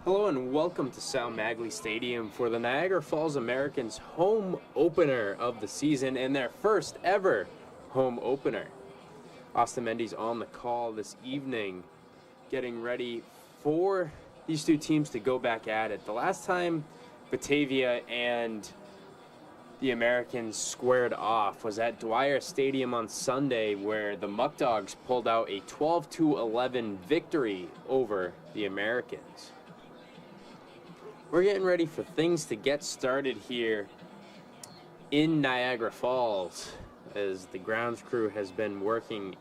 Hello and welcome to Sal Maglie Stadium for the Niagara Falls Americans home opener of the season and their first ever home opener. Austin Mendy's on the call this evening, getting ready for these two teams to go back at it. The last time Batavia and the Americans squared off was at Dwyer Stadium on Sunday, where the Muckdogs pulled out a 12-11 victory over the Americans. We're getting ready for things to get started here in Niagara Falls, as the grounds crew has been working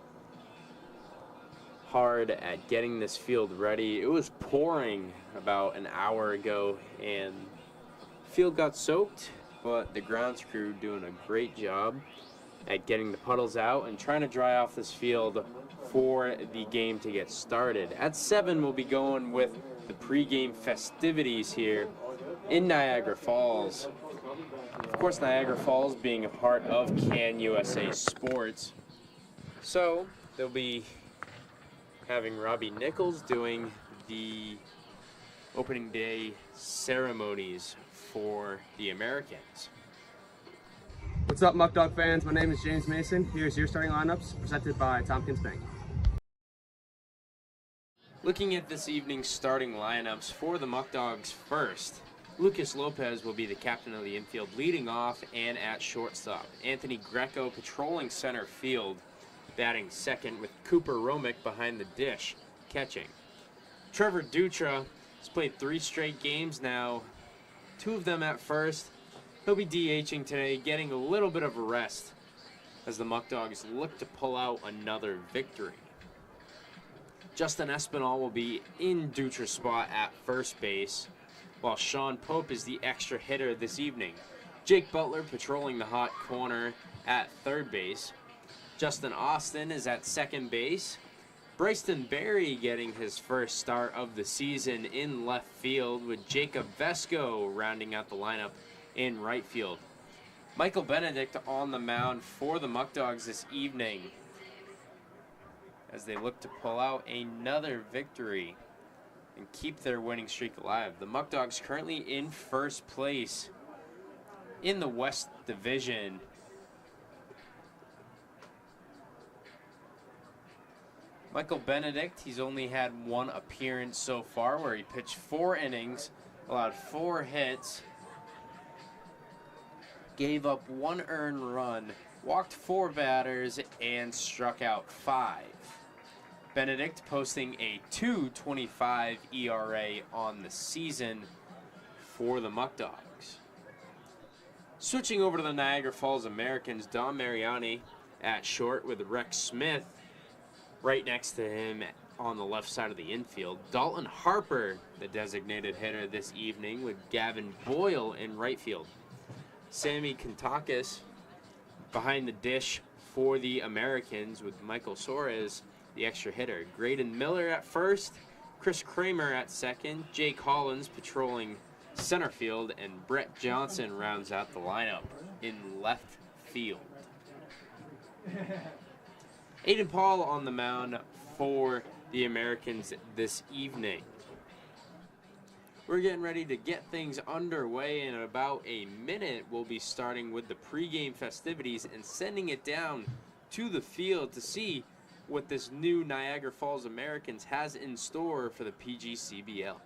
hard at getting this field ready. It was pouring about an hour ago and the field got soaked, but the grounds crew doing a great job at getting the puddles out and trying to dry off this field for the game to get started. At 7, we'll be going with the pregame festivities here in Niagara Falls. Of course, Niagara Falls being a part of Can USA Sports. So they'll be having Robbie Nichols doing the opening day ceremonies for the Americans. What's up, Muckdog fans? My name is James Mason. Here's your starting lineups presented by Tompkins Bank. Looking at this evening's starting lineups for the Muckdogs first, Lucas Lopez will be the captain of the infield, leading off and at shortstop. Anthony Greco patrolling center field, batting second, with Cooper Romick behind the dish, catching. Trevor Dutra has played 3 straight games now, 2 of them at first. He'll be DHing today, getting a little bit of a rest as the Muckdogs look to pull out another victory. Justin Espinal will be in Dutra's spot at first base, while Sean Pope is the extra hitter this evening. Jake Butler patrolling the hot corner at third base. Justin Austin is at second base. Bryson Berry getting his first start of the season in left field, with Jacob Vesco rounding out the lineup in right field. Michael Benedict on the mound for the Muckdogs this evening as they look to pull out another victory and keep their winning streak alive. The Muckdogs currently in first place in the West Division. Michael Benedict, he's only had 1 appearance so far, where he pitched 4 innings, allowed 4 hits, gave up 1 earned run, walked 4 batters, and struck out 5. Benedict posting a 2.25 ERA on the season for the Muckdogs. Switching over to the Niagara Falls Americans, Don Mariani at short, with Rex Smith right next to him on the left side of the infield. Dalton Harper, the designated hitter this evening, with Gavin Boyle in right field. Sammy Kontakis behind the dish for the Americans, with Michael Soares the extra hitter. Graydon Miller at first, Chris Kramer at second, Jake Hollins patrolling center field, and Brett Johnson rounds out the lineup in left field. Aiden Paul on the mound for the Americans this evening. We're getting ready to get things underway. In about a minute, we'll be starting with the pregame festivities and sending it down to the field to see what this new Niagara Falls Americans has in store for the PGCBL.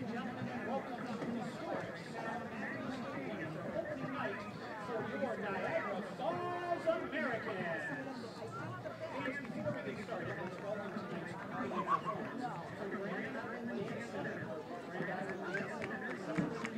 and gentlemen, welcome to the historic Sal Maglie Stadium for opening night for your Niagara Falls Americans. Fans, before we get started, let's welcome tonight's party performance from Grand Island Dance Center. Grand Island Dance Center is a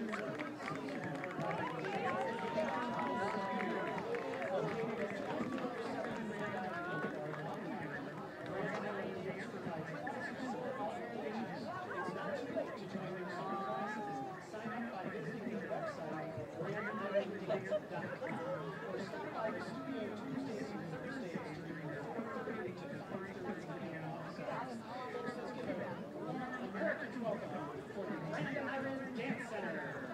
Americans welcome for the Grand Island Dance Center.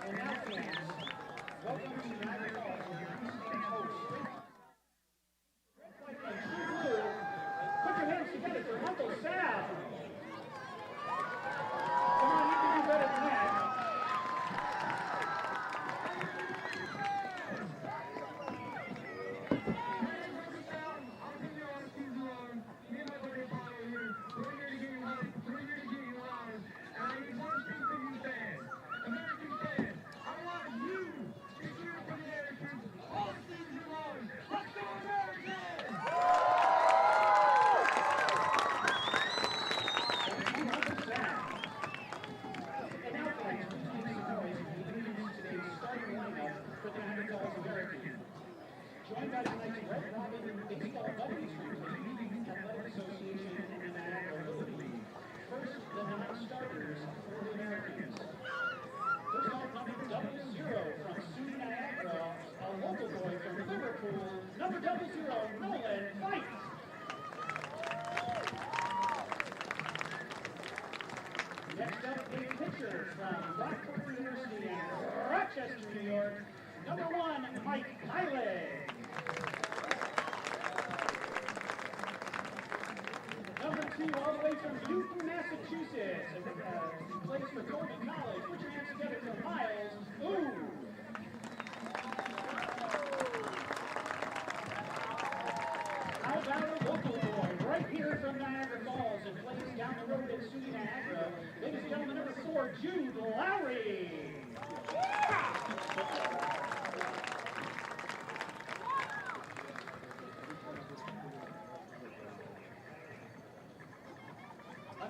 And now joined by tonight's Red Robin Baseball Buddies from the Athletic Association and the Niagara Little League. First, the 9 starters for the Americans. First off, number 00 from SUNY Niagara, a local boy from Liverpool, number 00, Nolan Fight. Next up, a pitcher from Rockford University in Rochester, New York, number 1, Mike Hiley. Number 2, all the way from Newton, Massachusetts, he plays for Colby College. Put your hands together for Miles. Ooh. How about a local boy right here from Niagara Falls and plays down the road at SUNY Niagara? Ladies and gentlemen, number 4, Jude Lowry.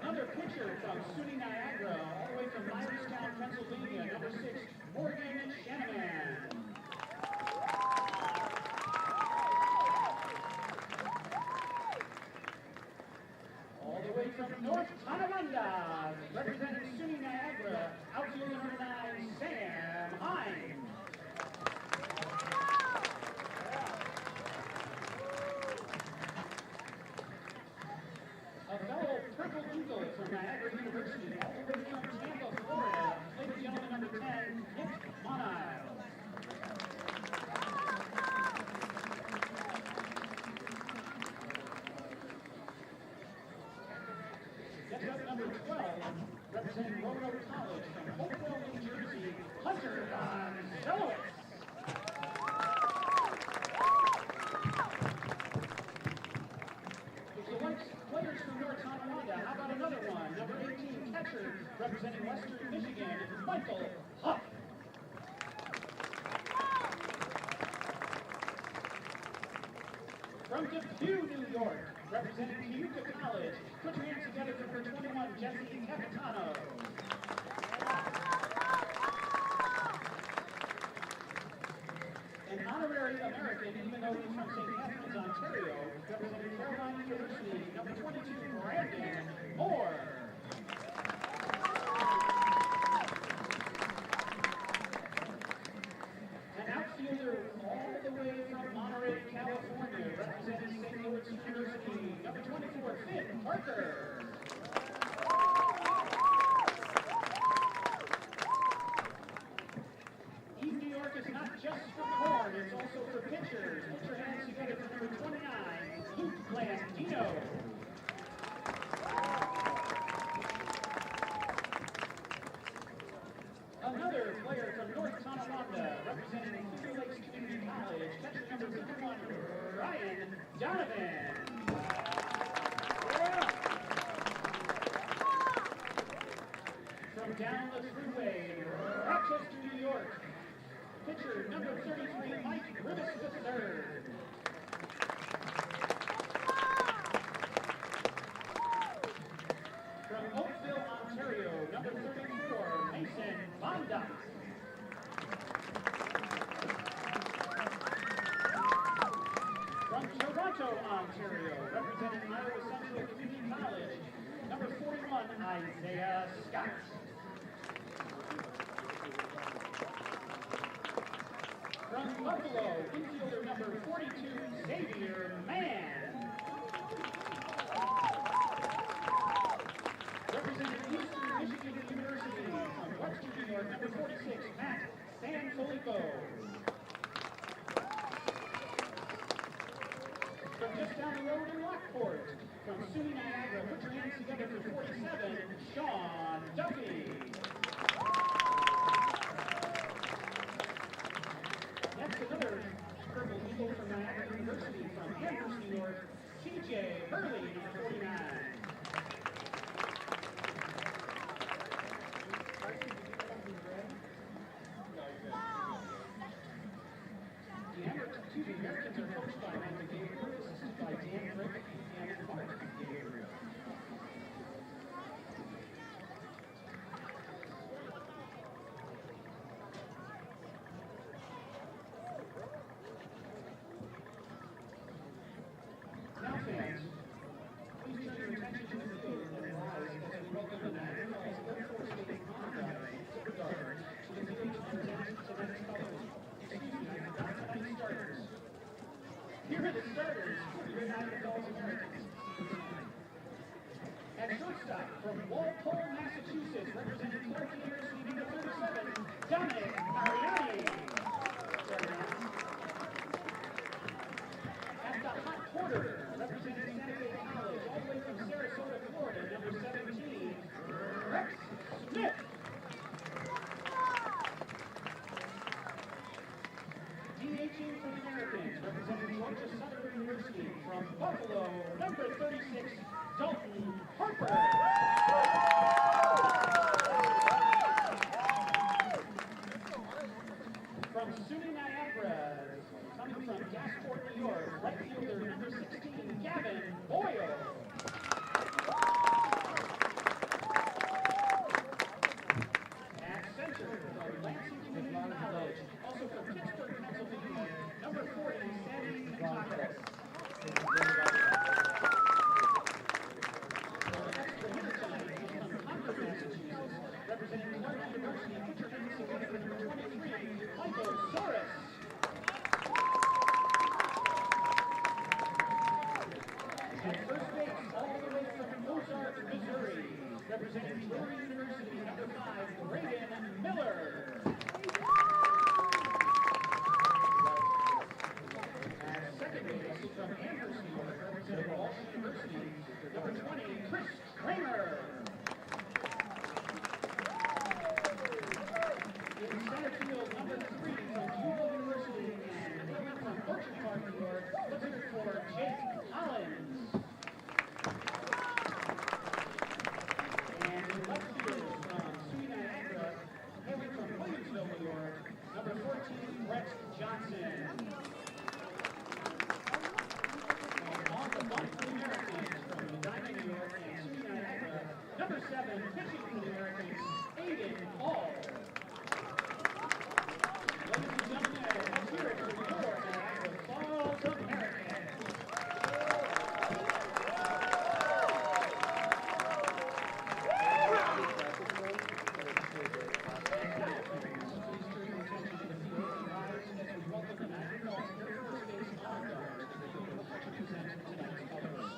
Another pitcher from SUNY Niagara, all the way from Myerstown, Pennsylvania, number 6, Morgan Shanahan. All the way from North Tonawanda, representing SUNY Niagara, outfielder number 9, Sam Hines. A fellow Purple Eagle from Niagara University, all the way from Tampa, Florida, ladies and gentlemen, number 10, Nick Monile. Next up, number 12, representing Roanoke College from Hopewell, New Jersey, Hunter Gonzalez. Players from North Tonawanda. How about another one? Number 18, catcher, representing Western Michigan, Michael Huff. From Depew, New York, representing Cayuga College. Put your hands together for number 21, Jesse Capitano. An honorary American, even though he's from St. Catharines, Ontario, representing Carolina University, number 22, Brandon Moore. An outfielder all the way from Monterey, California, representing St. Louis University, number 24, Finn Parker. New York is not just for corn, it's also for pitchers. Put your hands together for number 29, Luke Blandino. Another player from North Tonawanda, representing Clear Lakes Community College, catcher number 51, Ryan Donovan. From down the freeway, Rochester, New York, pitcher number 33, Mike Ribis III. From Oakville, Ontario, number 34, Mason Bonda. From Toronto, Ontario, representing Iowa Central Community College, number 41, Isaiah Scott. From Buffalo, infielder number 42, Xavier Mann. Representing Eastern Michigan University from Western New York, number 46, Matt Sanfilippo. From just down the road in Lockport, from SUNY Niagara, put your hands together for 47, Sean Duffy. Next, another Purple Eagle from Niagara University from Amherst, New York, TJ Hurley, number 49. The Americans are coached by Mike Gabriel, assisted by Dan Rick and Mark Gabriel. Here are the starters for your Niagara Falls Americans. At shortstop from Walpole, Massachusetts, representing Clark University, number 37, Dominic Mariani. At the hot quarter, representing Santa Fe College, all the way from Sarasota, Florida, number 17, Rex Smith. DHing for the Americans, representing Georgia Southern University, from Buffalo, number 36, Dalton Harper. From SUNY Niagara, coming from Gasport, New York, right fielder number 16, Gavin Boyle. At center, from Lansing Community College, also from Pittsburgh, Pennsylvania, number 40, Sandy Thomas. Representing Clark University, pitcher number 23, Michael Soros. At first base, all the way from Ozark, Missouri, representing Missouri University, number 5, Aiden Miller. At second base, from Amherst, New York, representing Walsh University, number 20, Chris Kramer. In center field, number 3 from Duval University, and hailing from Orchard Park, New York, looking for Jake Collins. And in left field from SUNY Niagara, hailing from Williamsville, New York, number 14, Brett Johnson. And on the bump for the Americans from Medina, New York, and SUNY Niagara, number 7, pitching for the Americans, Aiden Hall. Ladies and gentlemen, let's hear it for your Niagara Falls Americans. And now, fans, please turn your attention to the field and rise as we welcome the Niagara Falls Air Force Base Muckdogs as they present tonight's colors.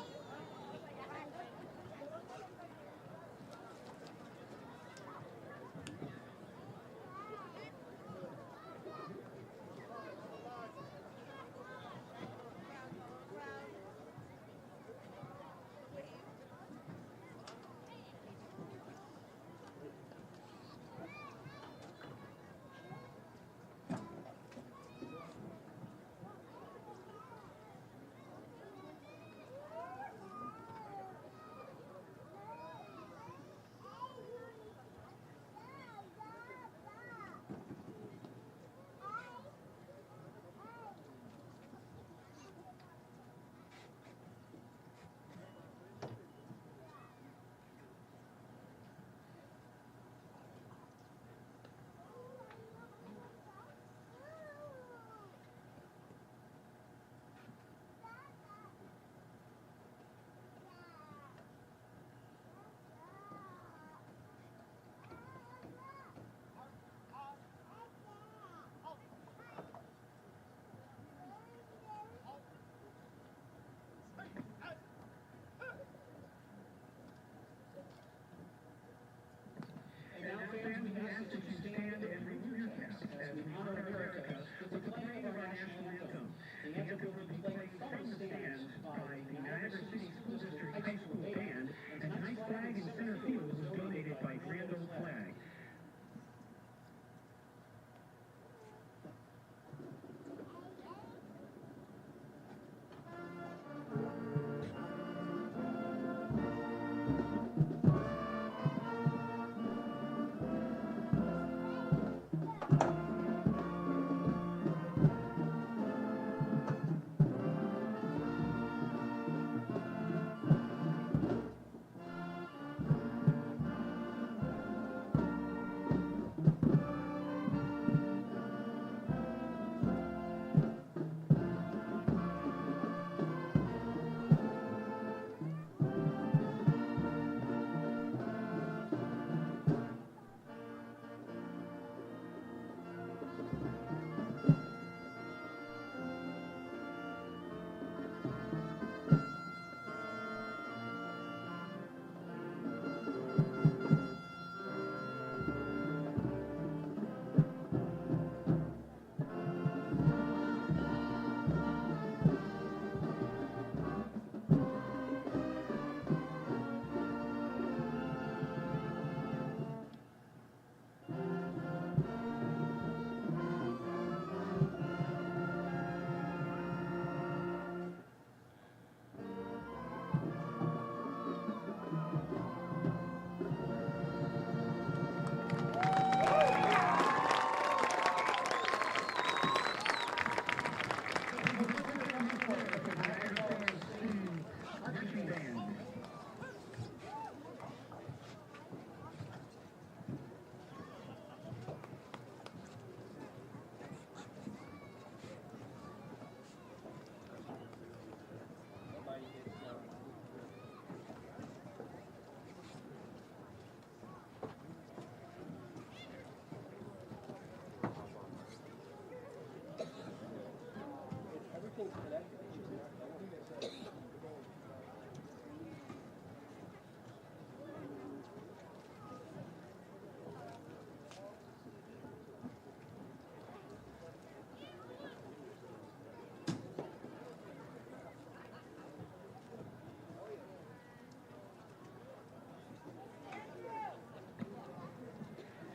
Fans, we ask that you stand and remove your caps as we honor America with the playing of our national anthem. The anthem will be played from the stands by the Niagara City School District High School Band, and tonight's flag in center field was donated by Grand Old Flag.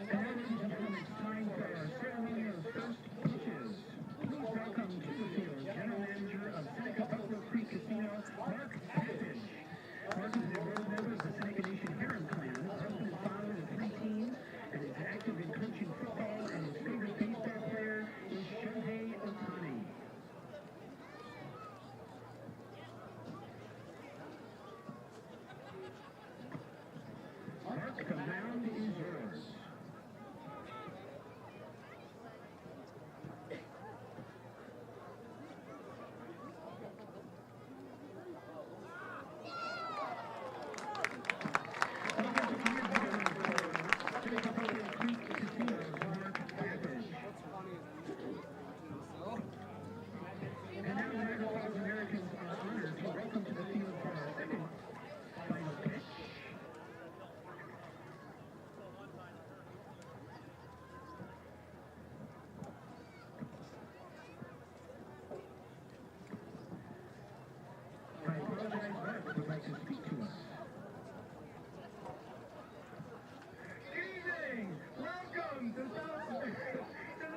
Ladies and gentlemen, it's time for our ceremony of first pitches. Please welcome to the field General Manager of Seneca Buffalo Creek Casino, Mark Passage. Mark is a board member of the Seneca Nation Heron Clan, husband and father of 3 teams, and is active in coaching football, and his favorite baseball player is Shohei Ohtani. Mark, the mound is yours. And now the Niagara Falls Americans are honored to welcome to the field for our second final pitch. I apologize, Mark would like to speak to us. Good evening! Welcome to the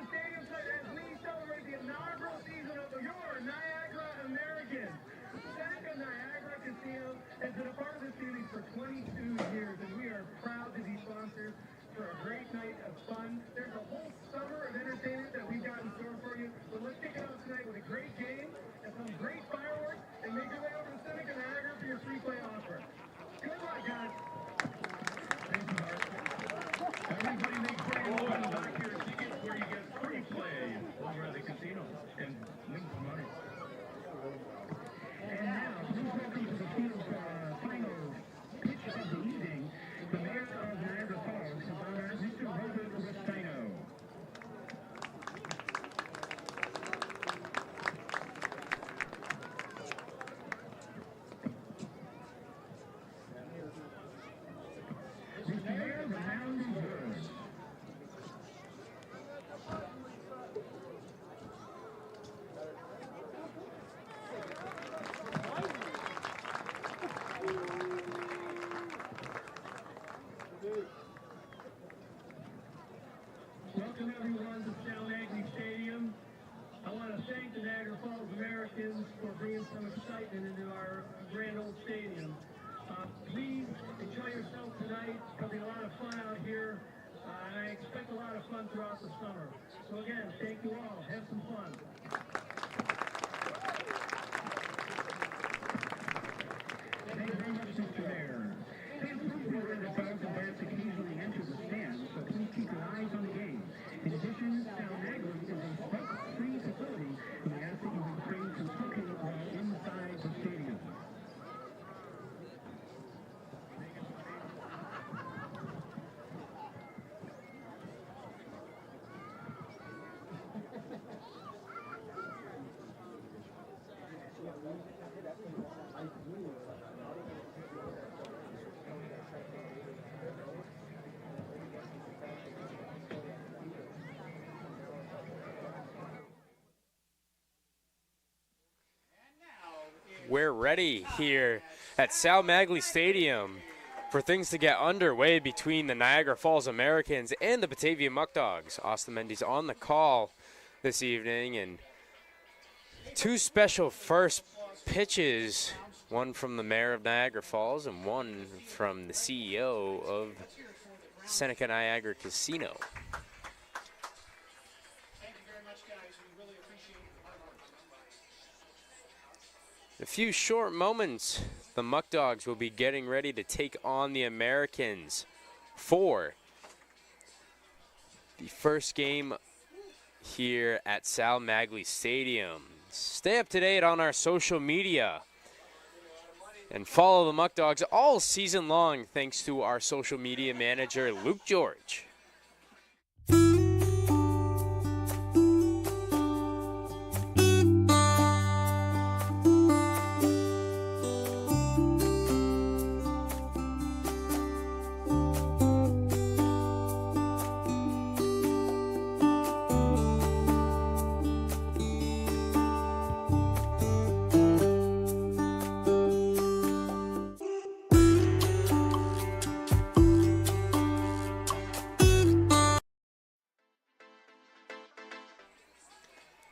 stadium site as we celebrate the inaugural season of your Niagara Americans. Seneca Niagara Casino has been a part of this series for 22 years, and we are proud to be sponsors for a great night of fun. There's a whole summer of entertainment that we've got in store for you, but let's kick it off tonight with a great game and some great fireworks, and make your way over to Seneca Niagara for your free play offer. Good luck, guys. Thank you, Mark. Everybody make sure you open the back here tickets where you get free play over at the casino and win some money. And now, please welcome to the field for our final pitch of the evening, the mayor of Niagara Falls, His Honor, Mr. Robert Rustino. Mr. Mayor, the mound is yours. Welcome everyone to Sal Maglie Stadium. I want to thank the Niagara Falls Americans for bringing some excitement into our grand old stadium. Please enjoy yourself tonight. There'll be a lot of fun out here, and I expect a lot of fun throughout the summer. So again, thank you all. Have some fun. Thank you very much, Mr. Mayor. Fans, please be aware that dogs and bats occasionally enter the stands, so please keep your eyes on the game. In addition, Sal Maglie is a smoke-free facility, and we ask that you refrain from smoking while inside the stadium. We're ready here at Sal Maglie Stadium for things to get underway between the Niagara Falls Americans and the Batavia Muckdogs. Austin Mendy's on the call this evening, and two special first pitches, one from the mayor of Niagara Falls and one from the CEO of Seneca Niagara Casino. In a few short moments, the Muckdogs will be getting ready to take on the Americans for the first game here at Sal Maglie Stadium. Stay up to date on our social media and follow the Muckdogs all season long thanks to our social media manager, Luke George.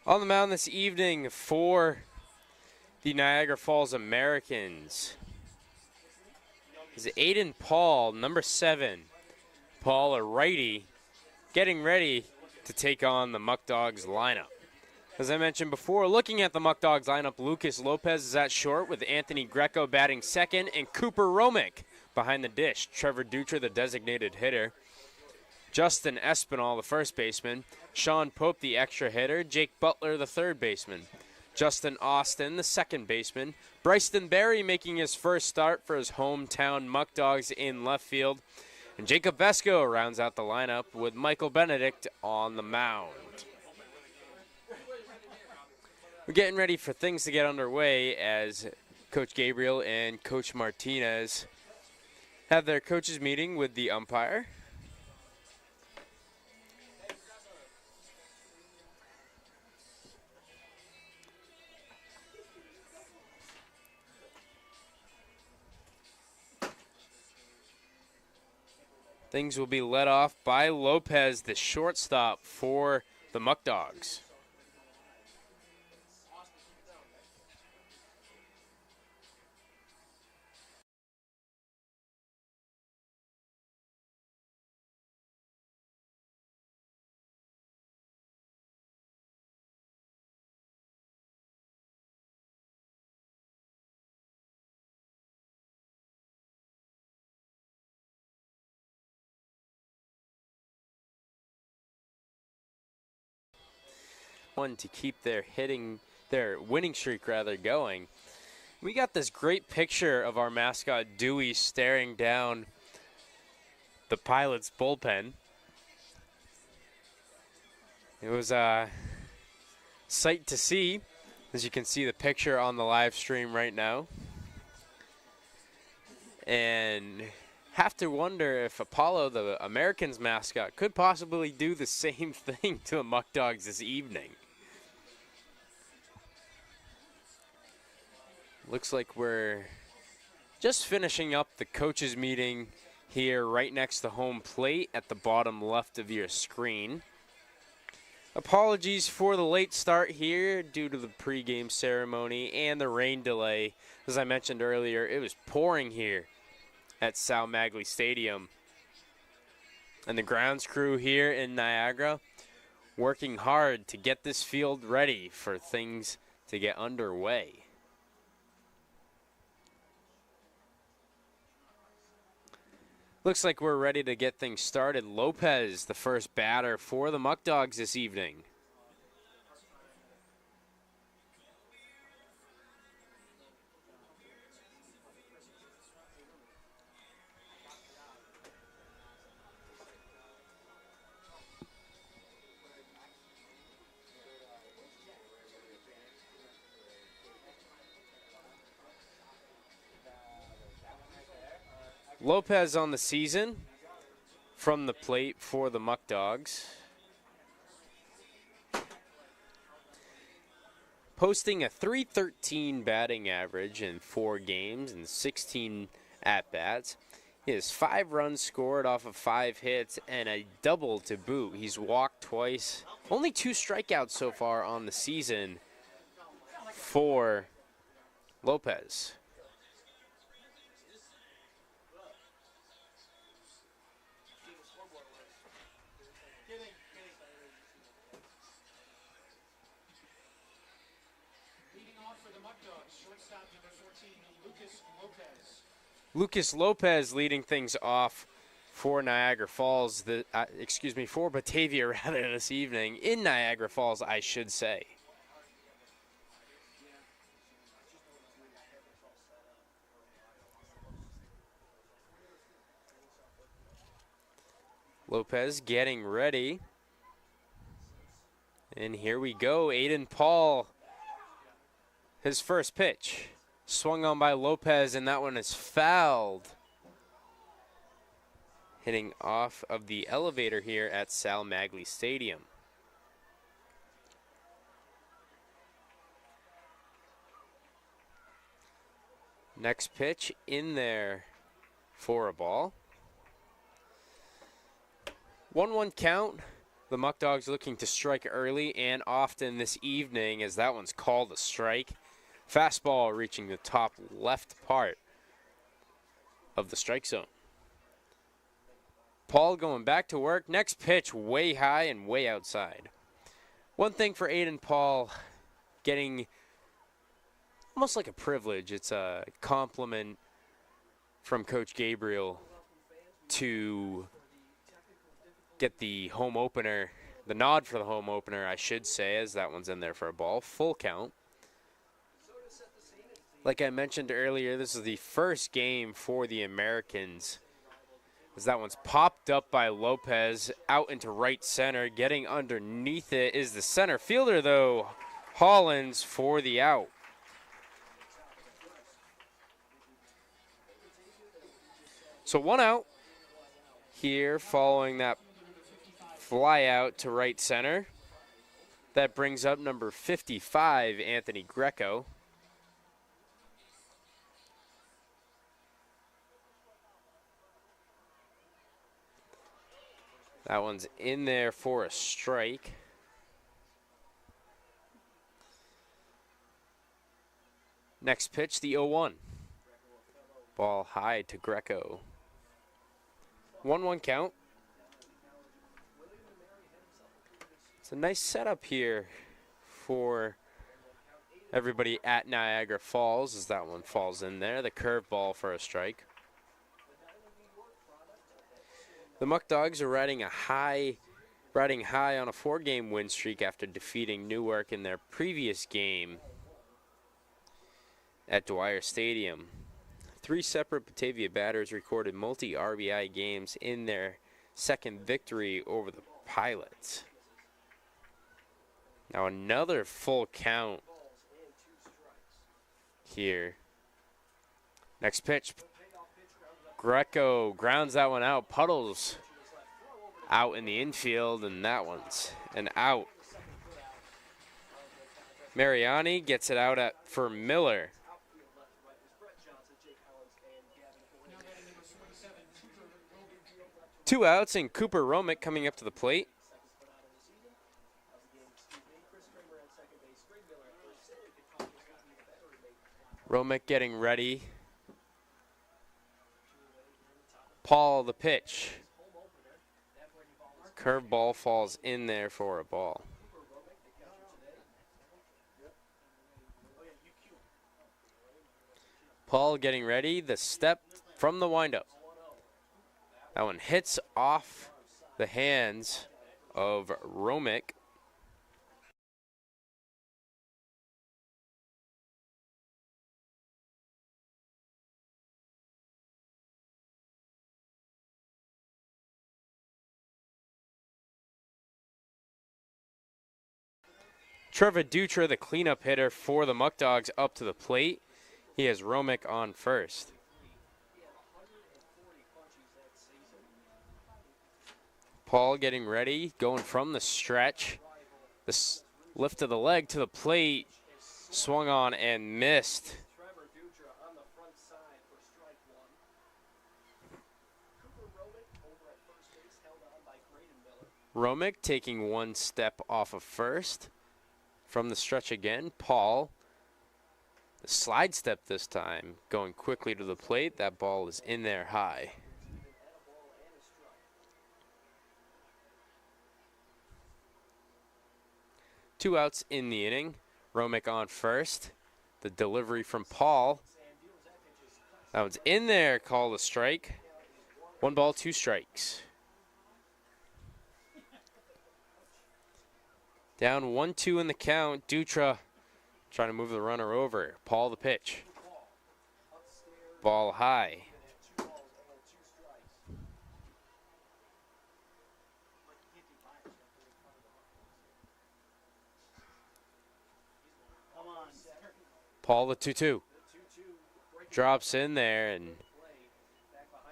On the mound this evening for the Niagara Falls Americans is Aiden Paul, number 7. Paul, a righty, getting ready to take on the Muckdogs lineup. As I mentioned before, looking at the Muckdogs lineup, Lucas Lopez is at short with Anthony Greco batting second and Cooper Romick behind the dish. Trevor Dutra, the designated hitter. Justin Espinal, the first baseman. Sean Pope, the extra hitter. Jake Butler, the third baseman. Justin Austin, the second baseman. Bryson Berry making his first start for his hometown Muckdogs in left field. And Jacob Vesco rounds out the lineup with Michael Benedict on the mound. We're getting ready for things to get underway as Coach Gabriel and Coach Martinez have their coaches meeting with the umpire. Things will be led off by Lopez, the shortstop for the Muckdogs. One to keep their winning streak going. We got this great picture of our mascot Dewey staring down the Pilots bullpen. It was a sight to see, as you can see the picture on the live stream right now. And have to wonder if Apollo, the Americans mascot, could possibly do the same thing to the Muckdogs this evening. Looks like we're just finishing up the coaches meeting here right next to home plate at the bottom left of your screen. Apologies for the late start here due to the pregame ceremony and the rain delay. As I mentioned earlier, it was pouring here at Sal Maglie Stadium. And the grounds crew here in Niagara working hard to get this field ready for things to get underway. Looks like we're ready to get things started. Lopez, the first batter for the Muckdogs this evening. Lopez on the season from the plate for the Muckdogs. Posting a .313 batting average in 4 games and 16 at-bats. He has 5 runs scored off of 5 hits and a double to boot. He's walked twice. Only 2 strikeouts so far on the season for Lopez. Leading off for the Muckdogs, shortstop number 14, Lucas Lopez. Lucas Lopez leading things off for Niagara Falls, for Batavia rather this evening, in Niagara Falls, I should say. Lopez getting ready. And here we go, Aiden Paul. His first pitch. Swung on by Lopez, and that one is fouled. Hitting off of the elevator here at Sal Maglie Stadium. Next pitch in there for a ball. 1-1 count. The Muckdogs looking to strike early and often this evening, as that one's called a strike. Fastball reaching the top left part of the strike zone. Paul going back to work. Next pitch way high and way outside. One thing for Aiden Paul, getting almost like a privilege. It's a compliment from Coach Gabriel to get the home opener, the nod for the home opener, I should say, as that one's in there for a ball. Full count. Like I mentioned earlier, this is the first game for the Americans, as that one's popped up by Lopez out into right center. Getting underneath it is the center fielder, though, Hollins, for the out. So 1 out here following that fly out to right center. That brings up number 55, Anthony Greco. That one's in there for a strike. Next pitch, the 0-1. Ball high to Greco. 1-1 count. It's a nice setup here for everybody at Niagara Falls, as that one falls in there. The curveball for a strike. The Muckdogs are riding high on a 4-game win streak after defeating Newark in their previous game at Dwyer Stadium. 3 separate Batavia batters recorded multi-RBI games in their second victory over the Pilots. Now another full count here. Next pitch. Greco grounds that one out. Puddles out in the infield, and that one's an out. Mariani gets it out for Miller. Two outs, and Cooper Romick coming up to the plate. Romick getting ready. Paul the pitch. Curveball falls in there for a ball. Paul getting ready. The step from the windup. That one hits off the hands of Romick. Trevor Dutra, the cleanup hitter for the Muckdogs, up to the plate. He has Romick on first. Paul getting ready, going from the stretch. This lift of the leg to the plate, swung on and missed. Romick taking one step off of first. From the stretch again, Paul. The slide step this time, going quickly to the plate. That ball is in there high. Two outs in the inning. Romick on first. The delivery from Paul. That one's in there, called a strike. 1 ball, 2 strikes. Down 1-2 in the count. Dutra trying to move the runner over. Paul the pitch. Ball high. Paul the 2-2. Drops in there and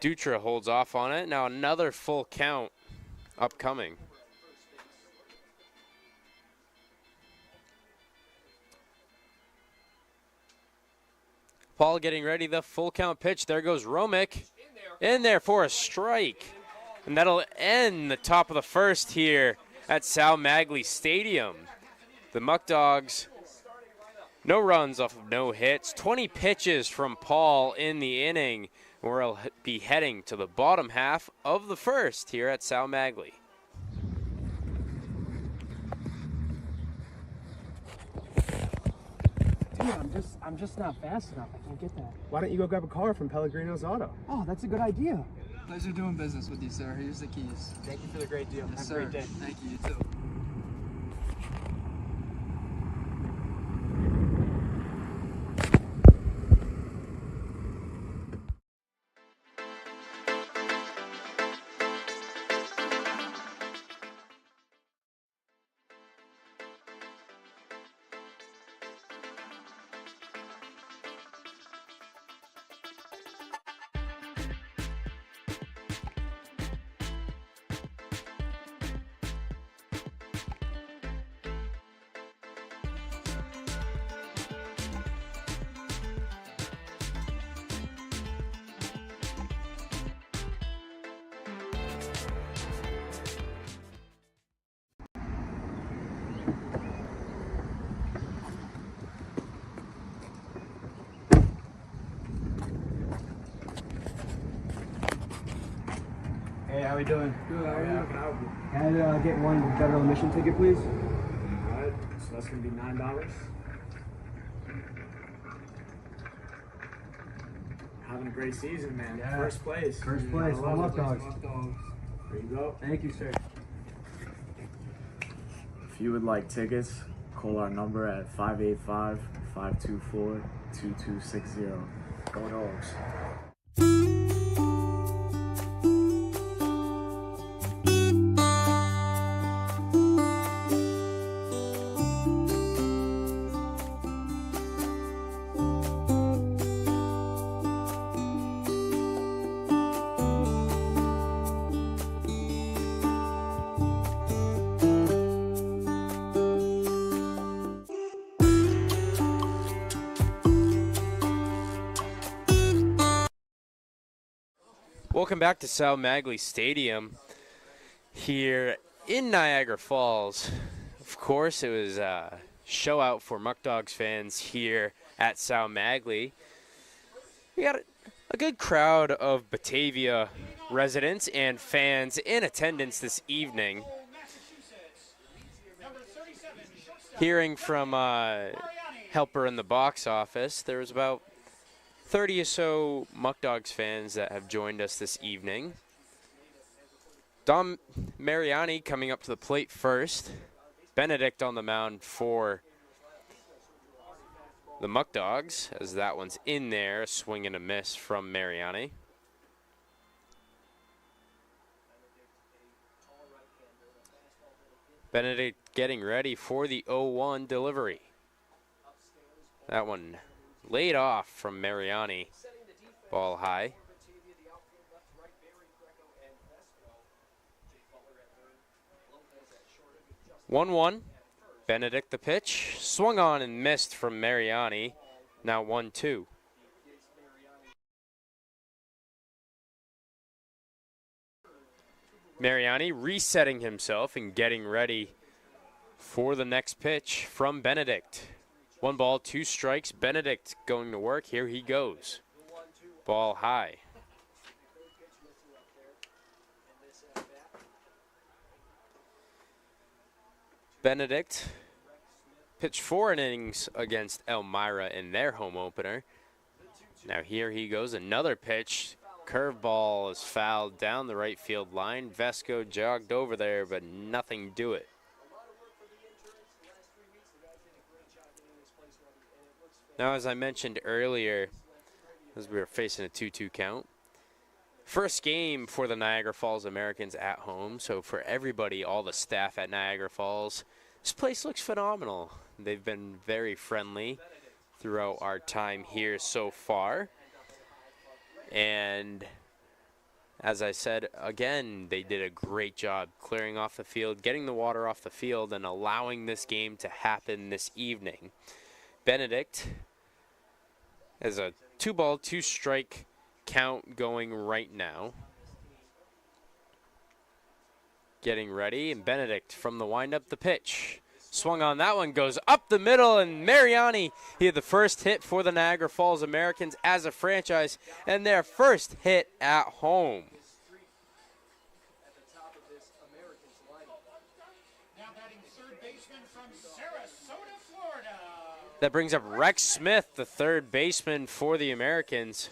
Dutra holds off on it. Now another full count upcoming. Paul getting ready, the full count pitch. There goes Romick. In there for a strike. And that'll end the top of the first here at Sal Maglie Stadium. The Muckdogs, no runs off of no hits. 20 pitches from Paul in the inning. We'll be heading to the bottom half of the first here at Sal Maglie. Dude, I'm just not fast enough. I can't get that. Why don't you go grab a car from Pellegrino's Auto? Oh, that's a good idea. Pleasure doing business with you, sir. Here's the keys. Thank you for the great deal. Yes, Have a sir. great day. Thank you. You too. Hey, how we doing? Good. How are you? Can I get one federal admission ticket, please? Alright, so that's gonna be $9. Having a great season, man. Yeah. First place. First place. I love it. Muckdogs. There you go. Thank you, sir. If you would like tickets, call our number at 585-524-2260. Go Dogs. Welcome back to Sal Maglie Stadium here in Niagara Falls. Of course, it was a show out for Muckdogs fans here at Sal Maglie. We got a good crowd of Batavia residents and fans in attendance this evening. Hearing from helper in the box office, there was about 30 or so Muckdogs fans that have joined us this evening. Dom Mariani coming up to the plate first. Benedict on the mound for the Muckdogs, as that one's in there, a swing and a miss from Mariani. Benedict getting ready for the 0-1 delivery. That one laid off from Mariani. Ball high. 1-1. Benedict the pitch. Swung on and missed from Mariani. Now 1-2. Mariani resetting himself and getting ready for the next pitch from Benedict. 1 ball, 2 strikes. Benedict going to work. Here he goes. Ball high. Benedict pitched 4 innings against Elmira in their home opener. Now here he goes. Another pitch. Curveball is fouled down the right field line. Vesco jogged over there, but nothing to it. Now, as I mentioned earlier, as we were facing a 2-2 count, first game for the Niagara Falls Americans at home. So for everybody, all the staff at Niagara Falls, this place looks phenomenal. They've been very friendly throughout our time here so far. And as I said, again, they did a great job clearing off the field, getting the water off the field, and allowing this game to happen this evening. Benedict has a 2 ball, 2 strike count going right now. Getting ready, and Benedict from the windup, the pitch. Swung on, that one goes up the middle, and Mariani, he had the first hit for the Niagara Falls Americans as a franchise, and their first hit at home. Now batting third baseman from Sarasota, Florida. That brings up Rex Smith, the third baseman for the Americans.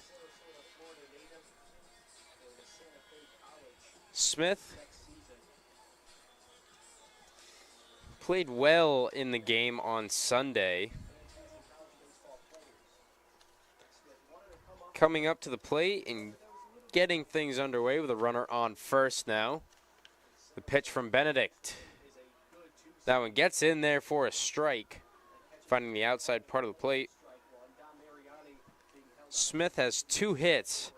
Smith played well in the game on Sunday. Coming up to the plate and getting things underway with a runner on first now. The pitch from Benedict. That one gets in there for a strike, finding the outside part of the plate. Smith has 2 hits,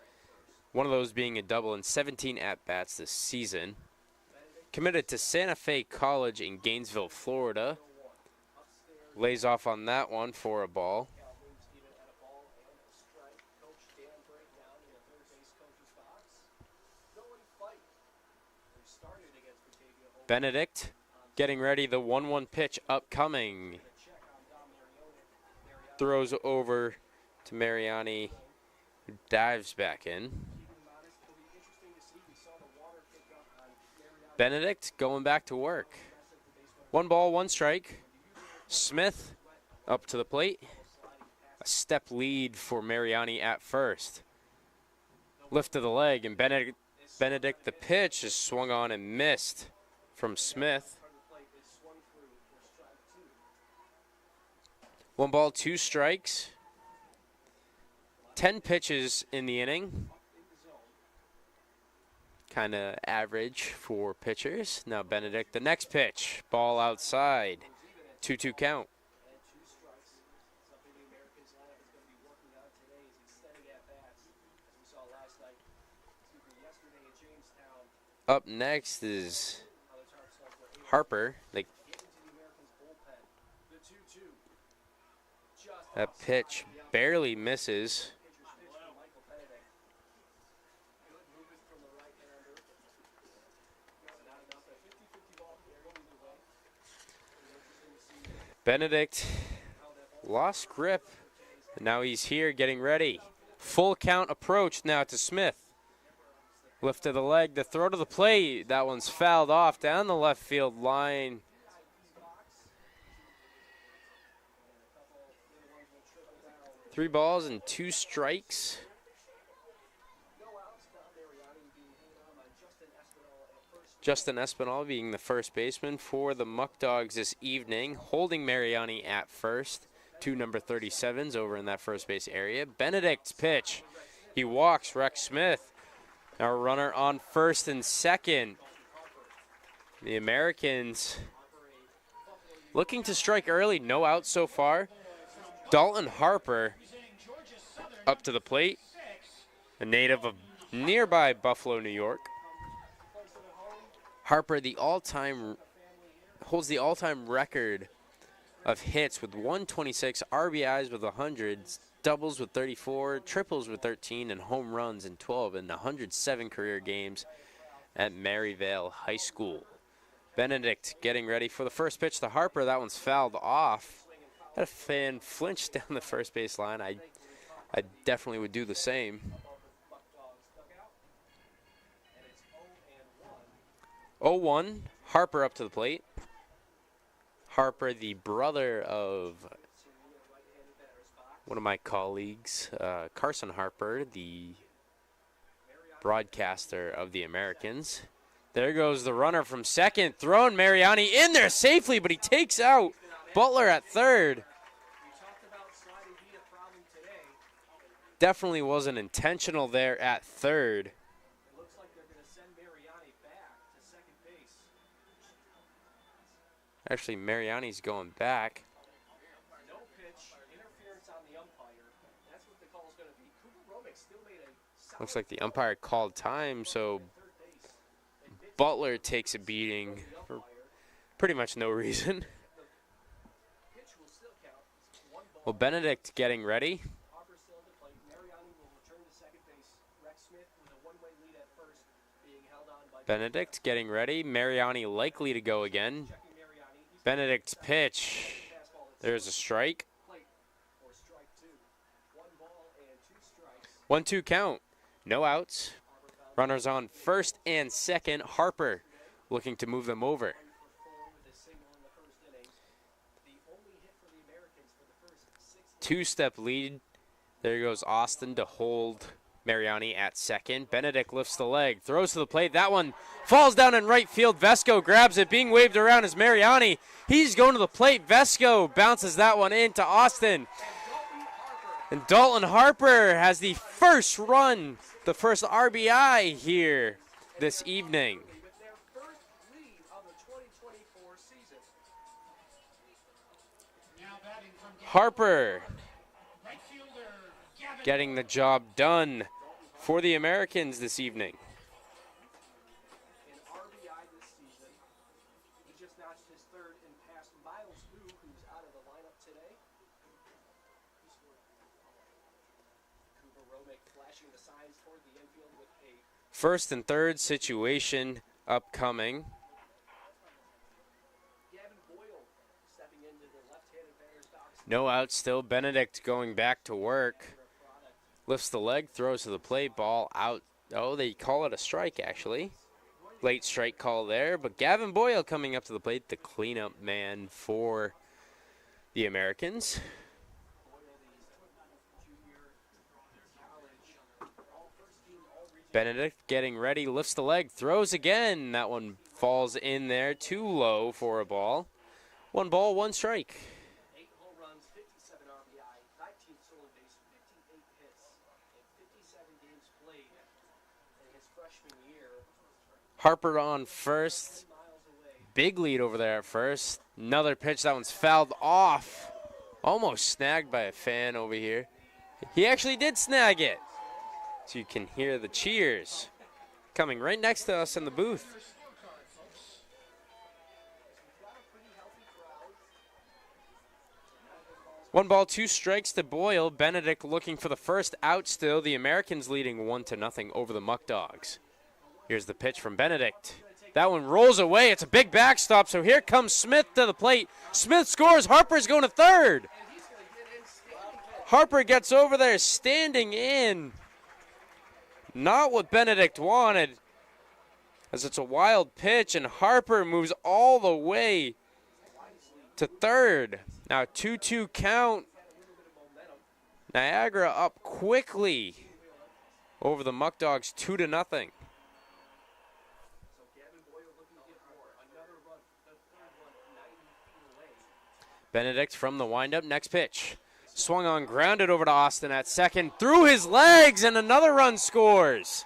one of those being a double in 17 at-bats this season. Committed to Santa Fe College in Gainesville, Florida. Lays off on that one for a ball. Benedict getting ready, the 1-1 pitch upcoming. Throws over to Mariani, who dives back in. Benedict going back to work. 1 ball, 1 strike. Smith up to the plate. A step lead for Mariani at first. Lift of the leg, and Benedict the pitch is swung on and missed from Smith. 1 ball, 2 strikes. 10 pitches in the inning. Kind of average for pitchers. Now Benedict, the next pitch. Ball outside. 2-2 count. Up next is Harper. That pitch barely misses. Benedict lost grip, and now he's here getting ready. Full count approach now to Smith. Lift of the leg, the throw to the plate. That one's fouled off down the left field line. Three balls and 2 strikes. Justin Espinal being the first baseman for the Muckdogs this evening, holding Mariani at first. 2 number 37s over in that first base area. Benedict's pitch. He walks Rex Smith. Our runner on first and second. The Americans looking to strike early. No outs so far. Dalton Harper up to the plate. A native of nearby Buffalo, New York. Harper, the all-time holds the all-time record of hits with 126, RBIs with 100, doubles with 34, triples with 13, and home runs in 12 in 107 career games at Maryvale High School. Benedict getting ready for the first pitch to Harper. That one's fouled off. Had a fan flinch down the first base line. I definitely would do the same. 0-1, Harper up to the plate. Harper, the brother of one of my colleagues, Carson Harper, the broadcaster of the Americans. There goes the runner from second, throwing Mariani in there safely, but he takes out Butler at third. Definitely wasn't intentional there at third. Actually, Mariani's going back. No pitch, interference on the umpire. That's what the call is going to be. Cooper Romick still made a Looks like the umpire called time, so Butler takes a beating for pretty much no reason. Well, Benedict getting ready. Benedict getting ready. Mariani likely to go again. Benedict's pitch. There's a strike. 1-2 count. No outs. Runners on first and second. Harper looking to move them over. Two-step lead. There goes Austin to hold Mariani at second. Benedict lifts the leg, throws to the plate. That one falls down in right field. Vesco grabs it, being waved around as Mariani. He's going to the plate. Vesco bounces that one into Austin. And Dalton Harper has the first run, the first RBI here this evening. Harper getting the job done for the Americans this evening. First and third situation upcoming. No out still. Benedict going back to work. Lifts the leg, throws to the plate, ball out. Oh, they call it a strike, actually. Late strike call there, but Gavin Boyle coming up to the plate, the cleanup man for the Americans. Benedict getting ready, lifts the leg, throws again. That one falls in there, too low for a ball. 1 ball, 1 strike. Harper on first. Big lead over there at first. Another pitch, that one's fouled off. Almost snagged by a fan over here. He actually did snag it. So you can hear the cheers coming right next to us in the booth. One ball, 2 strikes to Boyle. Benedict looking for the first out still. The Americans leading 1-0 over the Muckdogs. Here's the pitch from Benedict. That one rolls away. It's a big backstop, so here comes Smith to the plate. Smith scores. Harper's going to third. Harper gets over there standing in. Not what Benedict wanted, as it's a wild pitch, and Harper moves all the way to third. Now 2-2 count. Niagara up quickly over the Muckdogs, 2-0. Benedict from the windup, next pitch. Swung on, grounded over to Austin at second, through his legs, and another run scores.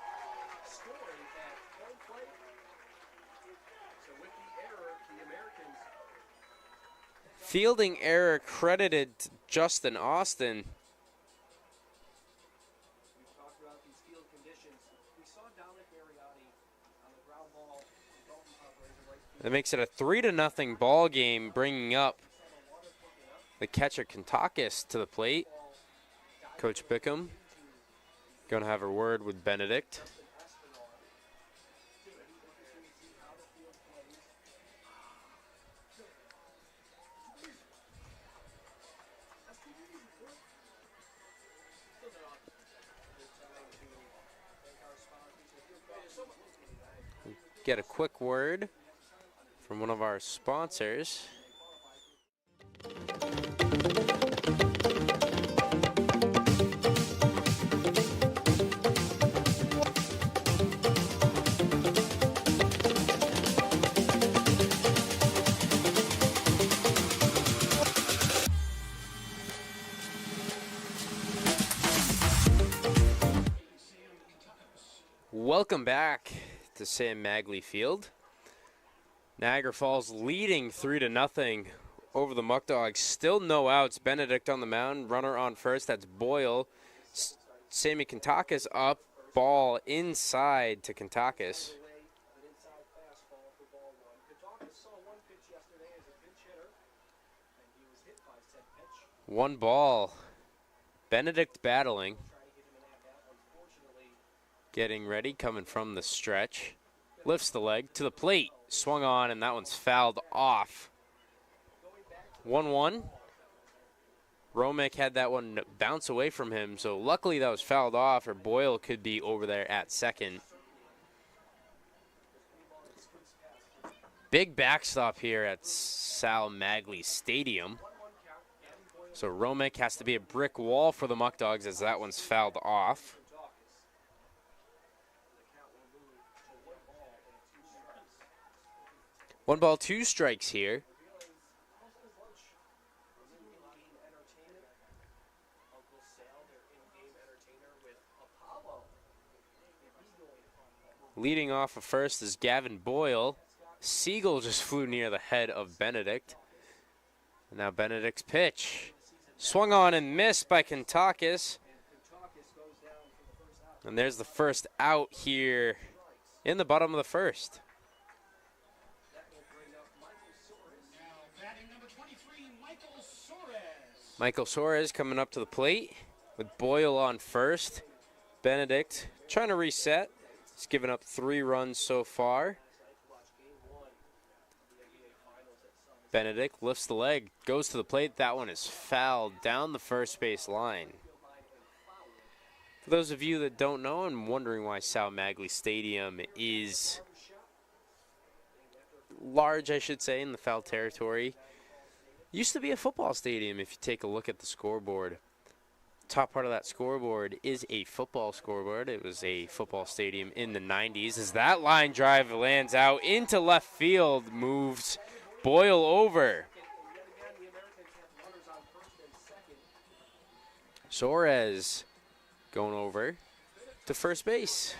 Fielding error credited to Justin Austin. That makes it a 3-0 ball game, bringing up the catcher Kentakis to the plate. Coach Bickham going to have a word with Benedict. Get a quick word from one of our sponsors. Welcome back to Sal Maglie Field. Niagara Falls leading 3-0 over the Muckdogs. Still no outs. Benedict on the mound. Runner on first. That's Boyle. Sammy Kentakis up. Ball inside to Kentakis. 1 ball. Benedict battling. Getting ready, coming from the stretch. Lifts the leg to the plate. Swung on, and that one's fouled off. 1-1. Romick had that one bounce away from him, so luckily that was fouled off, or Boyle could be over there at second. Big backstop here at Sal Maglie Stadium. So Romick has to be a brick wall for the Muckdogs as that one's fouled off. 1 ball, 2 strikes here. Leading off of first is Gavin Boyle. Siegel just flew near the head of Benedict. And now Benedict's pitch. Swung on and missed by Kentakis. And there's the first out here in the bottom of the first. Michael Soares coming up to the plate with Boyle on first. Benedict trying to reset. He's given up 3 runs so far. Benedict lifts the leg, goes to the plate. That one is fouled down the first base line. For those of you that don't know and wondering why Sal Maglie Stadium is large, I should say, in the foul territory, used to be a football stadium if you take a look at the scoreboard. Top part of that scoreboard is a football scoreboard. It was a football stadium in the 90s. As that line drive lands out into left field, moves Boyle over. Soares going over to first base.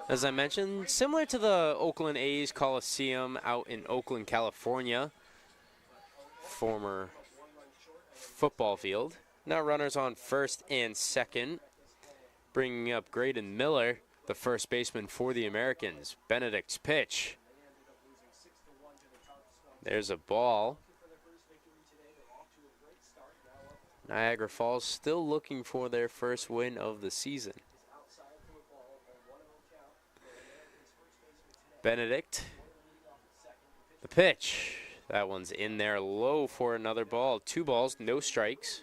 As I mentioned, similar to the Oakland A's Coliseum out in Oakland, California, former football field. Now runners on first and second, bringing up Graydon Miller, the first baseman for the Americans. Benedict's pitch. There's a ball. Niagara Falls still looking for their first win of the season. Benedict, the pitch. That one's in there low for another ball. 2 balls, no strikes.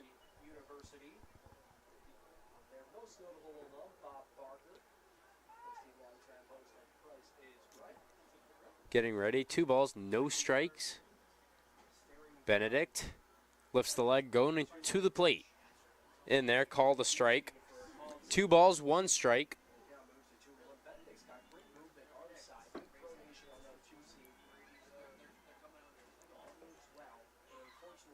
Getting ready, 2 balls, no strikes. Benedict lifts the leg, going to the plate. In there, called a strike. 2 balls, 1 strike.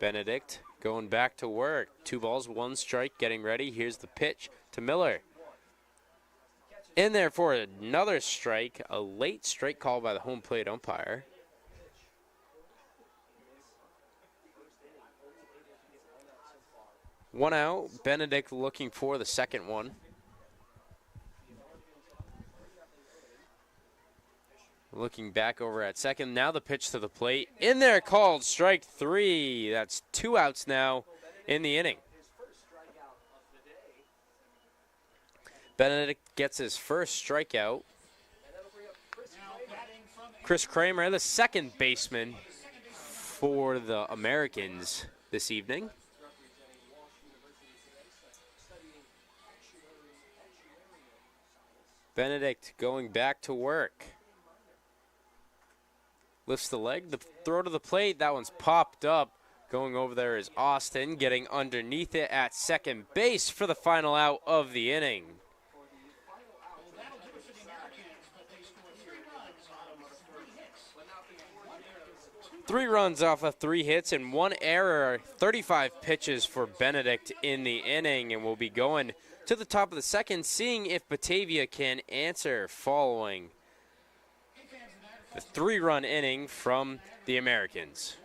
Benedict going back to work. 2 balls, 1 strike, getting ready. Here's the pitch to Miller. In there for another strike, a late strike call by the home plate umpire. One out, Benedict looking for the second one. looking back over at second. Now the pitch to the plate. In there, called strike 3. That's 2 outs now in the inning. Benedict gets his first strikeout. Chris Kramer, the second baseman for the Americans this evening. Benedict going back to work. Lifts the leg, the throw to the plate, that one's popped up. Going over there is Austin, getting underneath it at second base for the final out of the inning. 3 runs off of 3 hits and 1 error. 35 pitches for Benedict in the inning, and we'll be going to the top of the second, seeing if Batavia can answer following the 3-run inning from the Americans.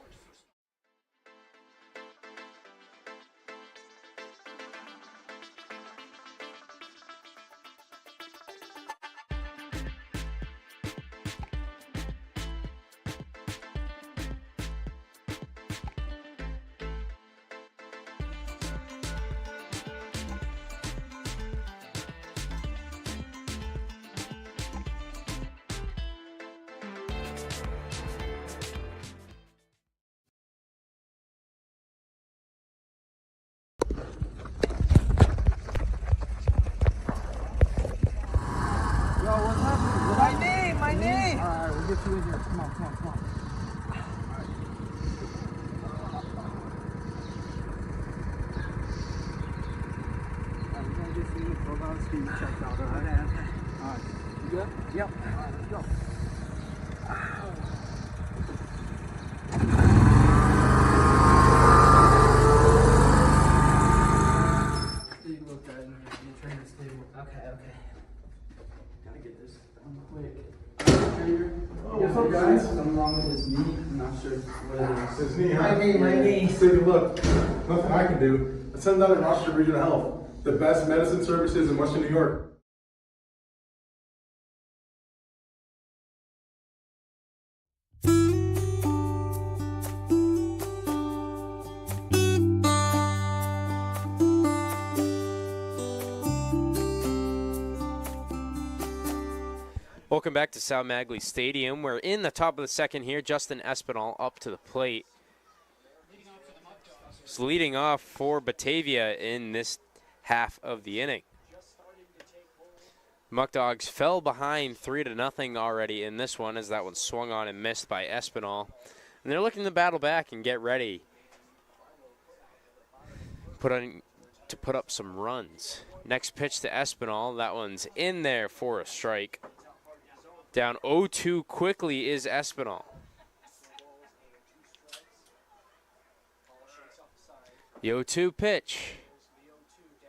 My knee. Take a look. Nothing I can do. Let's send another roster to Regional Health. The best medicine services in Western New York. Welcome back to Sal Maglie Stadium. We're in the top of the second here. Justin Espinal up to the plate. He's leading off for Batavia in this half of the inning. Muckdogs fell behind 3-0 already in this one, as that one swung on and missed by Espinal. And they're looking to battle back and get ready to put up some runs. Next pitch to Espinal. That one's in there for a strike. Down 0-2 quickly is Espinal. The 0-2 pitch.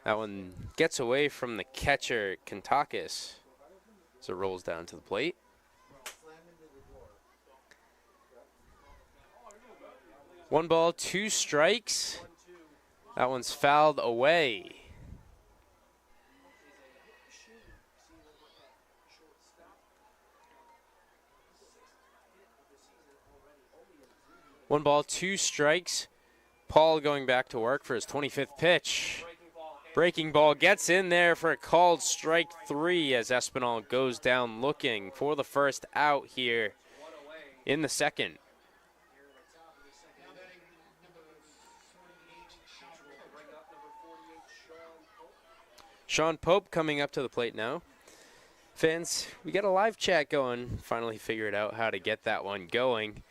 That one gets away from the catcher, Kantakis, as it rolls down to the plate. One ball, 2 strikes. That one's fouled away. One ball, 2 strikes. Paul going back to work for his 25th pitch. Breaking ball gets in there for a called strike 3 as Espinal goes down looking for the first out here in the second. Sean Pope coming up to the plate now. Fans, we got a live chat going. Finally figured out how to get that one going.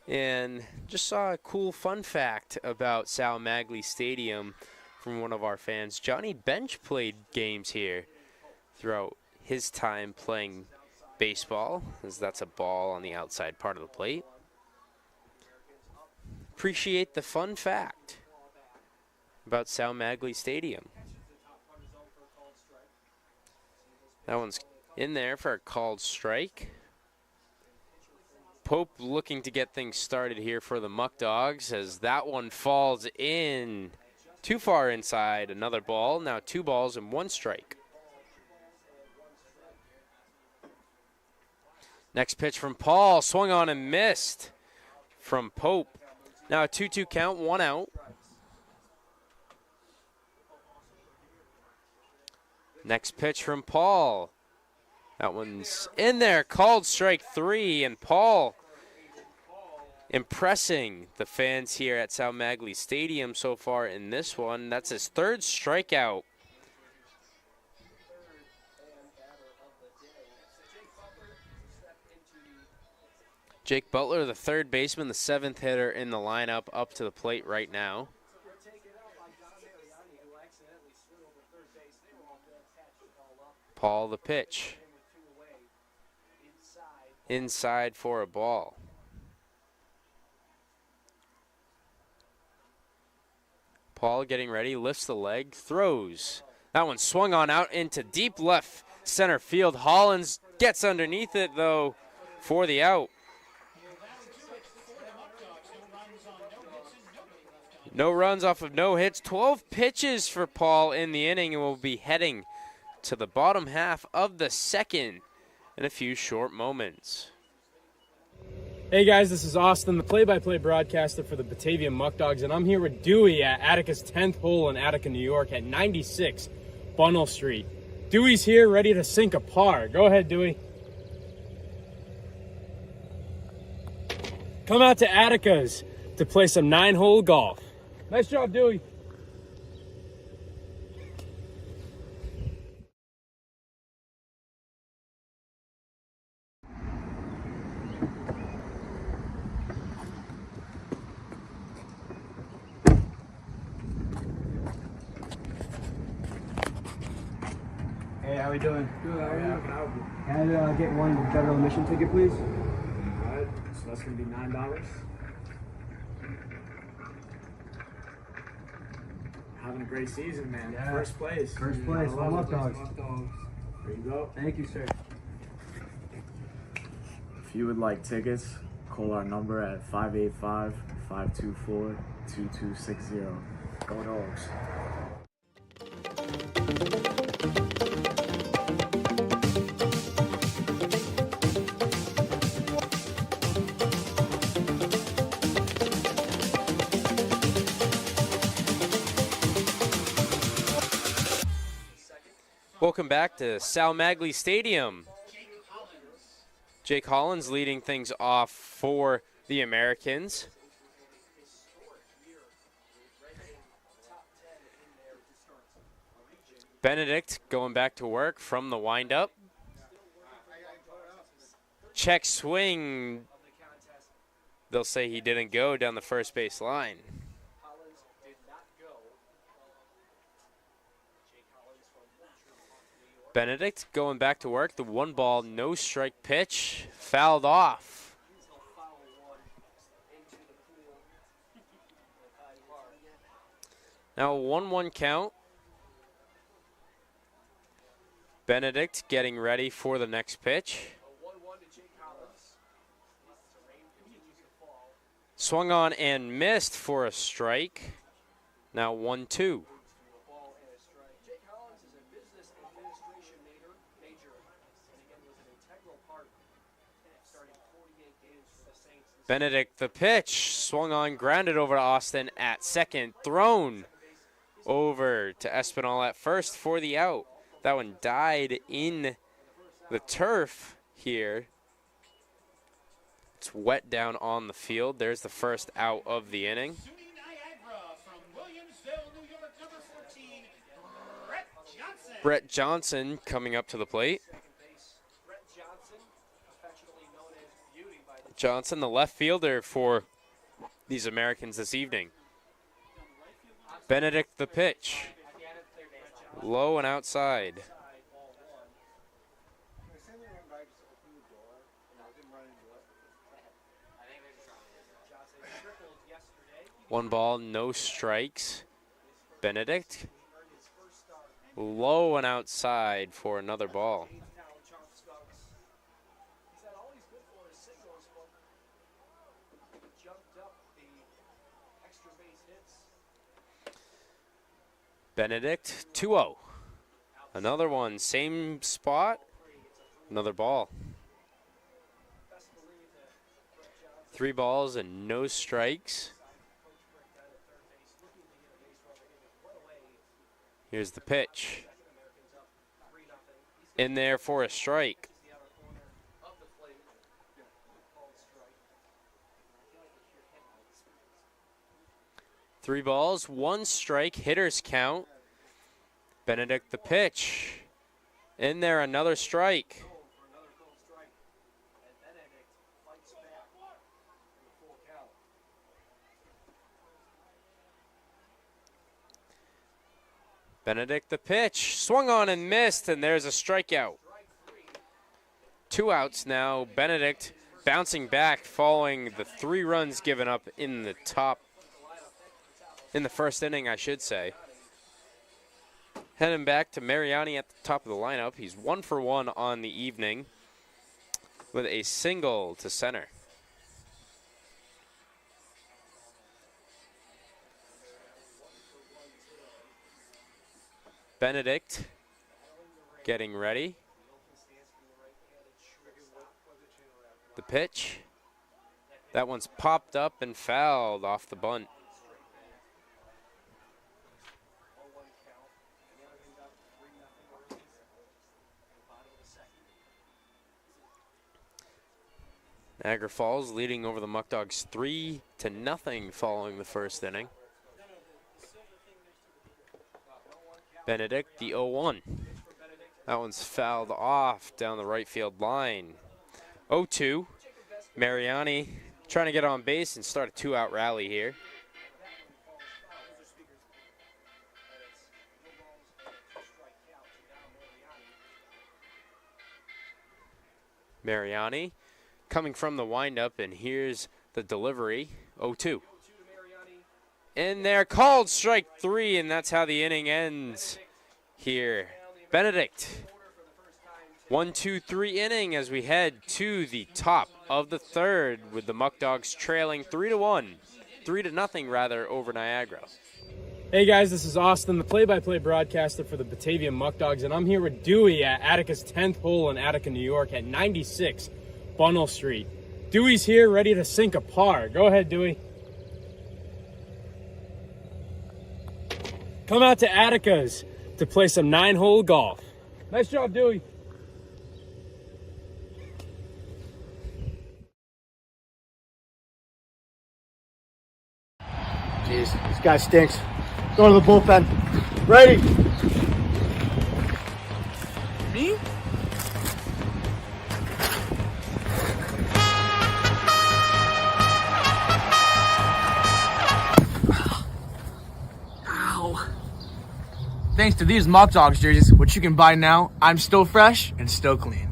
And just saw a cool fun fact about Sal Maglie Stadium from one of our fans. Johnny Bench played games here throughout his time playing baseball, as that's a ball on the outside part of the plate. Appreciate the fun fact about Sal Maglie Stadium. That one's in there for a called strike. Pope looking to get things started here for the Muckdogs, as that one falls in too far inside. Another ball. Now 2 balls and 1 strike. Next pitch from Paul, swung on and missed from Pope. Now a 2-2 count, 1 out. Next pitch from Paul. That one's in there, called strike 3, and Paul impressing the fans here at Sal Maglie Stadium so far in this one. That's his 3rd strikeout. Jake Butler, the 3rd baseman, the 7th hitter in the lineup, up to the plate right now. Paul the pitch. Inside for a ball. Paul getting ready, lifts the leg, throws. That one swung on out into deep left center field. Hollins gets underneath it, though, for the out. No runs off of no hits. 12 pitches for Paul in the inning, and we'll be heading to the bottom half of the 2nd in a few short moments. Hey guys, this is Austin, the play-by-play broadcaster for the Batavia Muckdogs, and I'm here with Dewey at Attica's 10th hole in Attica, New York at 96 Bunnell Street. Dewey's here ready to sink a par. Go ahead, Dewey. Come out to Attica's to play some 9-hole golf. Nice job, Dewey. Hey, how we doing? Good, how are you? Can I get one general admission ticket, please? Alright, so that's gonna be $9. Having a great season, man. Yeah. First place. First place, I love it. Muckdogs. There you go. Thank you, sir. If you would like tickets, call our number at 585-524-2260. Go Dogs. Welcome back to Sal Maglie Stadium. Jake Hollins leading things off for the Americans. Benedict going back to work from the windup. Check swing. They'll say he didn't go down the first base line. Benedict going back to work. The 1-ball, no strike pitch. Fouled off. Now a 1-1 count. Benedict getting ready for the next pitch. Swung on and missed for a strike. Now 1-2. Benedict the pitch, swung on, grounded over to Austin at second, thrown over to Espinal at first for the out. That one died in the turf here. It's wet down on the field. There's the first out of the inning. Niagara from Williamsville, New York, number 14, Brett Johnson. Brett Johnson coming up to the plate. Johnson, the left fielder for these Americans this evening. Benedict the pitch. Low and outside. One ball, no strikes. Benedict. Low and outside for another ball. Benedict, 2-0. Another one, same spot, another ball. 3 balls and no strikes. Here's the pitch. In there for a strike. Three balls, 1 strike, hitter's count. Benedict the pitch. In there, another strike. Benedict the pitch, swung on and missed, and there's a strikeout. 2 outs now. Benedict bouncing back following the 3 runs given up in the first inning, I should say. Heading back to Mariani at the top of the lineup. He's 1 for 1 on the evening with a single to center. Benedict getting ready. The pitch. That one's popped up and fouled off the bunt. Niagara Falls leading over the Muckdogs 3-0 following the first inning. Benedict, the 0-1. That one's fouled off down the right field line. 0-2. Mariani trying to get on base and start a 2-out rally here. Mariani coming from the windup, and here's the delivery. 0-2. In there, called strike 3, and that's how the inning ends here. Benedict, 1-2-3 inning as we head to the top of the third with the Muckdogs trailing 3-0 rather, over Niagara. Hey guys, this is Austin, the play-by-play broadcaster for the Batavia Muckdogs, and I'm here with Dewey at Attica's 10th hole in Attica, New York at 96 Bunnell Street. Dewey's here ready to sink a par. Go ahead, Dewey. Come out to Attica's to play some 9-hole golf. Nice job, Dewey. Jeez, this guy stinks. Go to the bullpen. Ready? Me? Ow. Thanks to these Muckdogs jerseys, which you can buy now, I'm still fresh and still clean.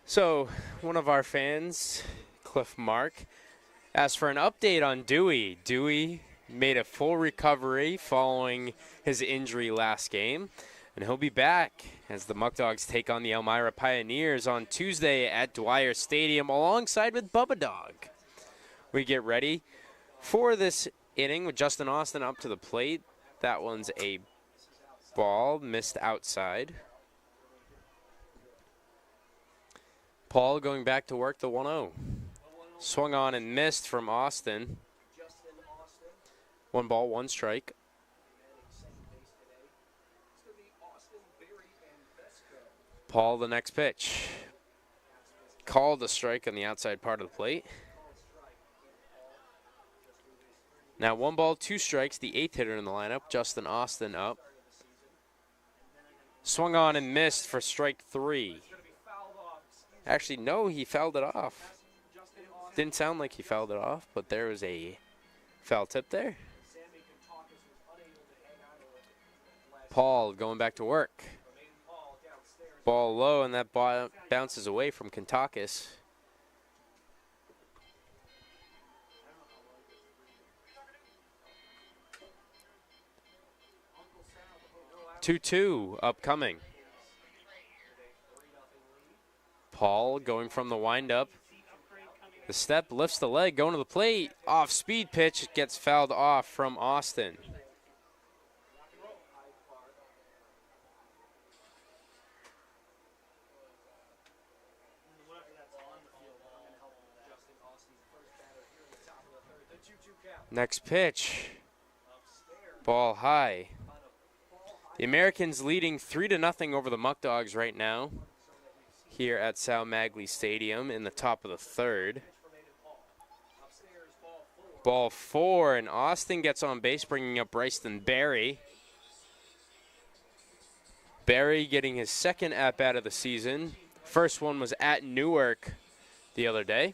So, one of our fans, Cliff Mark, asked for an update on Dewey. Dewey made a full recovery following his injury last game, and he'll be back as the Muckdogs take on the Elmira Pioneers on Tuesday at Dwyer Stadium alongside with Bubba Dog. We get ready for this inning with Justin Austin up to the plate. That one's a ball missed outside. Paul going back to work the 1-0. Swung on and missed from Austin. 1 ball, 1 strike. Paul, the next pitch. Called a strike on the outside part of the plate. Now 1 ball, 2 strikes, the 8th hitter in the lineup, Justin Austin up. Swung on and missed for strike 3. Actually, no, he fouled it off. Didn't sound like he fouled it off, but there was a foul tip there. Paul going back to work. Ball low, and that bounces away from Kantakis. Two upcoming. Paul going from the windup. The step lifts the leg, going to the plate. Off speed pitch, gets fouled off from Austin. Next pitch. Ball high. The Americans leading 3-0 over the Muckdogs right now here at Sal Maglie Stadium in the top of the third. Ball 4, and Austin gets on base, bringing up Bryson Berry. Berry getting his second at-bat of the season. First one was at Newark the other day.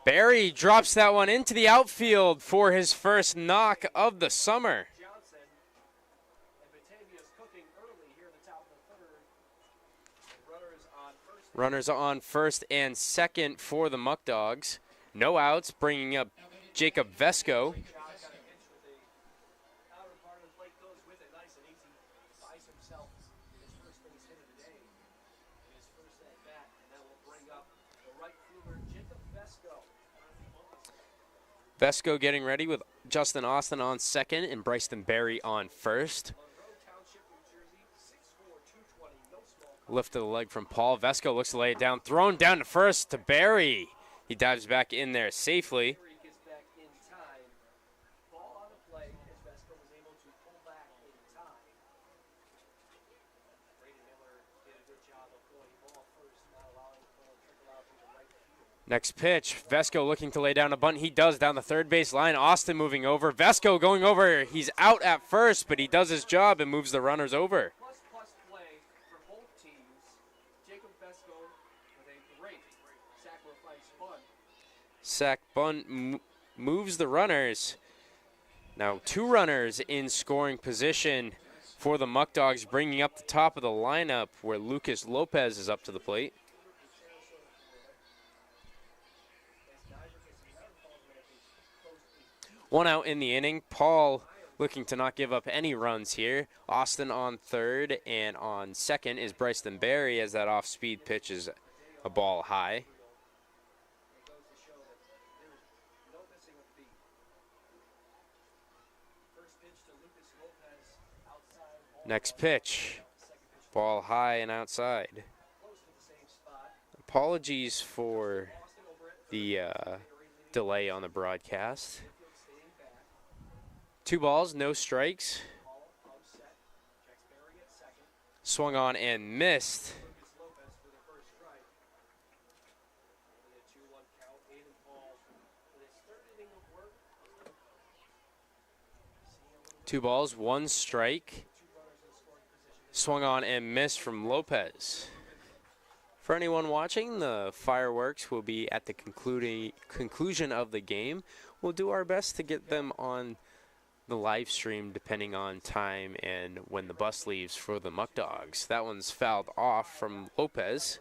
Berry drops that one into the outfield for his first knock of the summer. Runners on first and second for the Muckdogs. No outs, bringing up Jacob Vesco. Vesco getting ready with Justin Austin on second and Bryson Berry on first. Lift of the leg from Paul. Vesco looks to lay it down. Thrown down to first to Berry. He dives back in there safely. Next pitch, Vesco looking to lay down a bunt. He does down the third base line. Austin moving over. Vesco going over. He's out at first, but he does his job and moves the runners over. Play for both teams. Jacob Vesco with a great sacrifice bunt. Sack bunt moves the runners. Now 2 runners in scoring position for the Muckdogs, bringing up the top of the lineup where Lucas Lopez is up to the plate. One out in the inning. Paul looking to not give up any runs here. Austin on third, and on second is Bryson Berry as that off-speed pitch is a ball high. Next pitch, ball high and outside. Apologies for the delay on the broadcast. 2 balls, no strikes. Swung on and missed. Two balls, 1 strike. Swung on and missed from Lopez. For anyone watching, the fireworks will be at the conclusion of the game. We'll do our best to get them on the live stream depending on time and when the bus leaves for the Muckdogs. That one's fouled off from Lopez.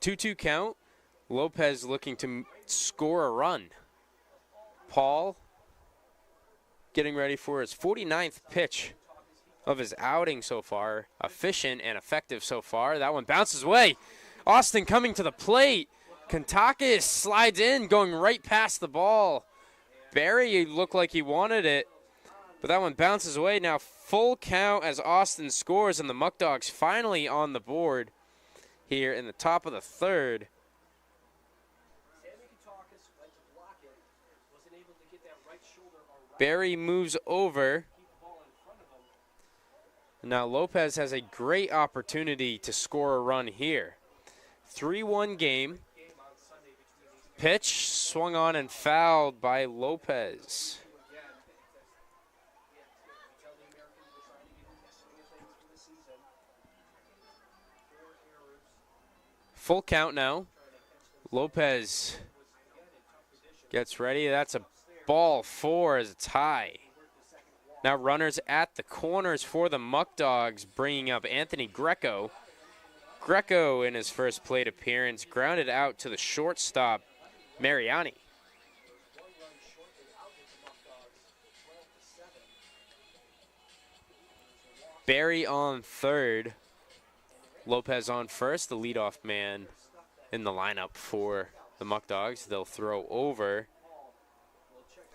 Two count. Lopez looking to score a run. Paul getting ready for his 49th pitch of his outing so far. Efficient and effective so far. That one bounces away. Austin coming to the plate. Kantakis slides in, going right past the ball. Berry looked like he wanted it, but that one bounces away. Now full count as Austin scores, and the Muckdogs finally on the board here in the top of the third. Berry moves over. Now Lopez has a great opportunity to score a run here. 3-1 game. Pitch swung on and fouled by Lopez. Full count now. Lopez gets ready. That's a ball 4 as a tie. Now runners at the corners for the Muckdogs, bringing up Anthony Greco. Greco in his first plate appearance grounded out to the shortstop, Mariani. Barry on third. Lopez on first, the leadoff man in the lineup for the Muckdogs. They'll throw over.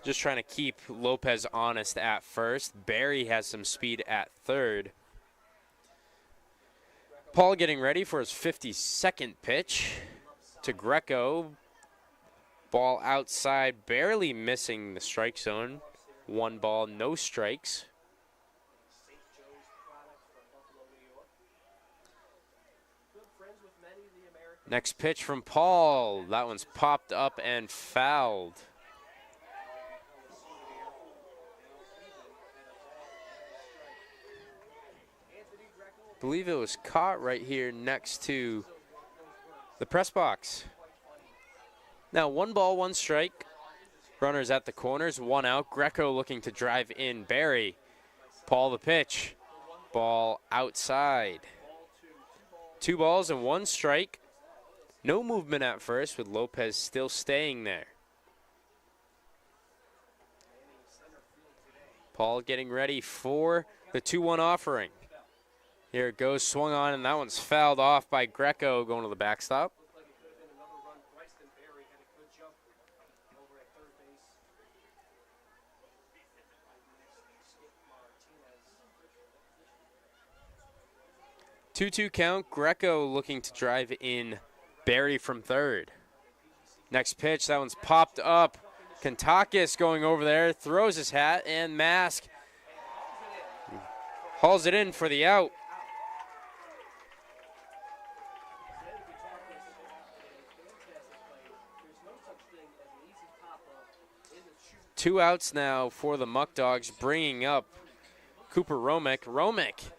Just trying to keep Lopez honest at first. Barry has some speed at third. Paul getting ready for his 52nd pitch to Greco. Ball outside, barely missing the strike zone. 1 ball, no strikes. Next pitch from Paul. That one's popped up and fouled. I believe it was caught right here next to the press box. Now 1 ball, 1 strike. Runners at the corners, 1 out. Greco looking to drive in Barry. Paul the pitch. Ball outside. 2 balls and 1 strike. No movement at first with Lopez still staying there. Paul getting ready for the 2-1 offering. Here it goes, swung on, and that one's fouled off by Greco going to the backstop. Two-two count. Greco looking to drive in Barry from third. Next pitch, that one's popped up. Kentakis going over there, throws his hat, and Mask hauls it in for the out. Two outs now for the Muckdogs, bringing up Cooper Romick. Romick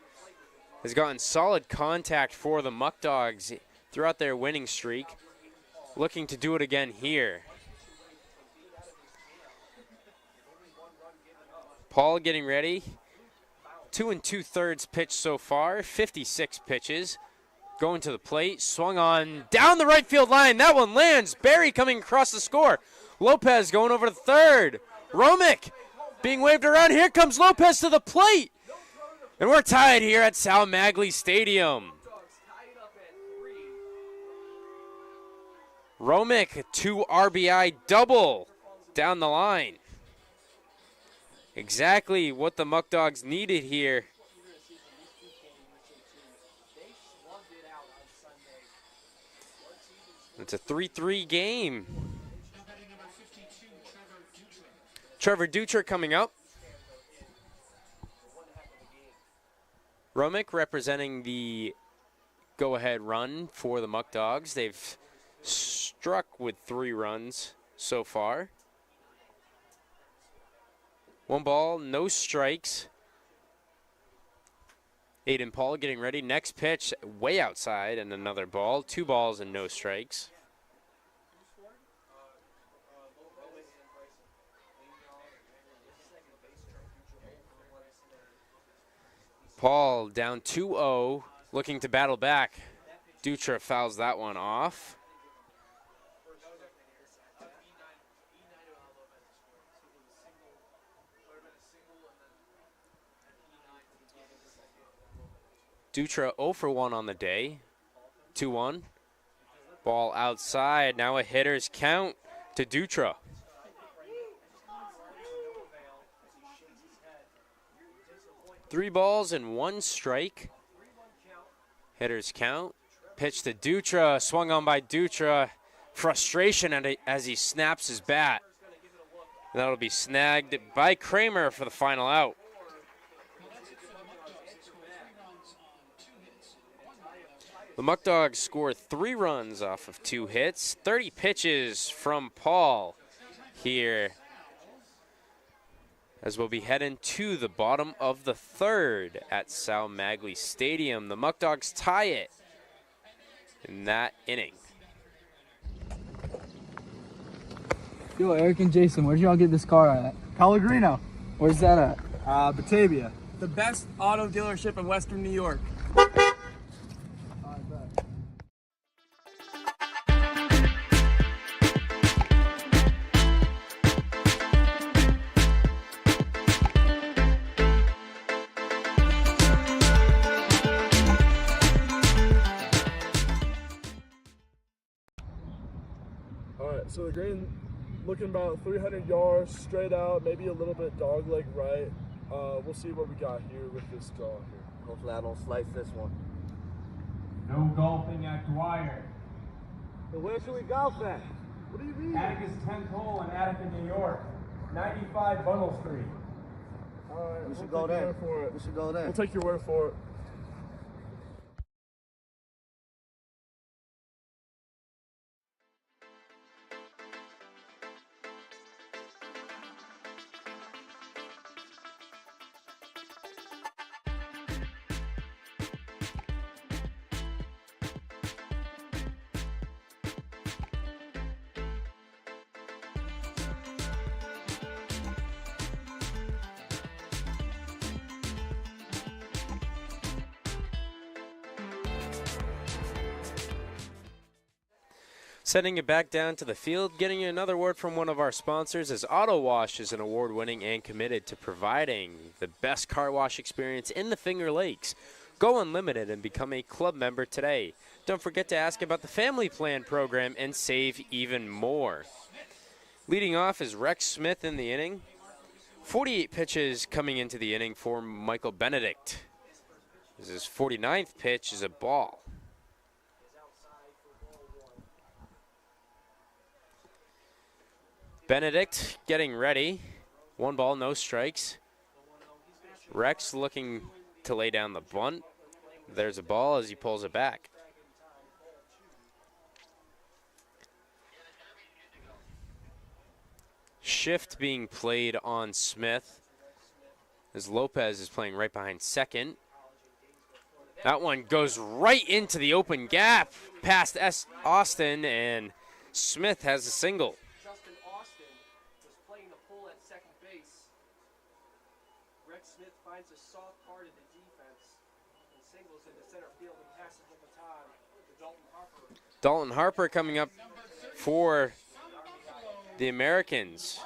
has gotten solid contact for the Muckdogs throughout their winning streak. Looking to do it again here. Paul getting ready. 2 2/3 pitch so far, 56 pitches. Going to the plate, swung on down the right field line. That one lands. Barry coming across the score. Lopez going over to third. Romick being waved around. Here comes Lopez to the plate. And we're tied here at Sal Maglie Stadium. Romick, 2 RBI double down the line. Exactly what the Muckdogs needed here. It's a 3-3 game. Trevor Dutra coming up. Romick representing the go-ahead run for the Muckdogs. They've struck with 3 runs so far. 1 ball, no strikes. Aiden Paul getting ready. Next pitch, way outside, and another ball. 2 balls and no strikes. Paul down 2-0, looking to battle back. Dutra fouls that one off. Dutra 0 for 1 on the day. 2-1. Ball outside. Now a hitter's count to Dutra. Three balls and 1 strike. Hitter's count. Pitch to Dutra. Swung on by Dutra. Frustration as he snaps his bat. That'll be snagged by Kramer for the final out. The Muckdogs score 3 runs off of 2 hits. 30 pitches from Paul here as we'll be heading to the bottom of the 3rd at Sal Maglie Stadium. The Muckdogs tie it in that inning. Yo, Eric and Jason, where'd y'all get this car at? Pellegrino. Where's that at? Batavia. The best auto dealership in Western New York. Alright, so the green looking about 300 yards straight out, maybe a little bit dog leg right. We'll see what we got here with this draw here. Hopefully I don't slice this one. No golfing at Dwyer. So where should we golf at? What do you mean? Atticus 10th hole in Attica, New York. 95 Bunnell Street. Alright, We should we'll go take your there. word for it. We should go there. We'll take your word for it. Sending it back down to the field, getting another word from one of our sponsors, as Auto Wash is an award-winning and committed to providing the best car wash experience in the Finger Lakes. Go unlimited and become a club member today. Don't forget to ask about the family plan program and save even more. Leading off is Rex Smith in the inning. 48 pitches coming into the inning for Michael Benedict. His 49th pitch is a ball. Benedict getting ready. 1 ball, no strikes. Rex looking to lay down the bunt. There's a ball as he pulls it back. Shift being played on Smith as Lopez is playing right behind second. That one goes right into the open gap past Austin, and Smith has a single. Finds a soft part of the defense and singles into center field and passes the baton to Dalton Harper. Dalton Harper coming up for the Americans.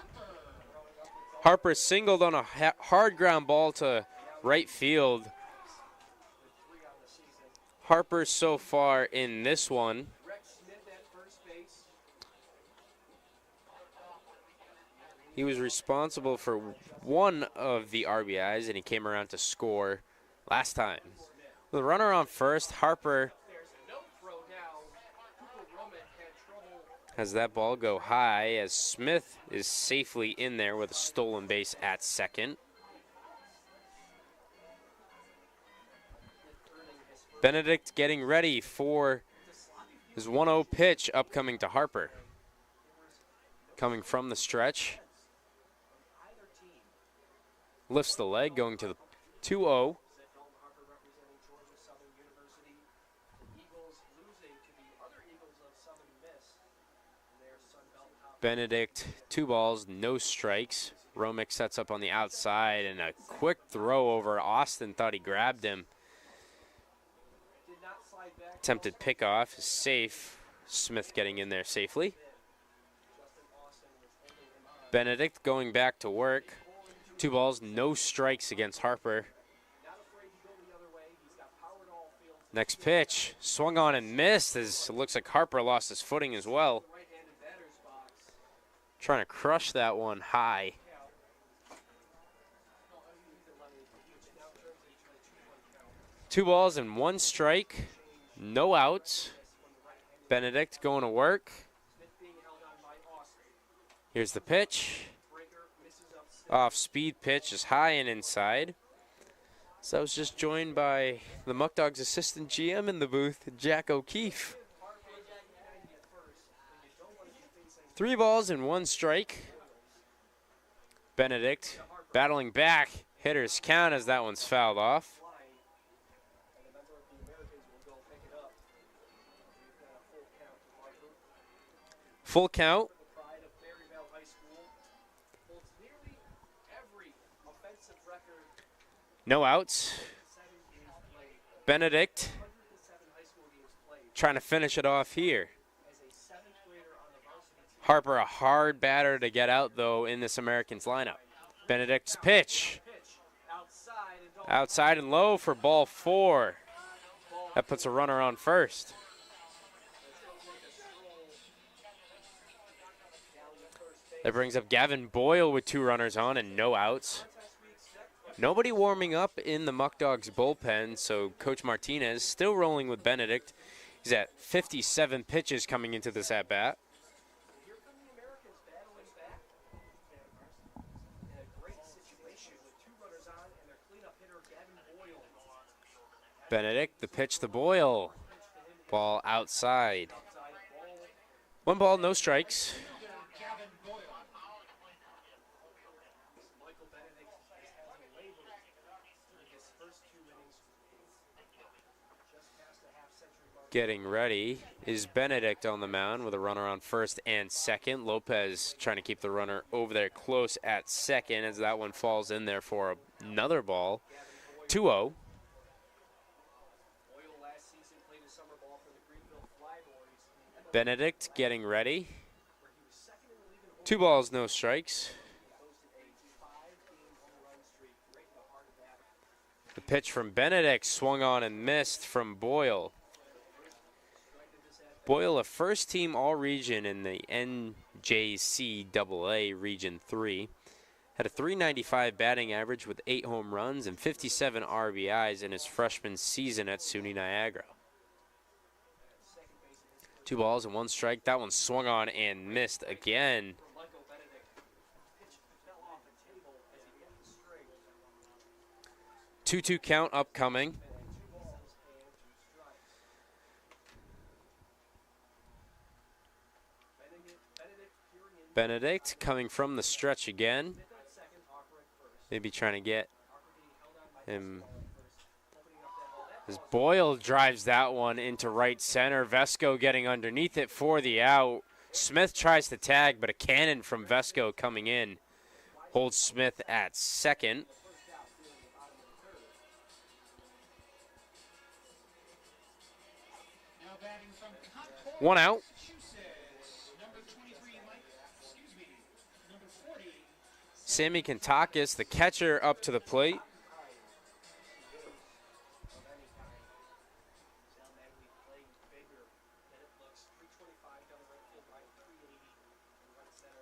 Harper singled on a hard ground ball to right field. Harper so far in this one. He was responsible for 1 of the RBIs, and he came around to score last time. With a runner on first, Harper has that ball go high as Smith is safely in there with a stolen base at second. Benedict getting ready for his 1-0 pitch upcoming to Harper. Coming from the stretch. Lifts the leg, going to the 2-0. Benedict, 2 balls, no strikes. Romick sets up on the outside, and a quick throw over. Austin thought he grabbed him. Attempted pickoff is safe. Smith getting in there safely. Benedict going back to work. 2 balls, no strikes against Harper. Next pitch, swung on and missed as it looks like Harper lost his footing as well. Trying to crush that one high. Two balls and 1 strike, no outs. Benedict going to work. Here's the pitch. Off speed pitch is high and inside. So I was just joined by the Muckdogs assistant GM in the booth, Jack O'Keefe. 3 balls and 1 strike. Benedict battling back. Hitters count as that one's fouled off. Full count. No outs. Benedict trying to finish it off here. Harper, a hard batter to get out, though, in this Americans lineup. Benedict's pitch. Outside and low for ball 4. That puts a runner on first. That brings up Gavin Boyle with 2 runners on and no outs. Nobody warming up in the Muckdogs bullpen, so Coach Martinez still rolling with Benedict. He's at 57 pitches coming into this at-bat. Benedict, the pitch to Boyle. Ball outside. 1 ball, no strikes. Getting ready is Benedict on the mound with a runner on first and second. Lopez trying to keep the runner over there close at second as that one falls in there for another ball. 2-0. Benedict getting ready. 2 balls, no strikes. The pitch from Benedict swung on and missed from Boyle. Boyle, a first-team All-Region in the NJCAA Region 3. Had a .395 batting average with 8 home runs and 57 RBIs in his freshman season at SUNY Niagara. 2 balls and 1 strike. That one swung on and missed again. Two-two count upcoming. Benedict coming from the stretch again. Maybe trying to get him. As Boyle drives that one into right center. Vesco getting underneath it for the out. Smith tries to tag, but a cannon from Vesco coming in holds Smith at second. One out. Sammy Kantakis, the catcher, up to the plate.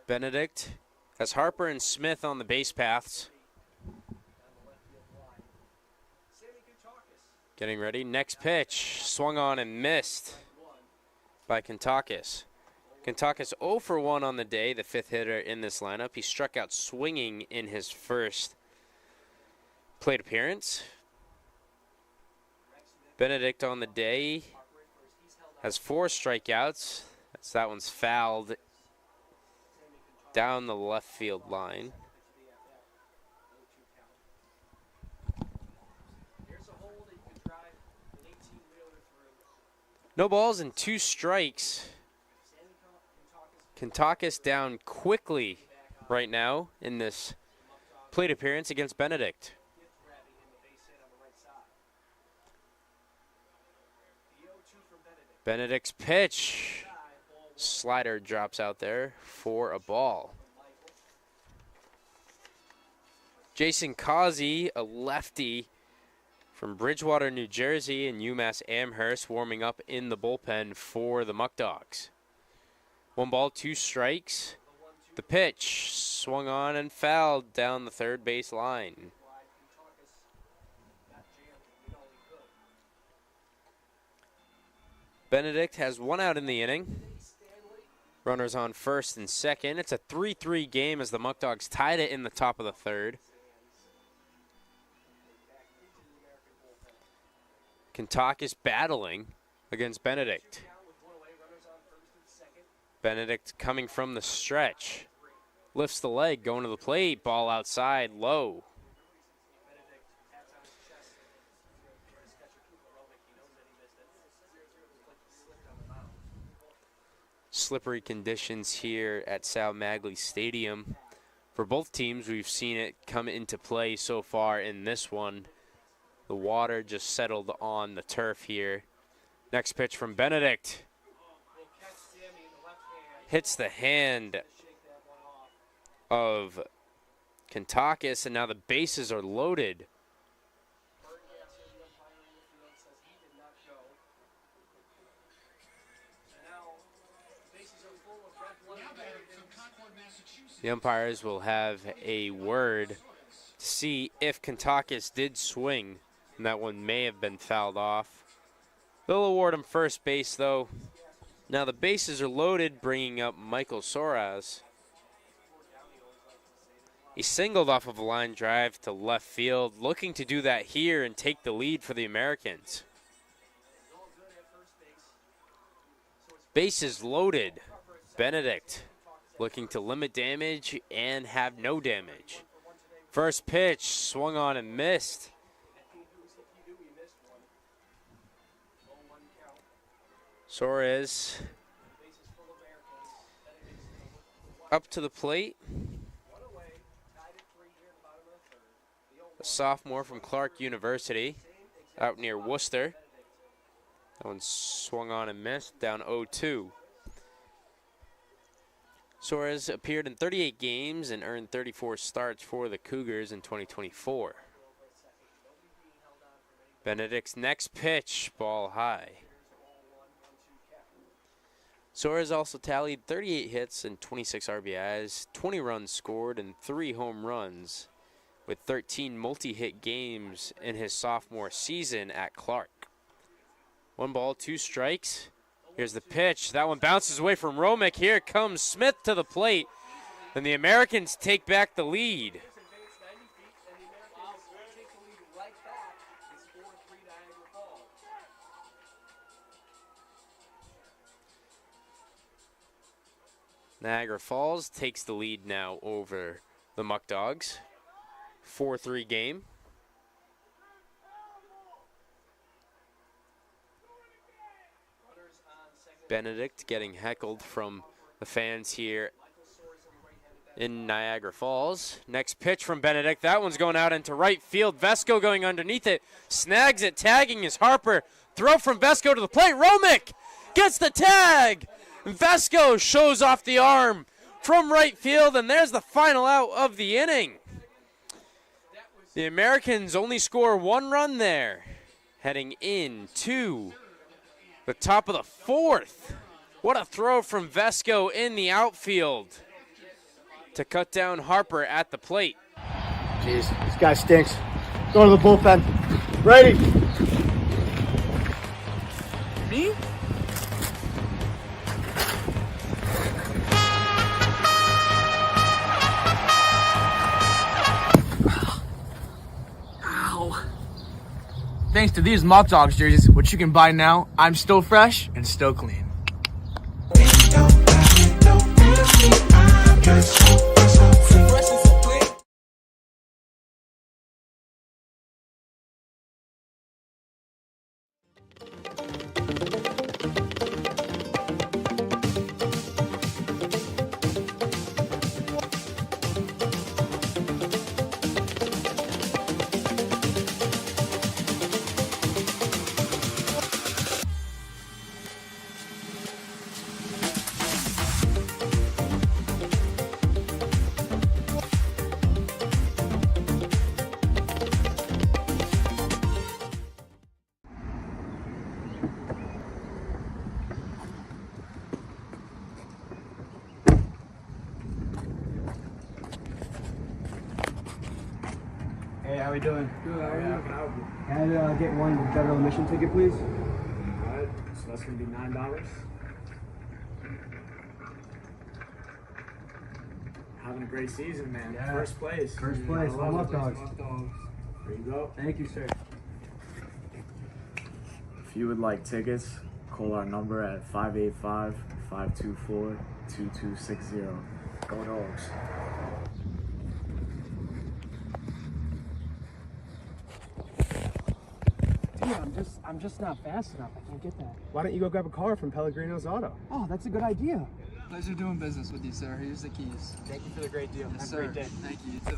Benedict has Harper and Smith on the base paths. Getting ready. Next pitch. Swung on and missed by Kantakis. Kantakis 0 for 1 on the day, the 5th hitter in this lineup. He struck out swinging in his first plate appearance. Benedict on the day has 4 strikeouts. That one's fouled down the left field line. No balls and 2 strikes. Kantakis down quickly right now in this plate appearance against Benedict. Benedict's pitch. Slider drops out there for a ball. Jason Causey, a lefty from Bridgewater, New Jersey, and UMass Amherst, warming up in the bullpen for the Muckdogs. 1 ball, 2 strikes. The pitch swung on and fouled down the third base line. Benedict has 1 out in the inning. Runners on first and second. It's a 3-3 game as the Muckdogs tied it in the top of the third. Kentucky's battling against Benedict. Benedict coming from the stretch. Lifts the leg, going to the plate, ball outside, low. Slippery conditions here at Sal Maglie Stadium. For both teams, we've seen it come into play so far in this one. The water just settled on the turf here. Next pitch from Benedict. Hits the hand of Kentuckis, and now the bases are loaded. The umpires will have a word to see if Kentuckis did swing, and that one may have been fouled off. They'll award him first base, though. Now the bases are loaded, bringing up Michael Soares. He singled off of a line drive to left field, looking to do that here and take the lead for the Americans. Bases loaded. Benedict looking to limit damage and have no damage. First pitch, swung on and missed. Soares up to the plate. A sophomore from Clark University out near Worcester. That one swung on and missed, down 0-2. Soares appeared in 38 games and earned 34 starts for the Cougars in 2024. Benedict's next pitch, ball high. Soares also tallied 38 hits and 26 RBIs, 20 runs scored, and 3 home runs, with 13 multi-hit games in his sophomore season at Clark. 1 ball, 2 strikes. Here's the pitch. That one bounces away from Romick. Here comes Smith to the plate, and the Americans take back the lead. Niagara Falls takes the lead now over the Muckdogs. 4-3 game. Benedict getting heckled from the fans here in Niagara Falls. Next pitch from Benedict. That one's going out into right field. Vesco going underneath it. Snags it. Tagging is Harper. Throw from Vesco to the plate. Romick gets the tag. Vesco shows off the arm from right field, and there's the final out of the inning. The Americans only score 1 run there, heading into the top of the 4th. What a throw from Vesco in the outfield to cut down Harper at the plate. Jeez, this guy stinks. Go to the bullpen. Ready? Me? Thanks to these Muckdogs jerseys, which you can buy now, I'm still fresh and still clean. Hey, how we doing? Good, how are you? Can I get one general admission ticket, please? Alright, so that's gonna be $9. Having a great season, man. Yeah. First place. First place, all Muckdogs. There you go. Thank you, sir. you would like tickets, call our number at 585-524-2260. Go Dogs. Dude, I'm just not fast enough. I can't get that. Why don't you go grab a car from Pellegrino's Auto? Oh, that's a good idea. Pleasure doing business with you, sir. Here's the keys. Thank you for the great deal. Yes, Have a great sir. day. Thank you. You too.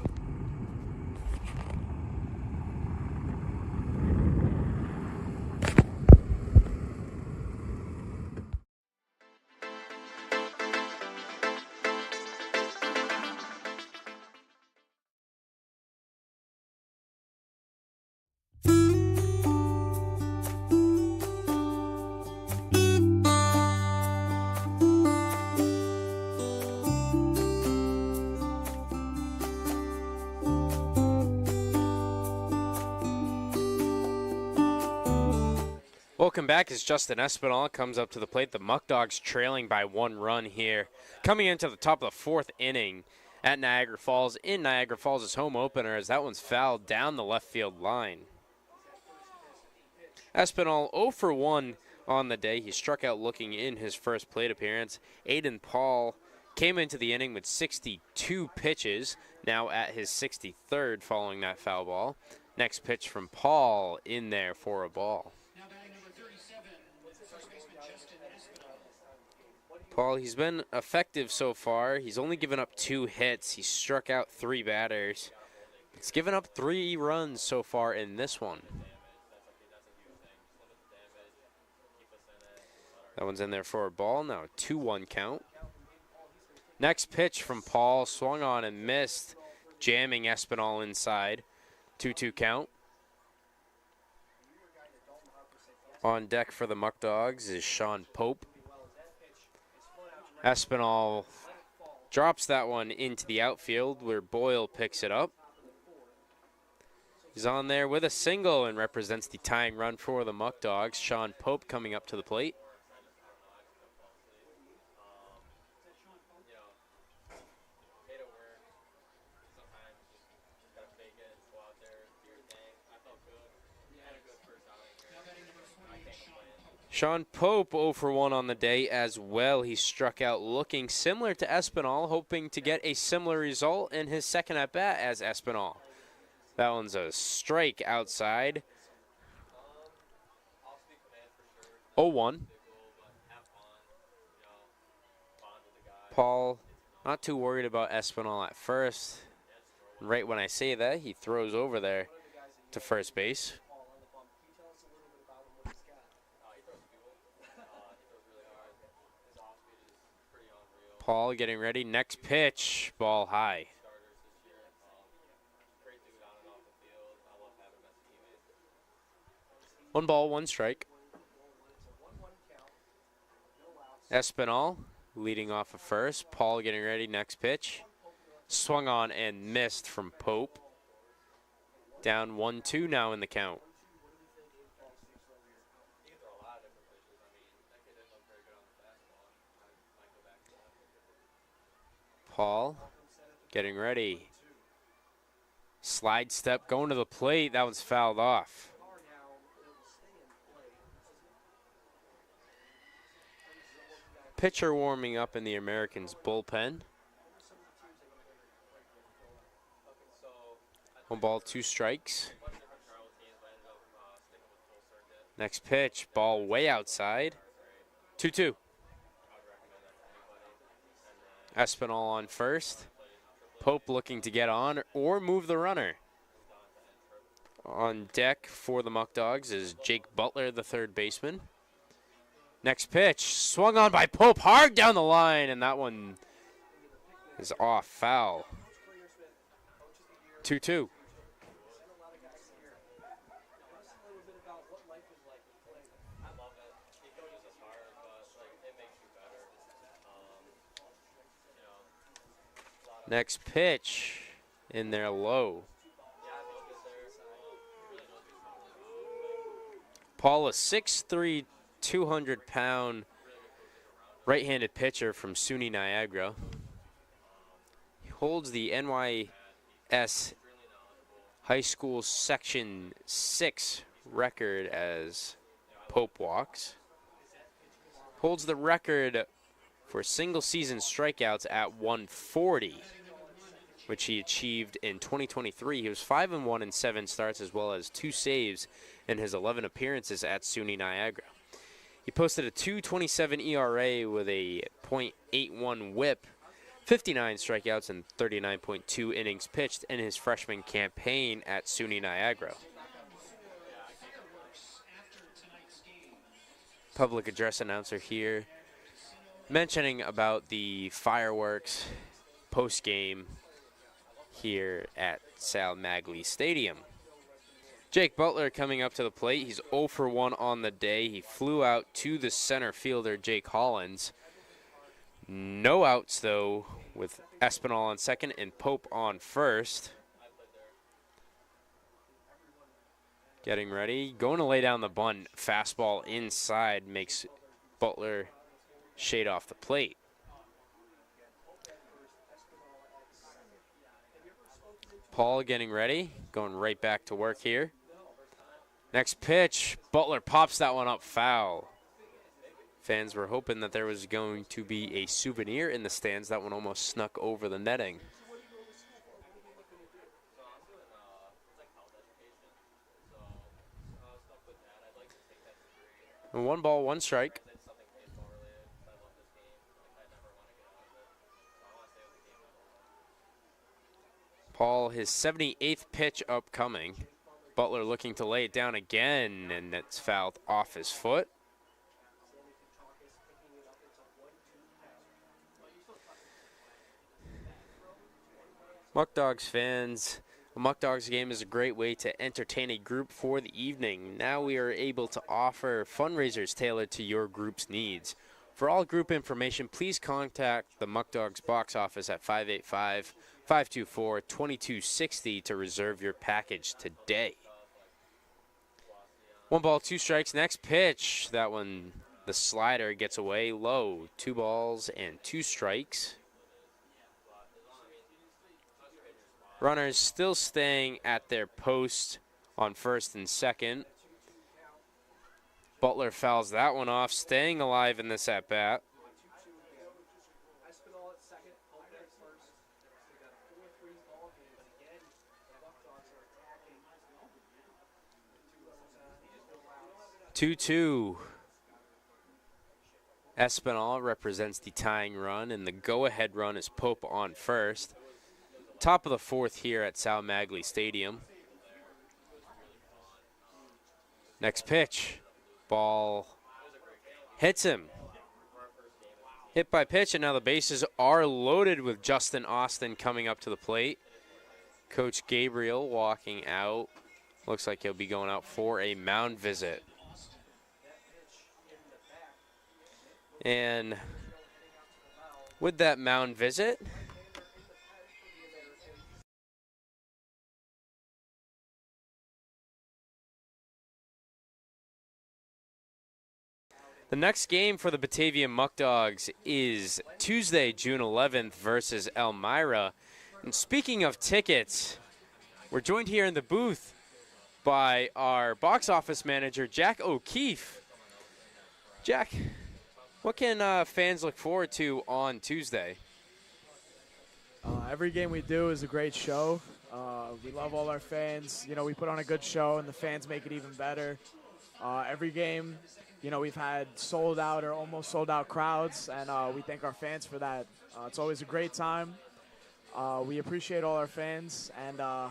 Welcome back as Justin Espinal comes up to the plate. The Muckdogs trailing by 1 run here. Coming into the top of the 4th inning at Niagara Falls in Niagara Falls' home opener as that one's fouled down the left field line. Espinal 0 for 1 on the day. He struck out looking in his first plate appearance. Aiden Paul came into the inning with 62 pitches, now at his 63rd following that foul ball. Next pitch from Paul in there for a ball. Paul, he's been effective so far. He's only given up 2 hits. He's struck out 3 batters. He's given up 3 runs so far in this one. That one's in there for a ball. Now a 2-1 count. Next pitch from Paul. Swung on and missed. Jamming Espinal inside. 2-2 count. On deck for the Muckdogs is Sean Pope. Espinal drops that one into the outfield where Boyle picks it up. He's on there with a single and represents the tying run for the Muckdogs. Sean Pope coming up to the plate. Sean Pope 0 for 1 on the day as well. He struck out looking similar to Espinal, hoping to get a similar result in his second at-bat as Espinal. That one's a strike outside. 0-1. Paul not too worried about Espinal at first. Right when I say that, he throws over there to first base. Paul getting ready. Next pitch. Ball high. One ball, one strike. Espinal leading off of first. Paul getting ready. Next pitch. Swung on and missed from Pope. Down 1-2 now in the count. Paul getting ready. Slide step going to the plate. That one's fouled off. Pitcher warming up in the Americans' bullpen. 1 ball, 2 strikes. Next pitch, ball way outside. 2-2. Espinal on first. Pope looking to get on or move the runner. On deck for the Muckdogs is Jake Butler, the third baseman. Next pitch, swung on by Pope hard down the line, and that one is off, foul. 2-2. Next pitch in there low. Paul, a 6'3", 200-pound right-handed pitcher from SUNY Niagara. He holds the NYS High School Section 6 record as Pope walks. Holds the record for single-season strikeouts at 140, which he achieved in 2023. He was 5-1 in 7 starts, as well as 2 saves in his 11 appearances at SUNY Niagara. He posted a 2.27 ERA with a .81 WHIP, 59 strikeouts, and 39.2 innings pitched in his freshman campaign at SUNY Niagara. Public address announcer here mentioning about the fireworks post-game here at Sal Maglie Stadium. Jake Butler coming up to the plate. He's 0 for 1 on the day. He flew out to the center fielder, Jake Hollins. No outs, though, with Espinal on second and Pope on first. Getting ready. Going to lay down the bunt. Fastball inside makes Butler shade off the plate. Paul getting ready. Going right back to work here. Next pitch. Butler pops that one up foul. Fans were hoping that there was going to be a souvenir in the stands. That one almost snuck over the netting. And 1 ball, 1 strike. Paul, his 78th pitch upcoming. Butler looking to lay it down again, and that's fouled off his foot. Muckdogs fans, a Muckdogs game is a great way to entertain a group for the evening. Now we are able to offer fundraisers tailored to your group's needs. For all group information, please contact the Muckdogs box office at 585-524-2260 to reserve your package today. 1 ball, 2 strikes. Next pitch, that one, the slider gets away low. 2 balls and 2 strikes. Runners still staying at their post on first and second. Butler fouls that one off, staying alive in this at-bat. Espinal at second, Pope at first. We got a 4-3 ball game, but again, the Buckdogs are attacking. 2-2. Espinal represents the tying run, and the go-ahead run is Pope on first. Top of the 4th here at Sal Maglie Stadium. Next pitch. Ball hits him. Hit by pitch, and now the bases are loaded with Justin Austin coming up to the plate. Coach Gabriel walking out. Looks like he'll be going out for a mound visit. And with that mound visit, the next game for the Batavia Muckdogs is Tuesday, June 11th versus Elmira. And speaking of tickets, we're joined here in the booth by our box office manager, Jack O'Keefe. Jack, what can fans look forward to on Tuesday? Every game we do is a great show. We love all our fans. You know, we put on a good show, and the fans make it even better. Every game, you know, we've had sold out or almost sold out crowds, and we thank our fans for that. It's always a great time. We appreciate all our fans, and to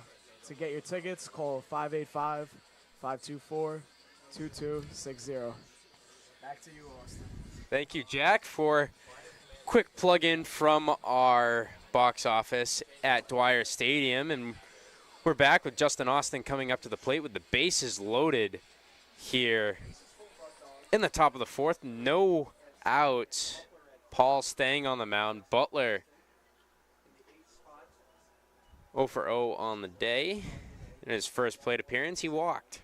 get your tickets, call 585-524-2260. Back to you, Austin. Thank you, Jack, for quick plug-in from our box office at Dwyer Stadium. And we're back with Justin Austin coming up to the plate with the bases loaded here in the top of the 4th. No outs. Paul staying on the mound. Butler 0 for 0 on the day. In his first plate appearance, he walked.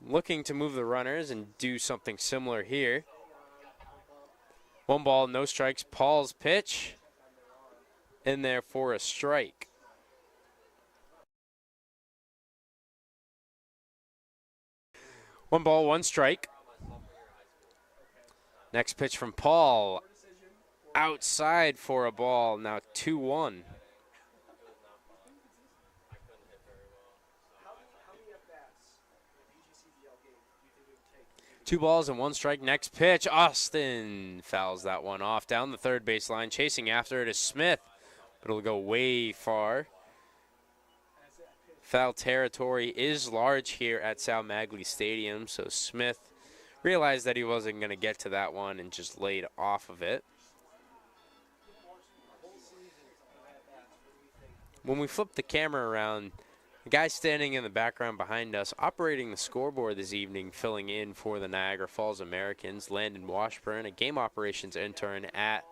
Looking to move the runners and do something similar here. 1 ball, no strikes. Paul's pitch in there for a strike. 1 ball, 1 strike. Next pitch from Paul. Outside for a ball. Now 2-1. 2 balls and 1 strike. Next pitch. Austin fouls that one off down the third baseline. Chasing after it is Smith, but it'll go way far. Foul territory is large here at Sal Maglie Stadium, so Smith realized that he wasn't going to get to that one and just laid off of it. When we flip the camera around, the guy standing in the background behind us operating the scoreboard this evening, filling in for the Niagara Falls Americans, Landon Washburn, a game operations intern at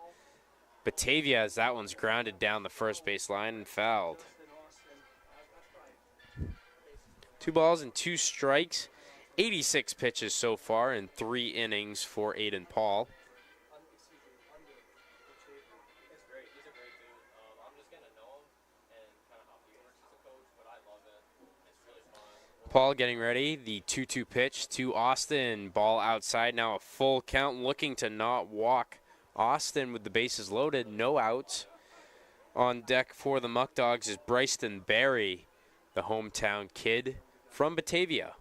Batavia, as that one's grounded down the first baseline and fouled. 2 balls and 2 strikes. 86 pitches so far in 3 innings for Aiden Paul. Paul getting ready, the 2-2 pitch to Austin. Ball outside, now a full count, looking to not walk Austin with the bases loaded, no outs. On deck for the Muckdogs is Bryson Berry, the hometown kid from Batavia.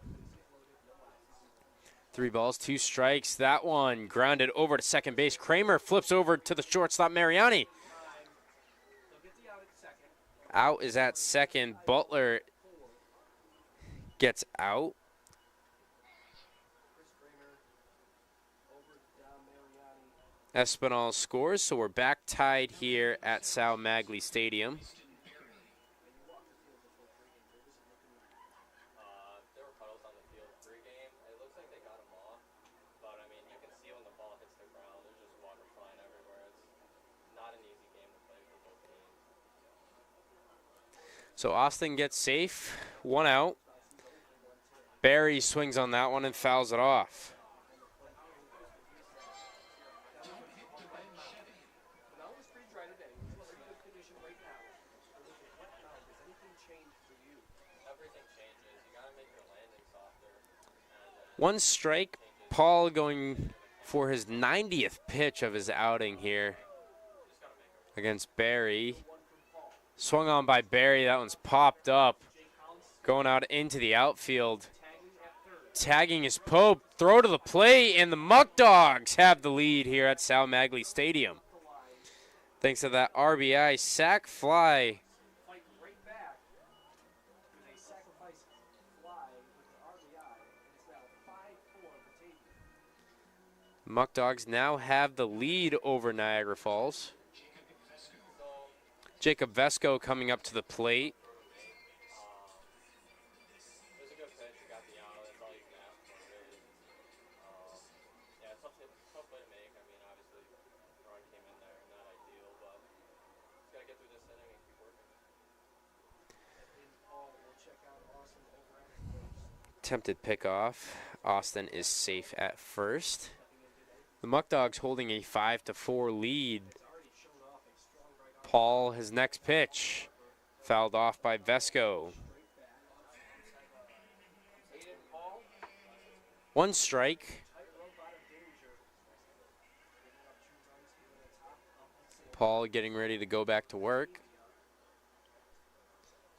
3 balls, 2 strikes. That one grounded over to second base. Kramer flips over to the shortstop, Mariani. Out is at second. Butler gets out. Espinal scores, so we're back tied here at Sal Maglie Stadium. There were puddles on the field pregame. It looks like they got them off, but I mean, you can see when the ball hits the ground, there's just water flying everywhere. It's not an easy game to play for both teams. So Austin gets safe, 1 out. Barry swings on that one and fouls it off. One strike. Paul going for his 90th pitch of his outing here against Barry. Swung on by Barry. That one's popped up. Going out into the outfield. Tagging his Pope. Throw to the plate, and the Muckdogs have the lead here at Sal Maglie Stadium. Thanks to that RBI sac fly. Muckdogs now have the lead over Niagara Falls. Jacob Vesco coming up to the plate. Attempted pickoff. Austin is safe at first. The Muckdogs holding a 5-4 lead. Paul, his next pitch, fouled off by Vesco. 1 strike. Paul getting ready to go back to work.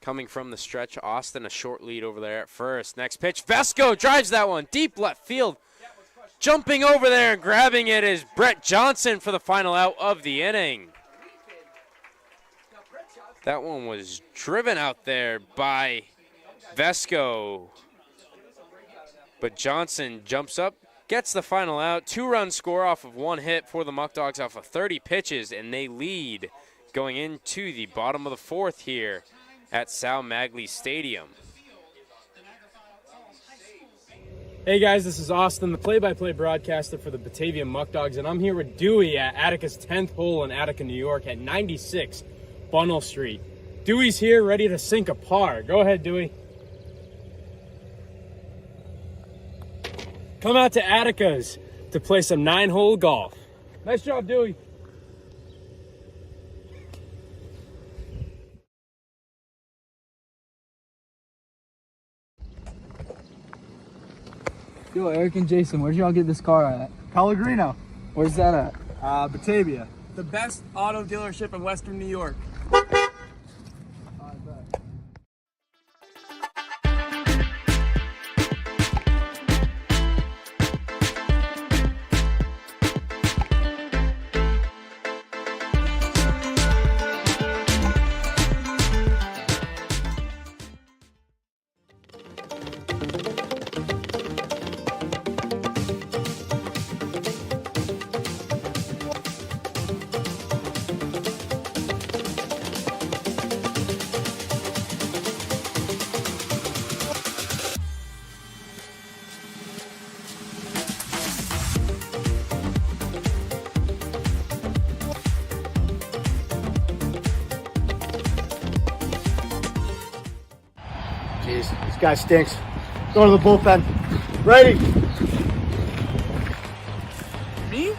Coming from the stretch, Austin a short lead over there at first. Next pitch, Vesco drives that one deep left field. Jumping over there and grabbing it is Brett Johnson for the final out of the inning. That one was driven out there by Vesco. But Johnson jumps up, gets the final out. 2-run score off of 1 hit for the Muckdogs off of 30 pitches, and they lead going into the bottom of the 4th here at Sal Maglie Stadium. Hey guys, this is Austin, the play-by-play broadcaster for the Batavia Muckdogs, and I'm here with Dewey at Attica's 10th hole in Attica, New York at 96 Bunnell Street. Dewey's here ready to sink a par. Go ahead, Dewey. Come out to Attica's to play some 9-hole golf. Nice job, Dewey. Yo, Eric and Jason, where'd y'all get this car at? Pellegrino. Where's that at? Batavia. The best auto dealership in Western New York. Jeez, this guy stinks. Go to the bullpen. Ready? Me?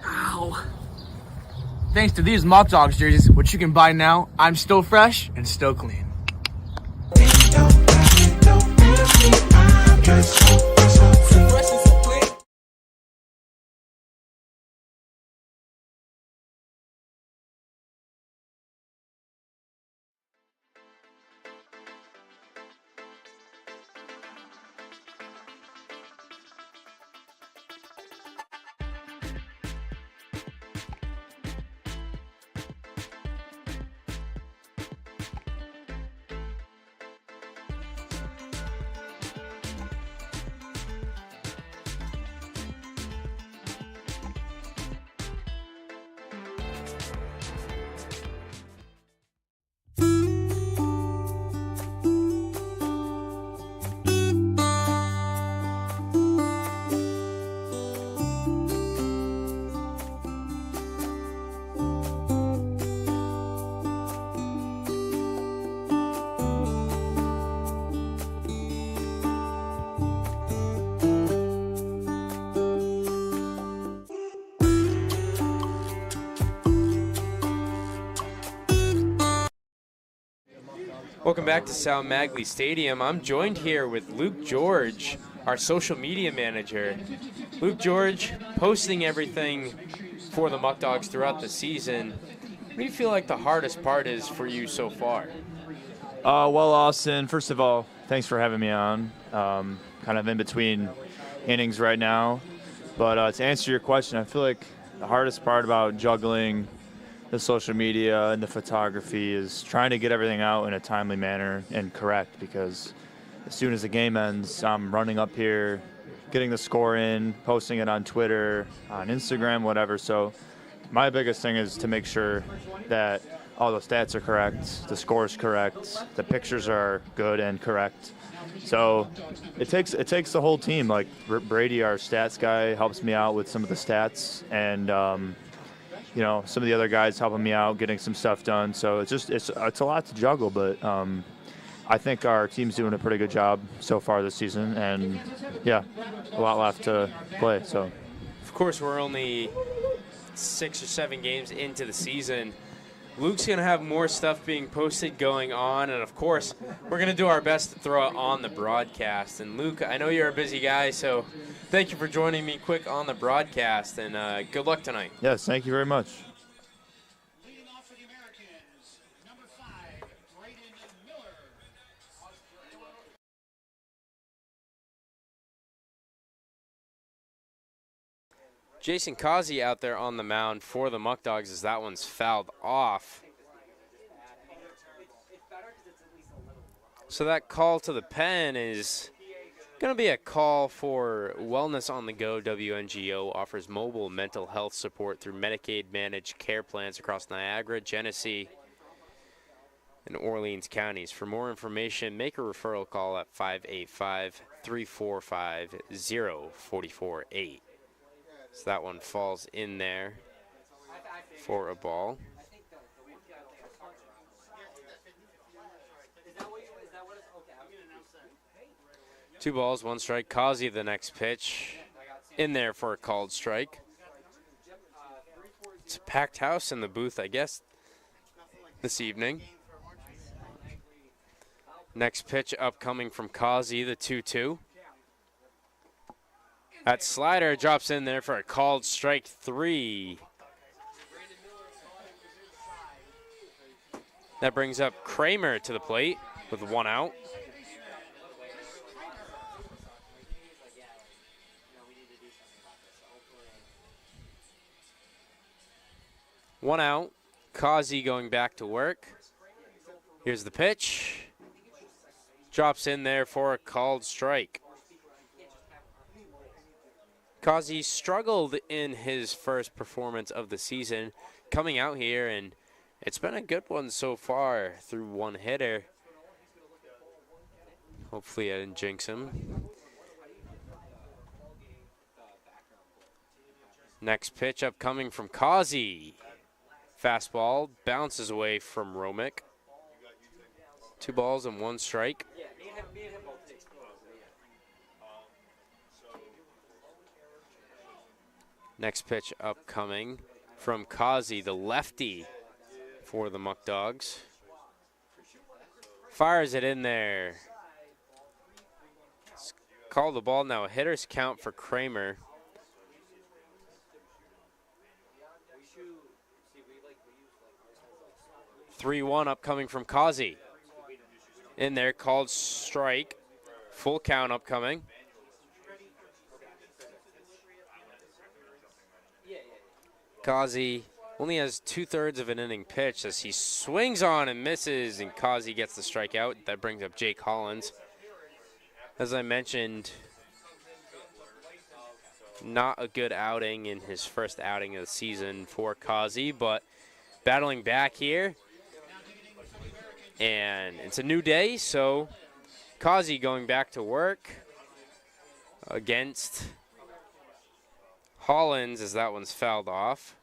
Ow. Thanks to these Muckdogs jerseys, which you can buy now, I'm still fresh and still clean. Welcome back to Sal Maglie Stadium. I'm joined here with Luke George, our social media manager. Luke George, posting everything for the Muckdogs throughout the season. What do you feel like the hardest part is for you so far? Well, Austin, first of all, thanks for having me on. Kind of in between innings right now. But to answer your question, I feel like the hardest part about juggling the social media and the photography is trying to get everything out in a timely manner and correct, because as soon as the game ends, I'm running up here, getting the score in, posting it on Twitter, on Instagram, whatever. So my biggest thing is to make sure that all the stats are correct, the score is correct, the pictures are good and correct. So it takes the whole team. Like Brady, our stats guy, helps me out with some of the stats, and you know, some of the other guys helping me out, getting some stuff done. So it's a lot to juggle, but I think our team's doing a pretty good job so far this season, and yeah, a lot left to play. So, of course, we're only 6 or 7 games into the season. Luke's going to have more stuff being posted going on, and of course, we're going to do our best to throw it on the broadcast. And Luke, I know you're a busy guy, so thank you for joining me quick on the broadcast, and good luck tonight. Yes, thank you very much. Leading off for the Americans, number 5, Aiden Miller. Jason Causey out there on the mound for the Muckdogs as that one's fouled off. So that call to the pen is going to be a call for Wellness on the Go. WNGO offers mobile mental health support through Medicaid managed care plans across Niagara, Genesee, and Orleans counties. For more information, make a referral call at 585-345-0448. So that one falls in there for a ball. Two balls, one strike. Causey the next pitch. In there for a called strike. It's a packed house in the booth, I guess, this evening. Next pitch upcoming from Causey, the 2-2. That slider drops in there for a called strike 3. That brings up Kramer to the plate with 1 out. One out. Causey going back to work. Here's the pitch. Drops in there for a called strike. Causey struggled in his first performance of the season, coming out here, and it's been a good one so far through one hitter. Hopefully I didn't jinx him. Next pitch upcoming from Causey. Fastball bounces away from Romick. 2 balls and 1 strike. Next pitch upcoming from Causey, the lefty for the Muckdogs. Fires it in there. Call the ball now. A hitter's count for Kramer. (3-1) upcoming from Causey. In there, called strike. Full count upcoming. Causey only has 2/3 of an inning pitch as he swings on and misses, and Causey gets the strikeout. That brings up Jake Hollins. As I mentioned, not a good outing in his first outing of the season for Causey, but battling back here. And it's a new day, so Causey going back to work against Hollins as that one's fouled off.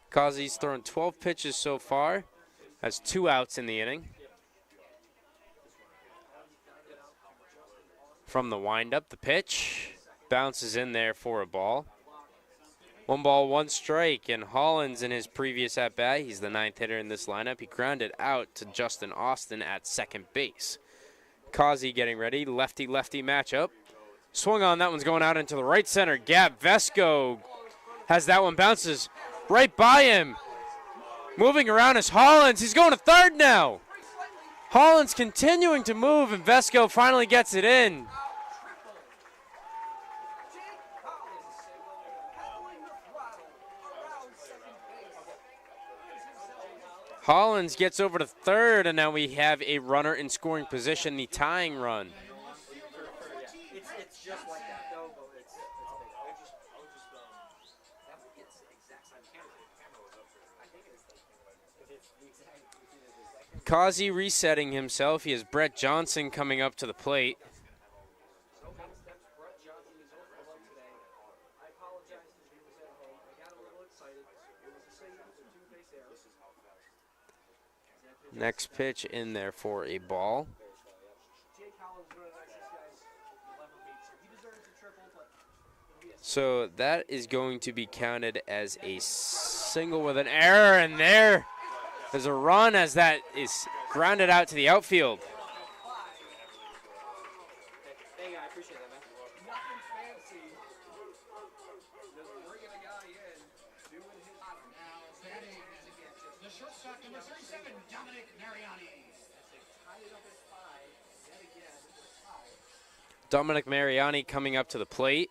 Causey's thrown 12 pitches so far. Has 2 outs in the inning. From the windup, the pitch bounces in there for a ball. 1 ball, 1 strike, and Hollins in his previous at-bat, he's the 9th hitter in this lineup. He grounded out to Justin Austin at second base. Causey getting ready, lefty-lefty matchup. Swung on, that one's going out into the right center gap. Vesco has that one, bounces right by him. Moving around is Hollins, he's going to third now. Hollins continuing to move, and Vesco finally gets it in. Hollins gets over to third, and now we have a runner in scoring position, the tying run. It's just like that, though, but it's big. Causey resetting himself. He has Brett Johnson coming up to the plate. Next pitch in there for a ball. So that is going to be counted as a single with an error, and there's a run as that is grounded out to the outfield. Dominic Mariani coming up to the plate.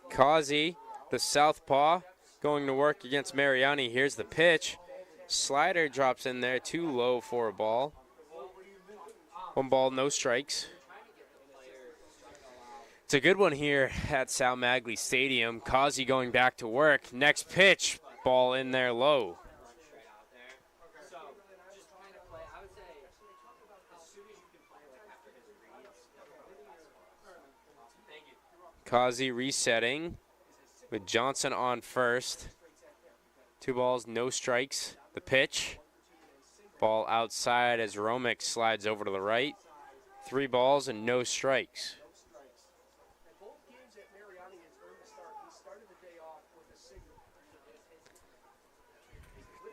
Causey, the southpaw, going to work against Mariani. Here's the pitch. Slider drops in there, too low for a ball. 1 ball, no strikes. It's a good one here at Sal Maglie Stadium. Causey going back to work. Next pitch, ball in there low. Causey resetting with Johnson on first. 2 balls, no strikes. The pitch. Ball outside as Romick slides over to the right. 3 balls and no strikes.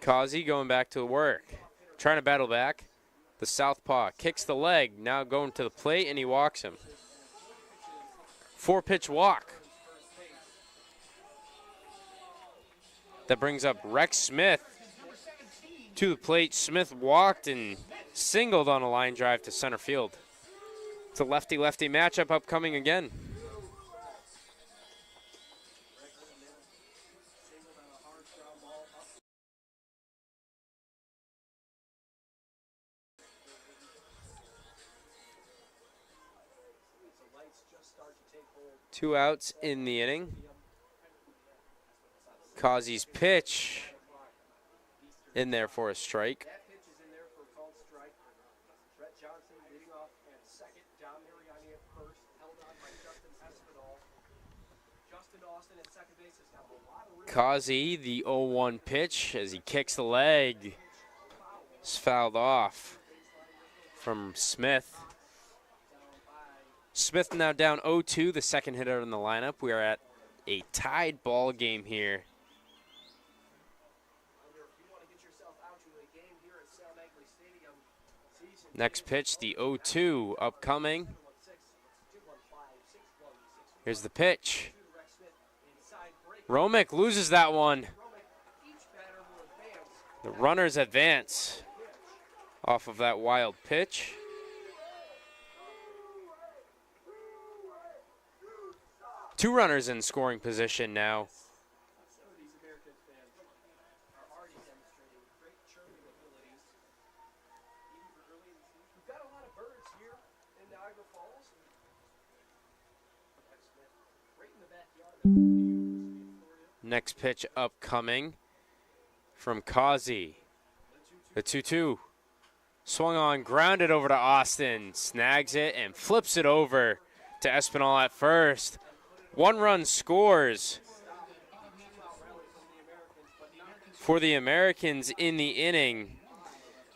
Causey going back to work. Trying to battle back. The southpaw kicks the leg. Now going to the plate, and he walks him. 4-pitch walk. That brings up Rex Smith to the plate. Smith walked and singled on a line drive to center field. It's a lefty-lefty matchup upcoming again. Two outs in the inning. Causey's pitch in there for a strike. Causey, the 0-1 pitch as he kicks the leg. It's fouled off from Smith. Smith now down 0-2, the second hitter in the lineup. We are at a tied ball game here. Next pitch, the 0-2 upcoming. Here's the pitch. Romick loses that one. The runners advance off of that wild pitch. Two runners in scoring position now. We've got a lot of birds here in Niagara Falls. Right in the backyard. Next pitch upcoming from Causey. The 2-2. Swung on, grounded over to Austin. Snags it and flips it over to Espinal at first. One run scores for the Americans in the inning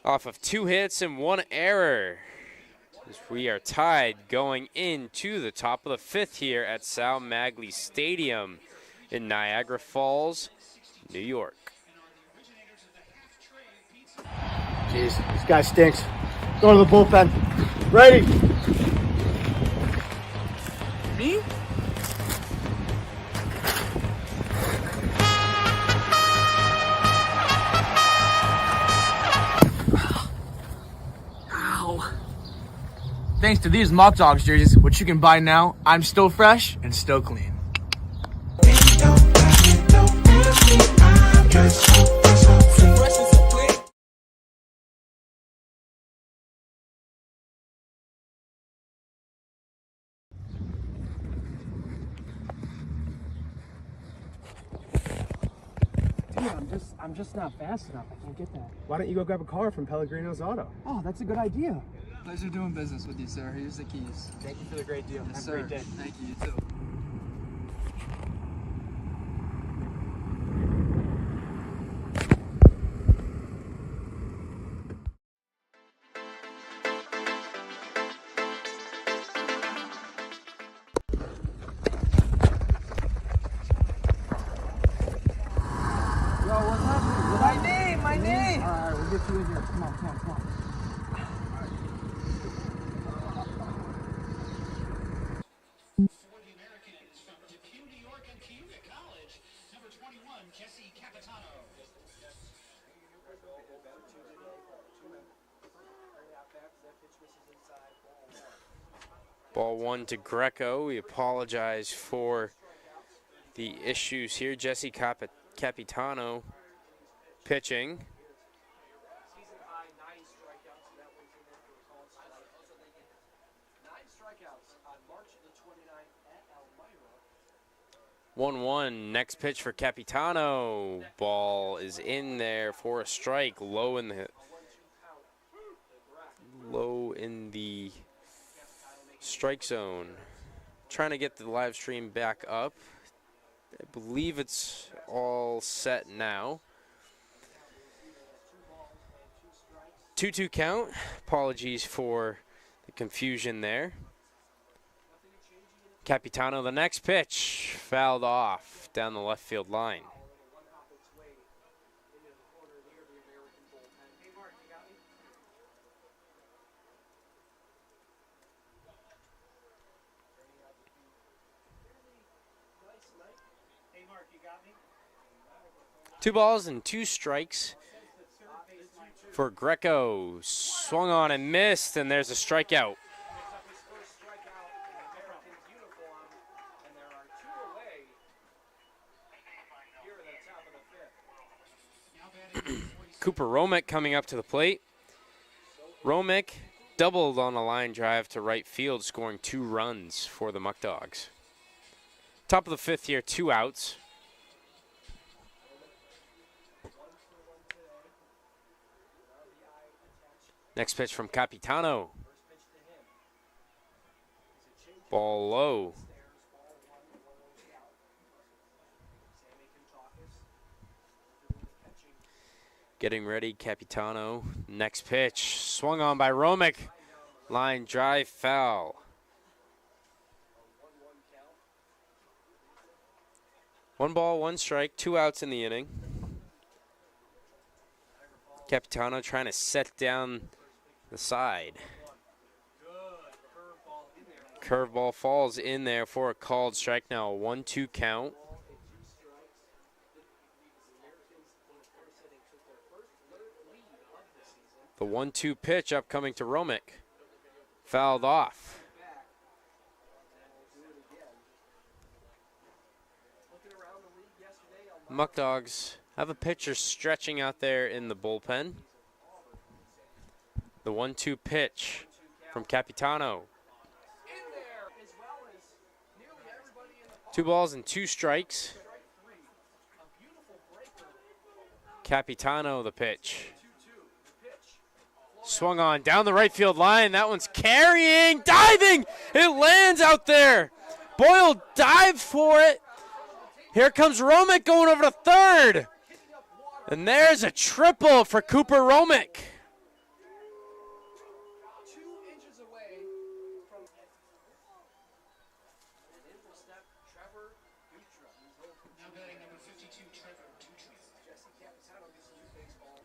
off of 2 hits and 1 error. As we are tied going into the top of the 5th here at Sal Maglie Stadium in Niagara Falls, New York. Jeez, this guy stinks. Go to the bullpen. Ready? Me? Ow. Thanks to these Muckdogs jerseys, which you can buy now, I'm still fresh and still clean. I'm just not fast enough. I can't get that. Why don't you go grab a car from Pellegrino's Auto? Oh, that's a good idea. Pleasure doing business with you, sir. Here's the keys. Thank you for the great deal. Yes, Have sir. a great day. Thank you. You too. My name! All right, we'll get you in here. Come on. Ball 1 to Greco. We apologize for the issues here. Jesse Capitano pitching. Season high, 9 strikeouts, and that one's in there for a called strike. 9 strikeouts on March the 29th at Elmira. 1-1. Next pitch for Capitano. Ball is in there for a strike. Low in the strike zone. Trying to get the live stream back up. I believe it's all set now. 2-2 count. Apologies for the confusion there. Capitano, the next pitch, fouled off down the left field line. 2 balls and 2 strikes for Greco. Swung on and missed, and there's a strikeout. Cooper Romick coming up to the plate. Romick doubled on a line drive to right field, scoring 2 runs for the Muckdogs. Top of the 5th here, 2 outs. Next pitch from Capitano. Ball low. Getting ready, Capitano. Next pitch, swung on by Romick. Line drive foul. 1 ball, 1 strike, 2 outs in the inning. Capitano trying to set down the side. Curveball falls in there for a called strike. Now a 1-2 count. The 1-2 pitch upcoming to Romick. Fouled off. Muckdogs have a pitcher stretching out there in the bullpen. The 1-2 pitch from Capitano. 2 balls and 2 strikes. Capitano the pitch. Swung on down the right field line. That one's carrying, diving. It lands out there. Boyle dived for it. Here comes Romick going over to third. And there's a triple for Cooper Romick.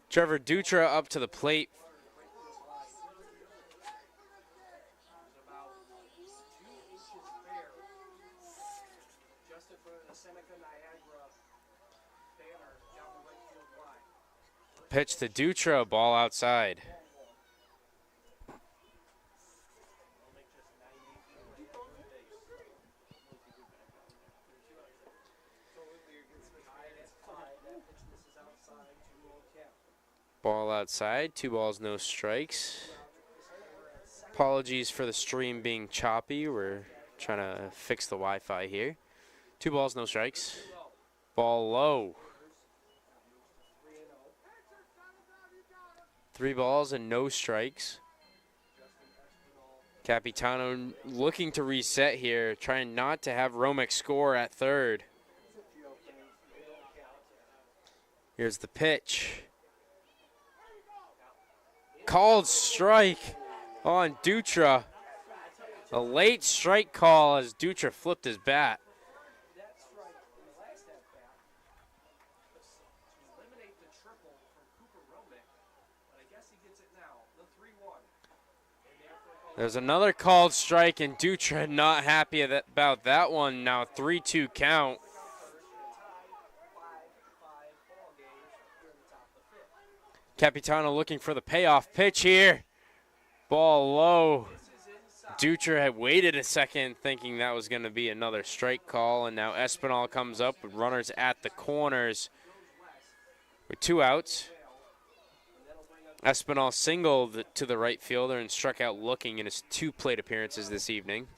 Trevor Dutra up to the plate. Pitch to Dutra, ball outside. Ball outside, 2 balls, no strikes. Apologies for the stream being choppy. We're trying to fix the Wi-Fi here. 2 balls, no strikes. Ball low. 3 balls and no strikes. Capitano looking to reset here, trying not to have Romick score at third. Here's the pitch. Called strike on Dutra. A late strike call as Dutra flipped his bat. There's another called strike, and Dutra not happy about that one. Now 3-2 count. Capitano looking for the payoff pitch here. Ball low. Dutra had waited a second thinking that was going to be another strike call, and now Espinal comes up with runners at the corners with 2 outs. Espinal singled to the right fielder and struck out looking in his 2 plate appearances this evening.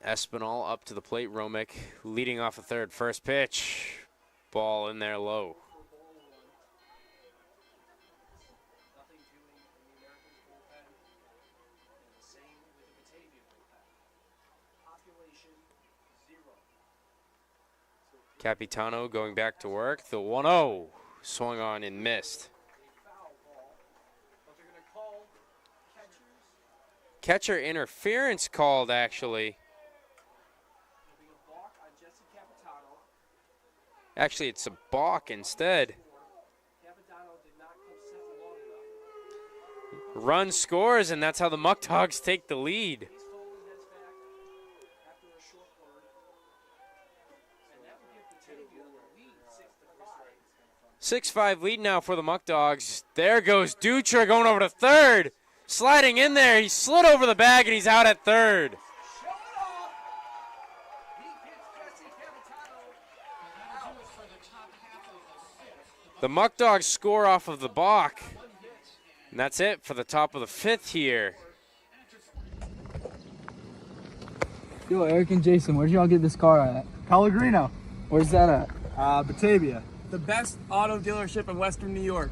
Espinal up to the plate. Romick leading off the third. First pitch. Ball in there low. Capitano going back to work. The 1-0 swung on and missed. Catcher interference called, actually. Actually, it's a balk instead. Run scores, and that's how the Muckdogs take the lead. 6-5 lead now for the Muckdogs. There goes Dutra going over to third. Sliding in there. He slid over the bag and he's out at third. The Muckdogs score off of the balk. And that's it for the top of the 5th here. Yo, Eric and Jason, where'd y'all get this car at? Pellegrino. Where's that at? Batavia. The best auto dealership in Western New York.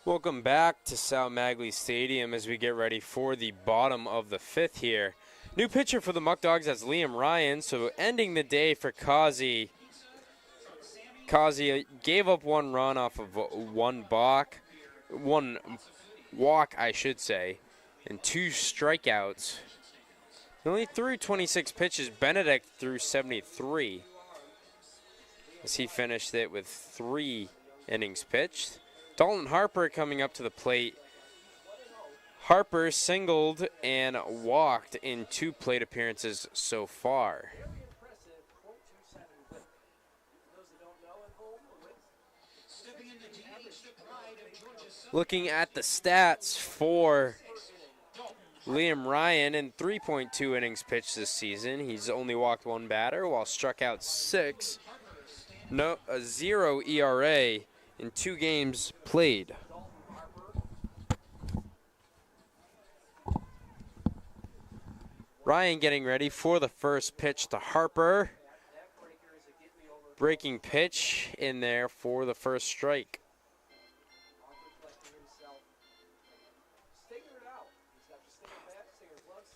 Welcome back to Sal Maglie Stadium as we get ready for the bottom of the 5th here. New pitcher for the Muckdogs, that's Liam Ryan. So ending the day for Kazi. Kazi gave up 1 run off of 1 walk, I should say, and 2 strikeouts. He only threw 26 pitches. Benedict threw 73 as he finished it with 3 innings pitched. Dalton Harper coming up to the plate. Harper singled and walked in 2 plate appearances so far. Looking at the stats for Liam Ryan, in 3.2 innings pitched this season, he's only walked 1 batter while struck out 6. A 0 ERA in 2 games played. Ryan getting ready for the first pitch to Harper. Breaking pitch in there for the first strike.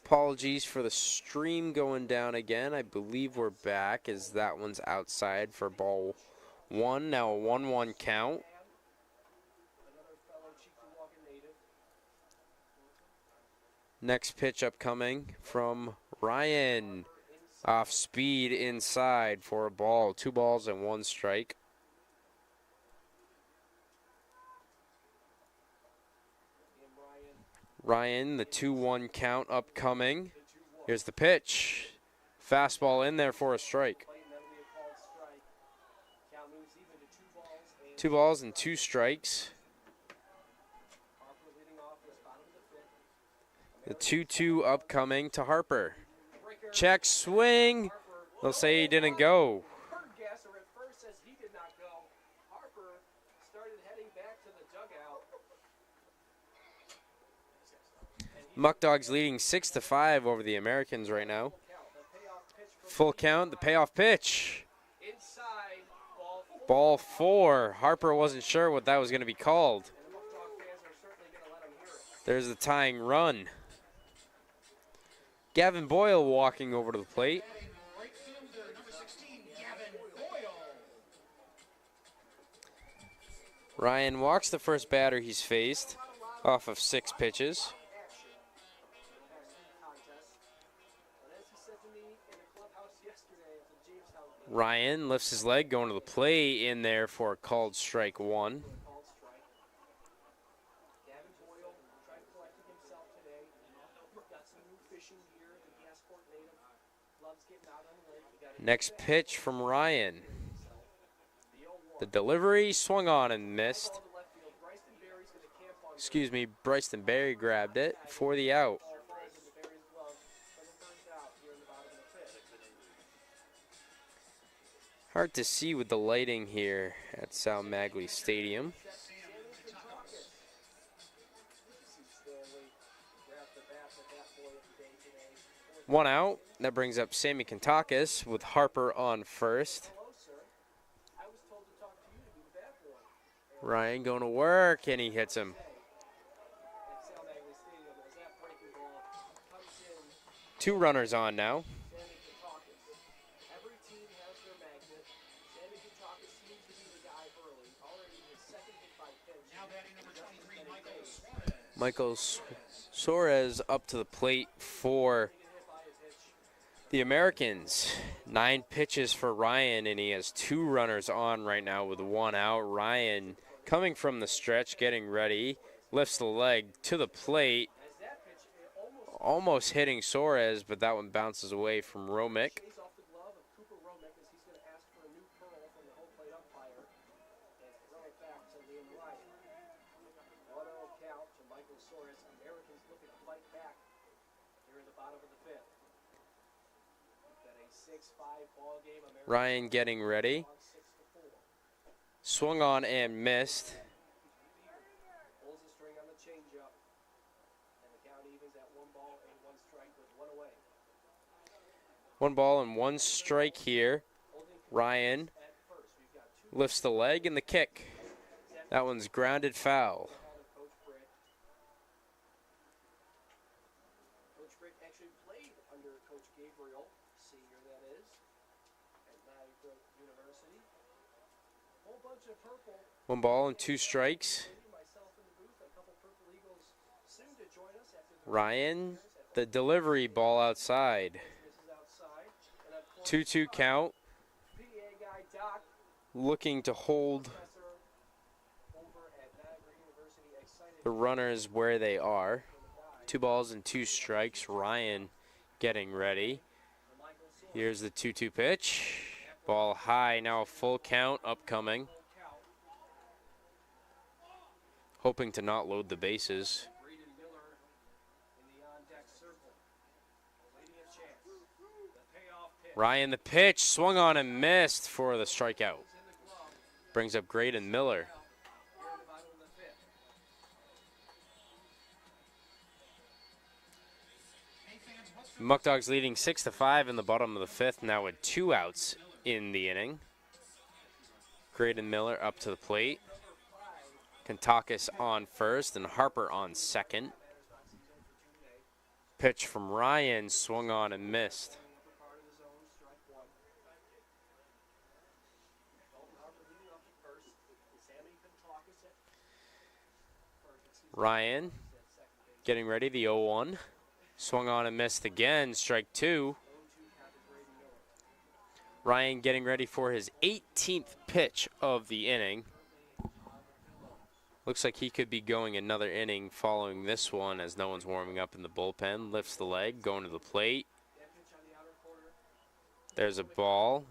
Apologies for the stream going down again. I believe we're back as that one's outside for ball 1. Now a 1-1 count. Next pitch upcoming from Ryan. Off speed inside for a ball. 2 balls and 1 strike. Ryan, the 2-1 count upcoming. Here's the pitch. Fastball in there for a strike. 2 balls and 2 strikes. The 2-2 upcoming to Harper. Check swing. They'll say he didn't go. Muckdogs leading 6-5 over the Americans right now. Full count, the payoff pitch. Ball 4. Harper wasn't sure what that was going to be called. There's the tying run. Gavin Boyle walking over to the plate. Ryan walks the first batter he's faced off of 6 pitches. Ryan lifts his leg going to the plate in there for a called strike 1. Next pitch from Ryan. The delivery swung on and missed. Excuse me, Bryson Berry grabbed it for the out. Hard to see with the lighting here at Sal Maglie Stadium. One out. That brings up Sammy Kantakis with Harper on first. Ryan going to work, and he hits him. Two runners on now. Michael Suarez up to the plate for the Americans. 9 pitches for Ryan, and he has 2 runners on right now with 1 out. Ryan coming from the stretch, getting ready, lifts the leg to the plate, almost hitting Suarez, but that one bounces away from Romick. Ryan getting ready. Swung on and missed. One ball and 1 strike here. Ryan lifts the leg and the kick. That one's grounded foul. Coach Brick actually played under Coach Gabriel, senior that is, at Niagara University. Whole bunch of purple. 1 ball and 2 strikes. Ryan, the delivery ball outside. 2-2 count. Looking to hold the runners where they are. 2 balls and 2 strikes. Ryan getting ready. Here's the 2-2 pitch. Ball high, now a full count upcoming. Hoping to not load the bases. Ryan the pitch, swung on and missed for the strikeout. Brings up Graydon Miller. Muckdogs leading 6-5 in the bottom of the 5th, now with 2 outs in the inning. Graydon Miller up to the plate. Kantakis on first and Harper on second. Pitch from Ryan, swung on and missed. Ryan getting ready, the 0-1. Swung on and missed again, strike 2. Ryan getting ready for his 18th pitch of the inning. Looks like he could be going another inning following this one as no one's warming up in the bullpen. Lifts the leg, going to the plate. There's a ball.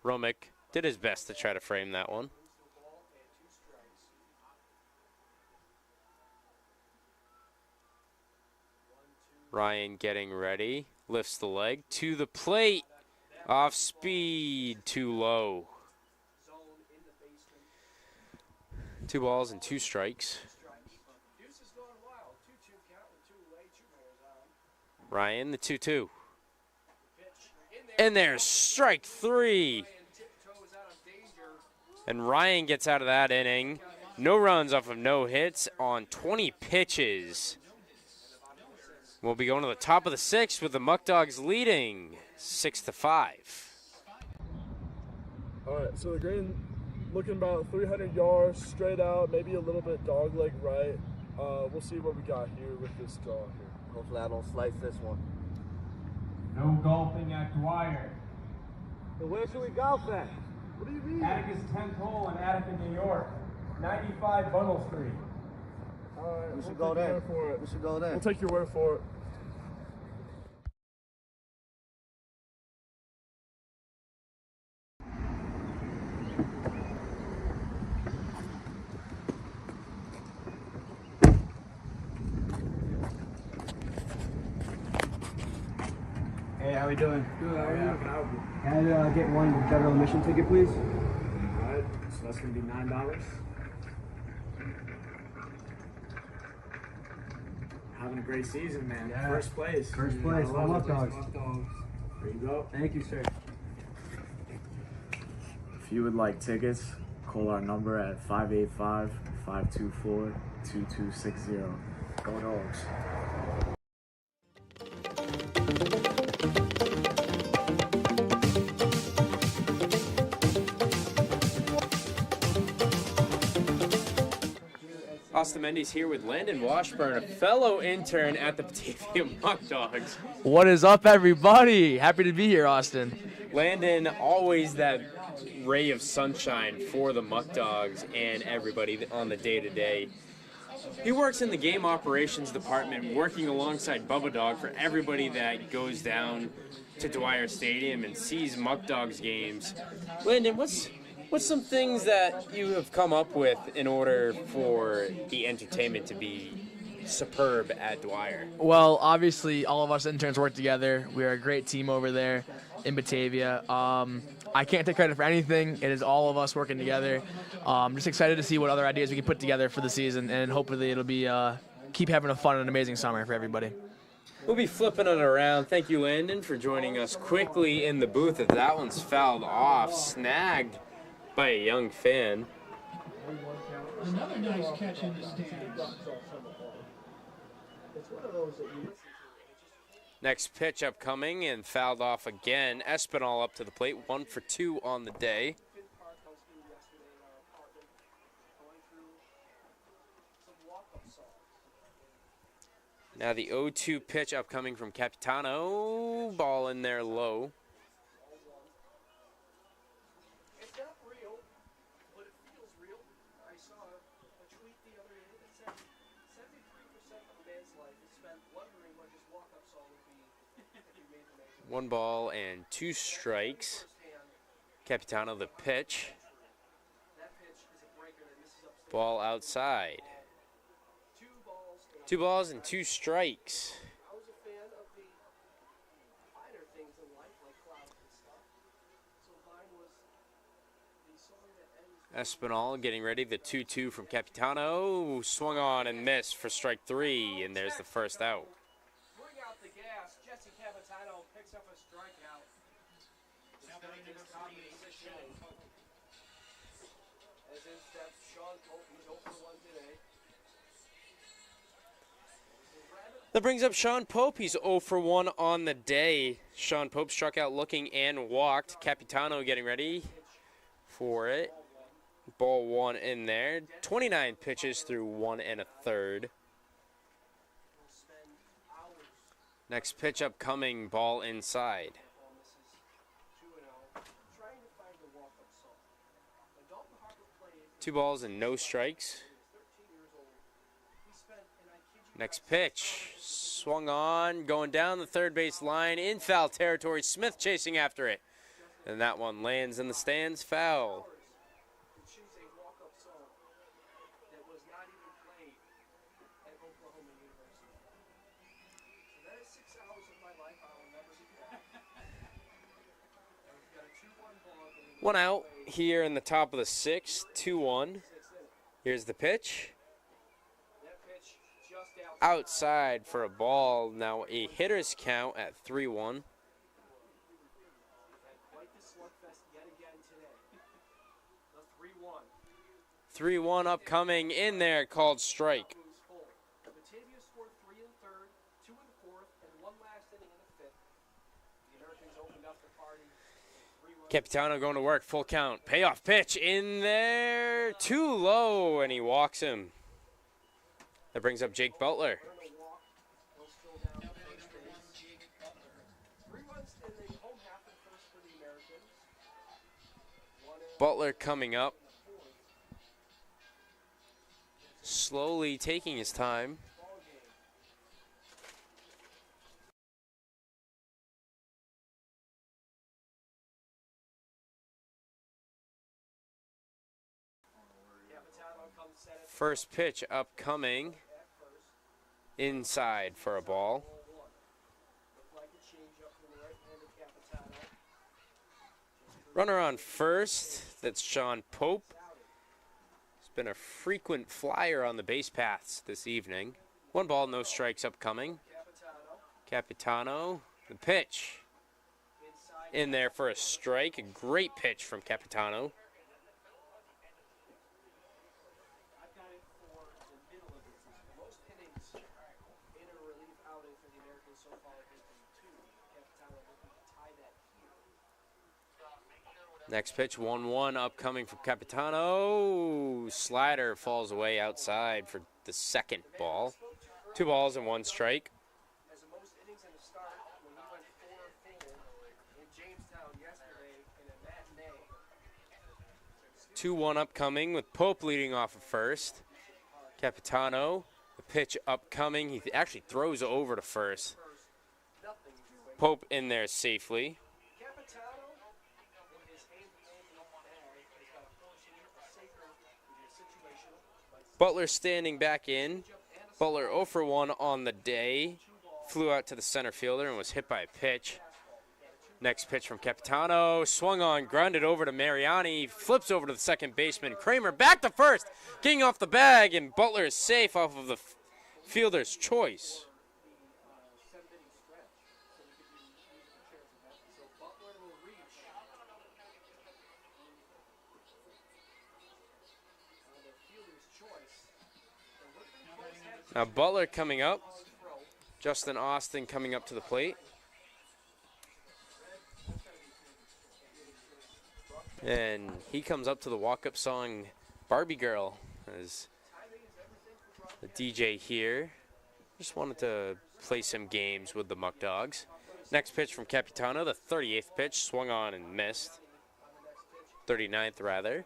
Romick did his best to try to frame that one. Ryan getting ready, lifts the leg to the plate, off speed, too low. 2 balls and 2 strikes. Ryan, the 2-2. And there's strike 3. And Ryan gets out of that inning. No runs off of no hits on 20 pitches. We'll be going to the top of the 6th with the Muckdogs leading 6-5. All right, so the green looking about 300 yards straight out, maybe a little bit dog leg right. We'll see what we got here with this draw here. Hopefully I don't slice this one. No golfing at Dwyer. So where should we golf at? What do you mean? Atticus 10th hole in Attica, New York. 95 Bunnell Street. All right, We should go there. We should go there. We'll take your word for it. how we doing? Good, how are you? Can I get one general admission ticket, please? All right, so that's going to be $9. Having a great season, man. Yeah. First place. First place, I love it. Muckdogs. There you go. Thank you, sir. If you would like tickets, call our number at 585-524-2260. Go Dogs. Austin Mendes here with Landon Washburn, a fellow intern at the Batavia Muckdogs. What is up, everybody? Happy to be here, Austin. Landon, always that ray of sunshine for the Muckdogs and everybody on the day-to-day. He works in the game operations department, working alongside Bubba Dog for everybody that goes down to Dwyer Stadium and sees Muckdogs games. Landon, what's some things that you have come up with in order for the entertainment to be superb at Dwyer? Well, obviously, all of us interns work together. We are a great team over there in Batavia. I can't take credit for anything. It is all of us working together. Just excited to see what other ideas we can put together for the season, and hopefully it'll be keep having a fun and amazing summer for everybody. We'll be flipping it around. Thank you, Landon, for joining us quickly in the booth. If that one's fouled off, snagged by a young fan. Another nice catch in the stands. Next pitch upcoming and fouled off again. Espinal up to the plate, 1 for 2 on the day. Now the 0-2 pitch upcoming from Capitano. Ball in there low. It's not real, but it feels real. I saw a tweet the other day that said 73% of a man's life is spent wondering what his walk-up song would be if he made the major. 1 ball and 2 strikes. Capitano the pitch. That pitch is a breaker that misses upstairs. Ball outside. 2 balls and 2 strikes. I was a fan of the finer things in life, like clouds and stuff. So mine was the song that ends. Espinal getting ready. The 2-2 from Capitano. Swung on and missed for strike 3, and there's the first out. Bring out the gas. Jesse Capitano picks up a strikeout. Defending his top position. As in steps Sean Pope, he's 0 for 1 today. That brings up Sean Pope. He's 0 for 1 on the day. Sean Pope struck out looking and walked. Capitano getting ready for it. Ball 1 in there. 29 pitches through 1 1/3. Next pitch upcoming, ball inside. 2 balls and no strikes. Next pitch, swung on, going down the third base line, in foul territory. Smith chasing after it. And that one lands in the stands, foul. One out here in the top of the 6th, 2-1. Here's the pitch. Outside for a ball. Now a hitter's count at 3-1. 3-1 upcoming in there, called strike. Batavia scored 3 in the 3rd, 2 in the 4th, and 1 last inning in the 5th. The Americans opened up the party. Capitano going to work, full count. Payoff pitch in there, too low, and he walks him. That brings up Jake Butler. Butler coming up. Slowly taking his time. First pitch upcoming. Inside for a ball. Runner on first, that's Sean Pope. He's been a frequent flyer on the base paths this evening. 1 ball, no strikes upcoming. Capitano, the pitch. In there for a strike. A great pitch from Capitano. Next pitch, 1-1 upcoming from Capitano. Slider falls away outside for the second ball. 2 balls and 1 strike. 2-1 upcoming with Pope leading off at first. Capitano, the pitch upcoming. He actually throws over to first. Pope in there safely. Butler standing back in. Butler 0 for 1 on the day. Flew out to the center fielder and was hit by a pitch. Next pitch from Capitano. Swung on, grounded over to Mariani. Flips over to the second baseman. Kramer back to first. Getting off the bag, and Butler is safe off of the fielder's choice. Now Butler coming up. Justin Austin coming up to the plate. And he comes up to the walk-up song Barbie Girl as the DJ here. Just wanted to play some games with the Muckdogs. Next pitch from Capitano, the 38th pitch, swung on and missed. 39th rather.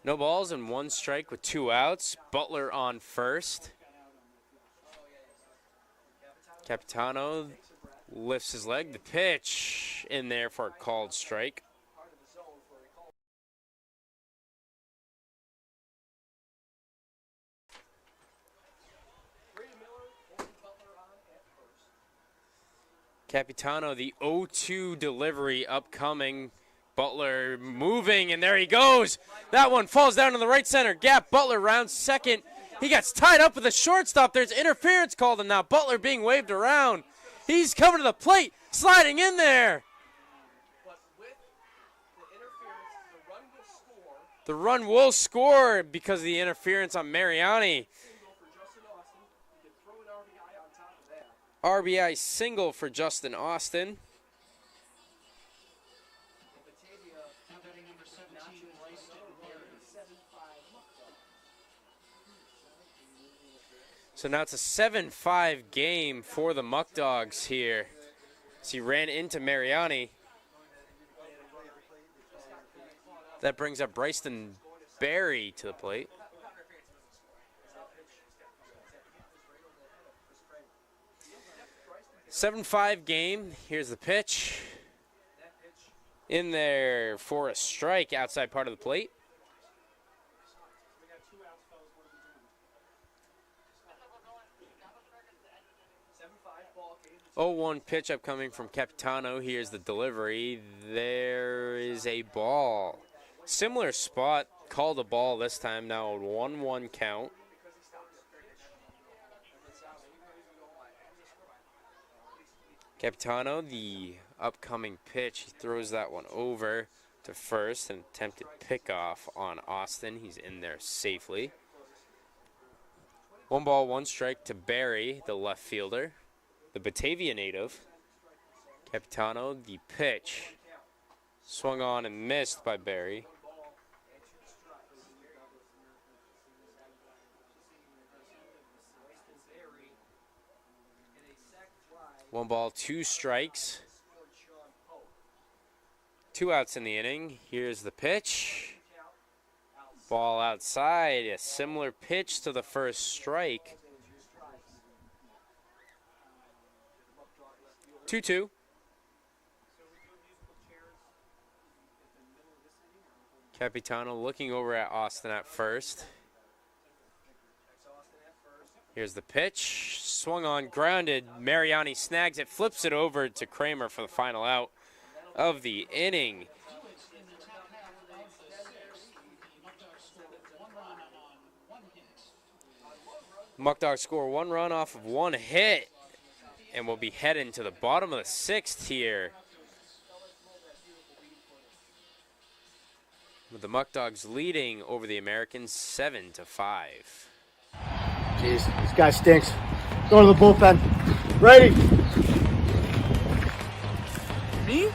No balls and 1 strike with 2 outs. Butler on first. Capitano lifts his leg. The pitch in there for a called strike. Capitano, the 0-2 delivery upcoming. Butler moving, and there he goes. That one falls down to the right center gap. Butler rounds second. He gets tied up with the shortstop. There's interference called, and now Butler being waved around. He's coming to the plate, sliding in there. The run will score because of the interference on Mariani. RBI single for Justin Austin. So now it's a 7-5 game for the Muckdogs here. So he ran into Mariani. That brings up Bryson Berry to the plate. 7-5 game. Here's the pitch. In there for a strike outside part of the plate. 0-1 pitch upcoming from Capitano. Here's the delivery. There is a ball. Similar spot. Called a ball this time. Now a 1-1 count. Capitano, the upcoming pitch. He throws that one over to first. An attempted pickoff on Austin. He's in there safely. 1 ball, 1 strike to Barry, the left fielder. The Batavia native. Capitano, the pitch. Swung on and missed by Barry. One ball, 2 strikes. 2 outs in the inning. Here's the pitch. Ball outside. A similar pitch to the first strike. 2-2. Capitano looking over at Austin at first. Here's the pitch. Swung on, grounded. Mariani snags it, flips it over to Kramer for the final out of the inning. Muckdogs score 1 run off of 1 hit, and we'll be heading to the bottom of the 6th here, with the Muckdogs leading over the Americans 7-5. Jeez, this guy stinks. Go to the bullpen. Ready? Me?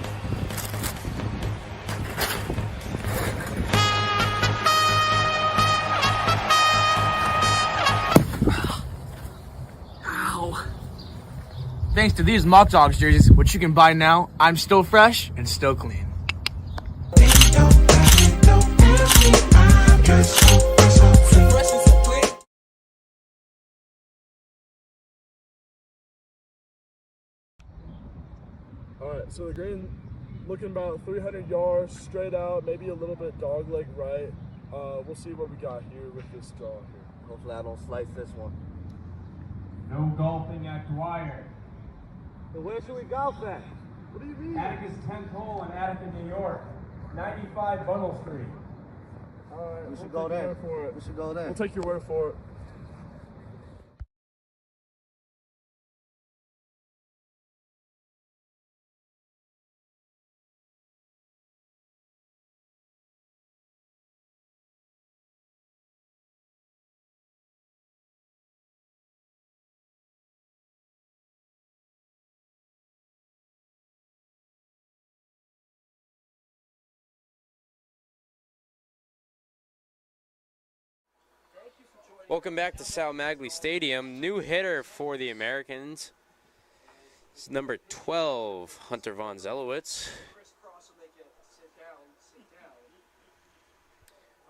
Ow. Thanks to these Muckdogs jerseys, which you can buy now, I'm still fresh and still clean. All right, so the green looking about 300 yards straight out, maybe a little bit dog leg right. We'll see what we got here with this draw here. Hopefully I don't slice this one. No golfing at Dwyer. So where should we golf at? What do you mean? Atticus 10th hole in Attica, New York. 95 Bunnell Street. All right, We should we'll go take your there. word for it. We should go there. We'll take your word for it. Welcome back to Sal Maglie Stadium. New hitter for the Americans. It's number 12, Hunter Von Zelowitz.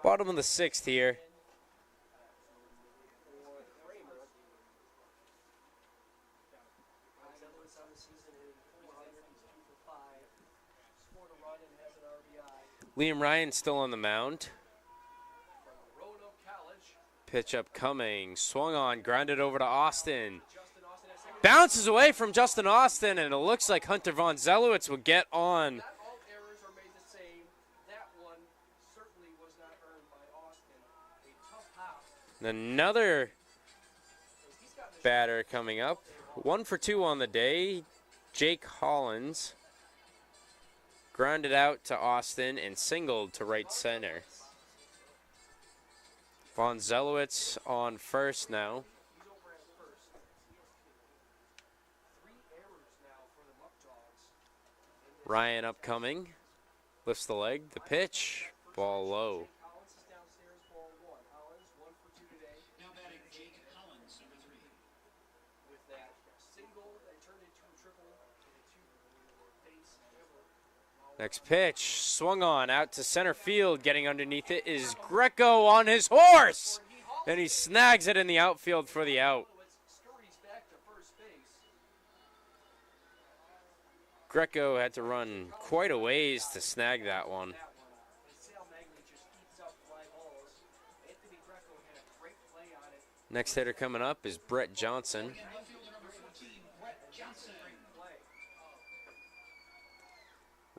Bottom of the 6th here. Liam Ryan still on the mound. Pitch upcoming, swung on, grounded over to Austin. Bounces away from Justin Austin, and it looks like Hunter Von Zelowitz will get on. Another batter coming up. 1 for 2 on the day. Jake Hollins grounded out to Austin and singled to right center. Von Zelowitz on first now. Ryan upcoming. Lifts the leg. The pitch. Ball low. Next pitch, swung on out to center field. Getting underneath it is Greco on his horse, and he snags it in the outfield for the out. Greco had to run quite a ways to snag that one. Next hitter coming up is Brett Johnson.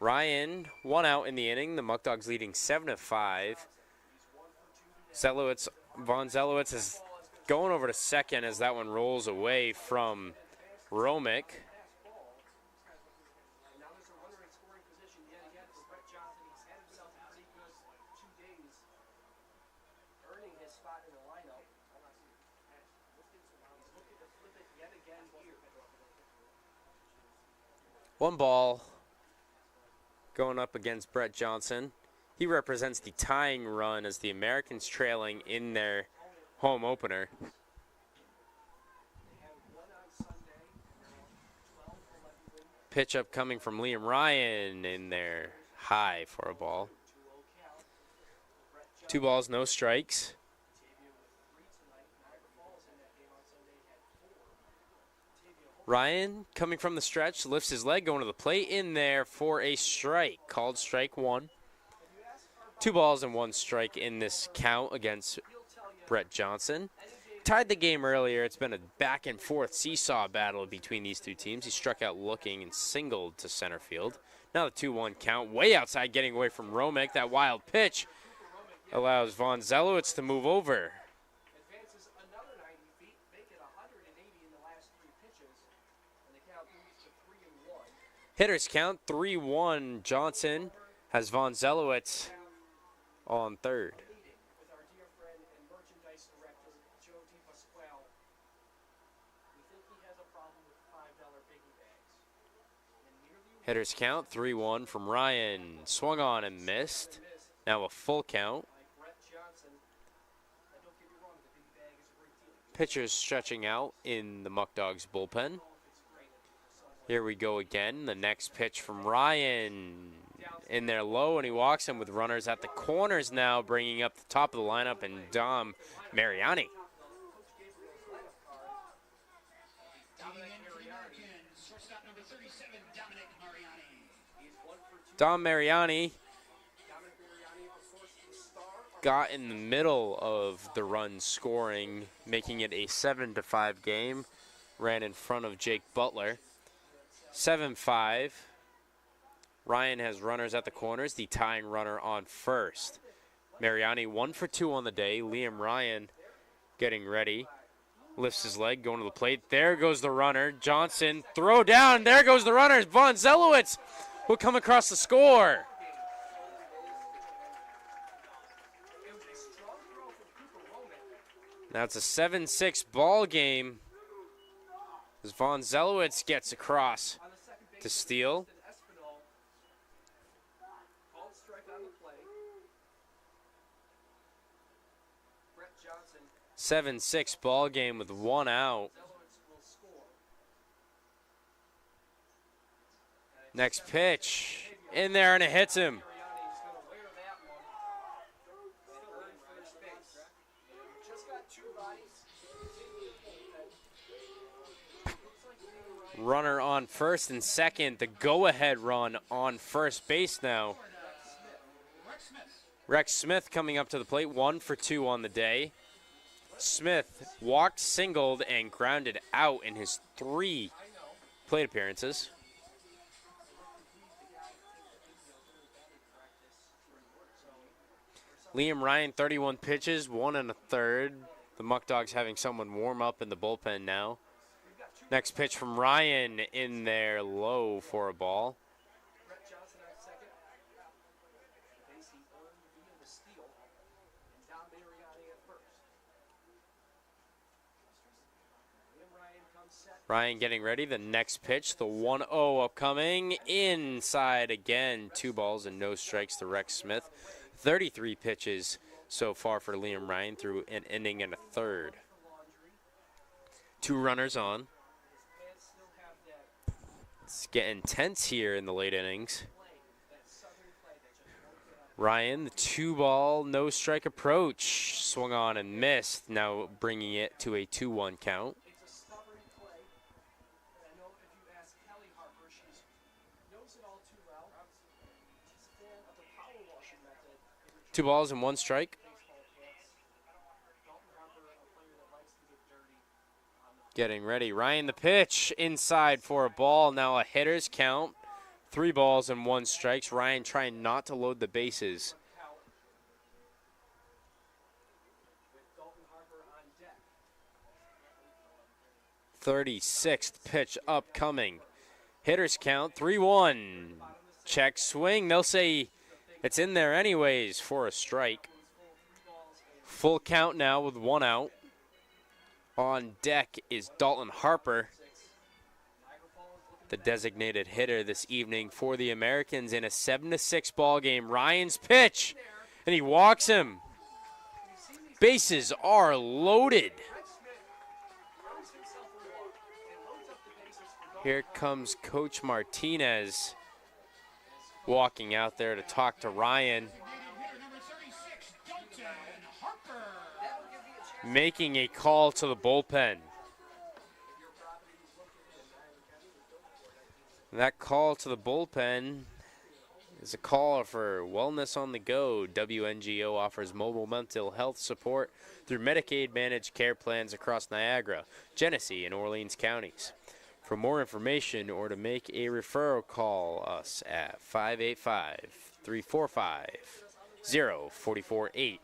Ryan, 1 out in the inning. The Muckdogs leading 7-5. Von Zelowitz is going over to second as that one rolls away from Romick. One ball going up against Brett Johnson. He represents the tying run as the Americans trailing in their home opener. Pitch up coming from Liam Ryan in there, high for a ball. 2 balls, no strikes. Ryan, coming from the stretch, lifts his leg, going to the plate, in there for a strike. Called strike 1. 2 balls and 1 strike in this count against Brett Johnson. tied the game earlier. It's been a back and forth seesaw battle between these two teams. He struck out looking and singled to center field. Now the 2-1 count, way outside, getting away from Romick. That wild pitch allows Von Zelowitz to move over. Advances another 90 feet, make it 180 in the last 3 pitches, and the count moves to 3-1. Hitters count 3-1. Johnson has Von Zelowitz on third. With our dear friend and merchandise director, Joe DiPasquale. We think he has a problem with $5 biggie bags. Hitters count 3-1 from Ryan. Swung on and missed. Now a full count. Pitchers stretching out in the Muckdogs bullpen. Here we go again. The next pitch from Ryan. In there low, and he walks him with runners at the corners now, bringing up the top of the lineup, and Dom Mariani. Dom Mariani got in the middle of the run scoring, making it a 7-5 game. Ran in front of Jake Butler. 7-5. Ryan has runners at the corners, the tying runner on first. Mariani 1 for 2 on the day. Liam Ryan getting ready. Lifts his leg, going to the plate. There goes the runner. Johnson, throw down. There goes the runner. Von Zelowitz will come across the score. Now it's a 7-6 ball game as Von Zelowitz gets across to steal. 7-6 ball game with 1 out. Next pitch in there, and it hits him. Runner on first and second. The go-ahead run on first base now. Rex Smith coming up to the plate, 1 for 2 on the day. Smith walked, singled, and grounded out in his 3 plate appearances. Liam Ryan, 31 pitches, 1 1/3. The Muckdogs having someone warm up in the bullpen now. Next pitch from Ryan in there low for a ball. Ryan getting ready. The next pitch, the 1-0 upcoming. Inside again. 2 balls and no strikes to Rex Smith. 33 pitches so far for Liam Ryan through an inning and a third. 2 runners on. It's getting tense here in the late innings. Ryan, the 2-ball, no strike approach. Swung on and missed. Now bringing it to a 2-1 count. 2 balls and 1 strike. Getting ready. Ryan the pitch inside for a ball. Now a hitter's count. 3 balls and 1 strikes. Ryan trying not to load the bases. 36th pitch upcoming. Hitter's count 3-1. Check swing. They'll say it's in there anyways for a strike. Full count now with 1 out. On deck is Dalton Harper, the designated hitter this evening for the Americans in a 7-6 ball game. Ryan's pitch, and he walks him. Bases are loaded. Here comes Coach Martinez walking out there to talk to Ryan. Making a call to the bullpen. That call to the bullpen is a call for Wellness on the Go. WNGO offers mobile mental health support through Medicaid managed care plans across Niagara, Genesee, and Orleans counties. For more information or to make a referral, call us at 585-345-0448.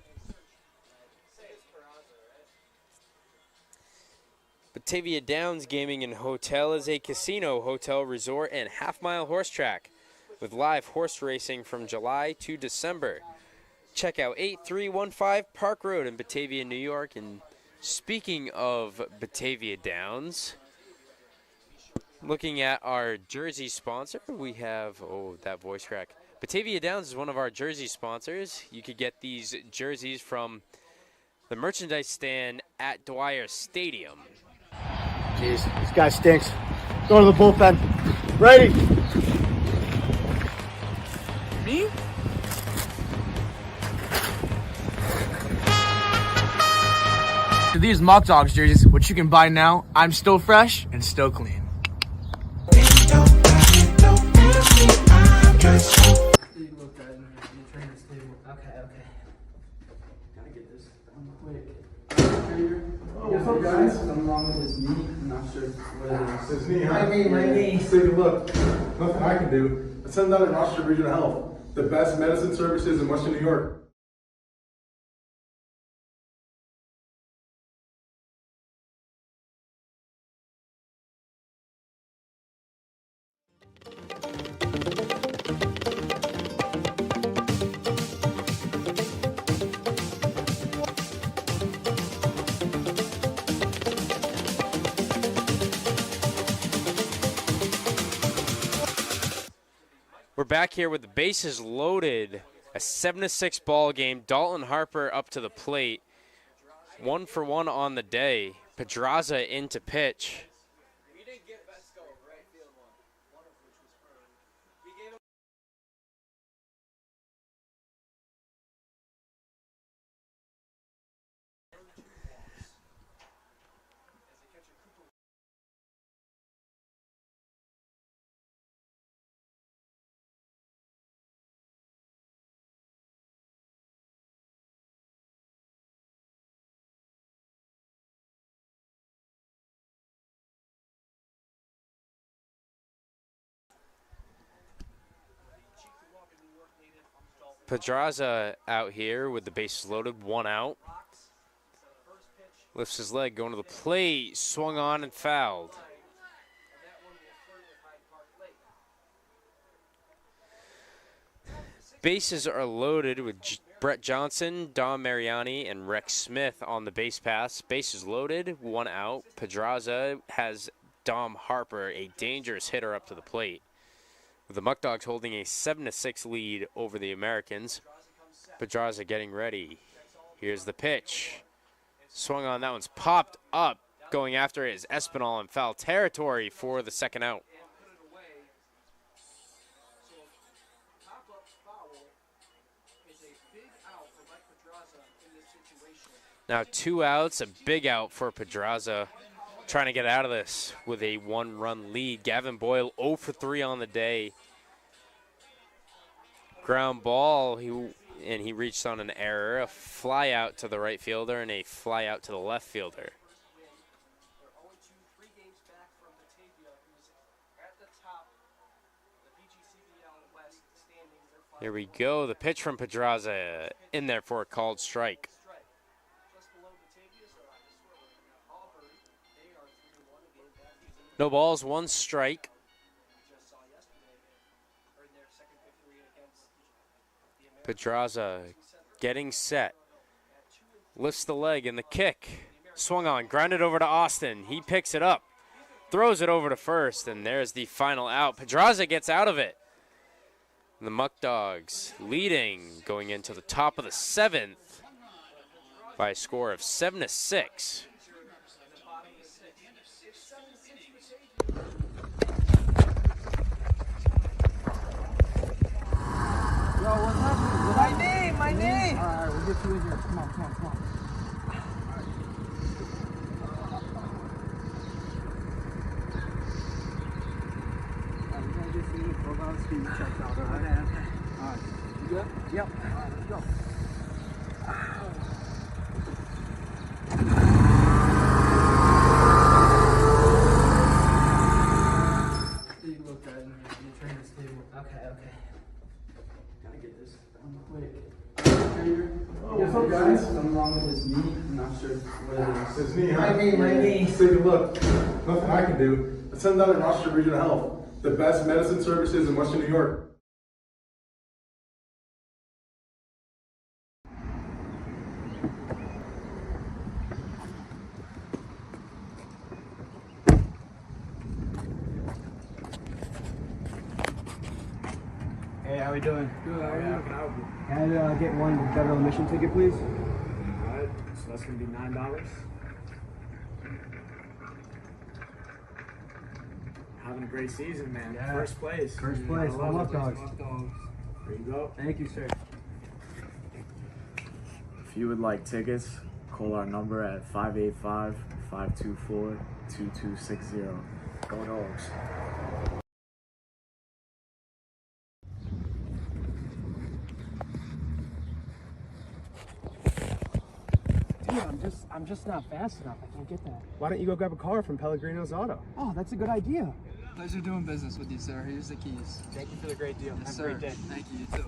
Batavia Downs Gaming and Hotel is a casino, hotel, resort, and half-mile horse track with live horse racing from July to December. Check out 8315 Park Road in Batavia, New York. And speaking of Batavia Downs, looking at our jersey sponsor, we have, oh, that voice crack. Batavia Downs is one of our jersey sponsors. You could get these jerseys from the merchandise stand at Dwyer Stadium. Jeez, this guy stinks. Go to the bullpen. Ready? Me? To these Muckdogs jerseys, which you can buy now, I'm still fresh and still clean. What's up, guys? Something wrong with his knee? I'm not sure what it is. His knee, huh? My knee. Let's take a look. Nothing I can do. Let's send down to Rochester Regional Health, the best medicine services in Western New York. We're back here with the bases loaded. A 7-6 ball game. Dalton Harper up to the plate. 1 for 1 on the day. Pedraza in to pitch. Pedraza out here with the bases loaded, 1 out. Lifts his leg, going to the plate, swung on and fouled. Bases are loaded with Brett Johnson, Dom Mariani, and Rex Smith on the base pass. Bases loaded, 1 out. Pedraza has Dom Harper, a dangerous hitter, up to the plate. With the Muckdogs holding a 7-6 lead over the Americans. Pedraza getting ready. Here's the pitch. Swung on, that one's popped up. Going after it is Espinal in foul territory for the second out. Now 2 outs, a big out for Pedraza. Trying to get out of this with a 1-run lead. Gavin Boyle 0 for 3 on the day. Ground ball, he reached on an error. A fly out to the right fielder and a fly out to the left fielder. Here we go. The pitch from Pedraza in there for a called strike. No balls, 1 strike. Pedraza getting set. Lifts the leg and the kick. Swung on, grounded over to Austin. He picks it up, throws it over to first, and there's the final out. Pedraza gets out of it. The Muckdogs leading going into the top of the 7th by a score of 7-6. Yo, what's happening? My knee! Alright, we'll get you in here. Come on. We're gonna get you in the program, see you checked out, alright? Okay. Yep. Yep. All right, let's go. You looked at it in the trainer's table. Okay. Gotta get this done quick. What's up, guys? Something wrong with his knee. I'm not sure what it is. His knee, huh? My knee. Let's take a look. Nothing I can do. Let's send down to Rochester Regional Health, the best medicine services in Western New York. Hey, how we doing? Good, how are you? Can I get one general admission ticket, please? Alright, so that's going to be $9. Having a great season, man. Yeah. First place. First place. I love it. Muckdogs. There you go. Thank you, sir. If you would like tickets, call our number at 585-524-2260. Go Dogs. Dude, I'm just not fast enough. I can't get that. Why don't you go grab a car from Pellegrino's Auto? Oh, that's a good idea. Pleasure doing business with you, sir. Here's the keys. Thank you for the great deal. Yes, Have a great sir. day. Thank you. You too.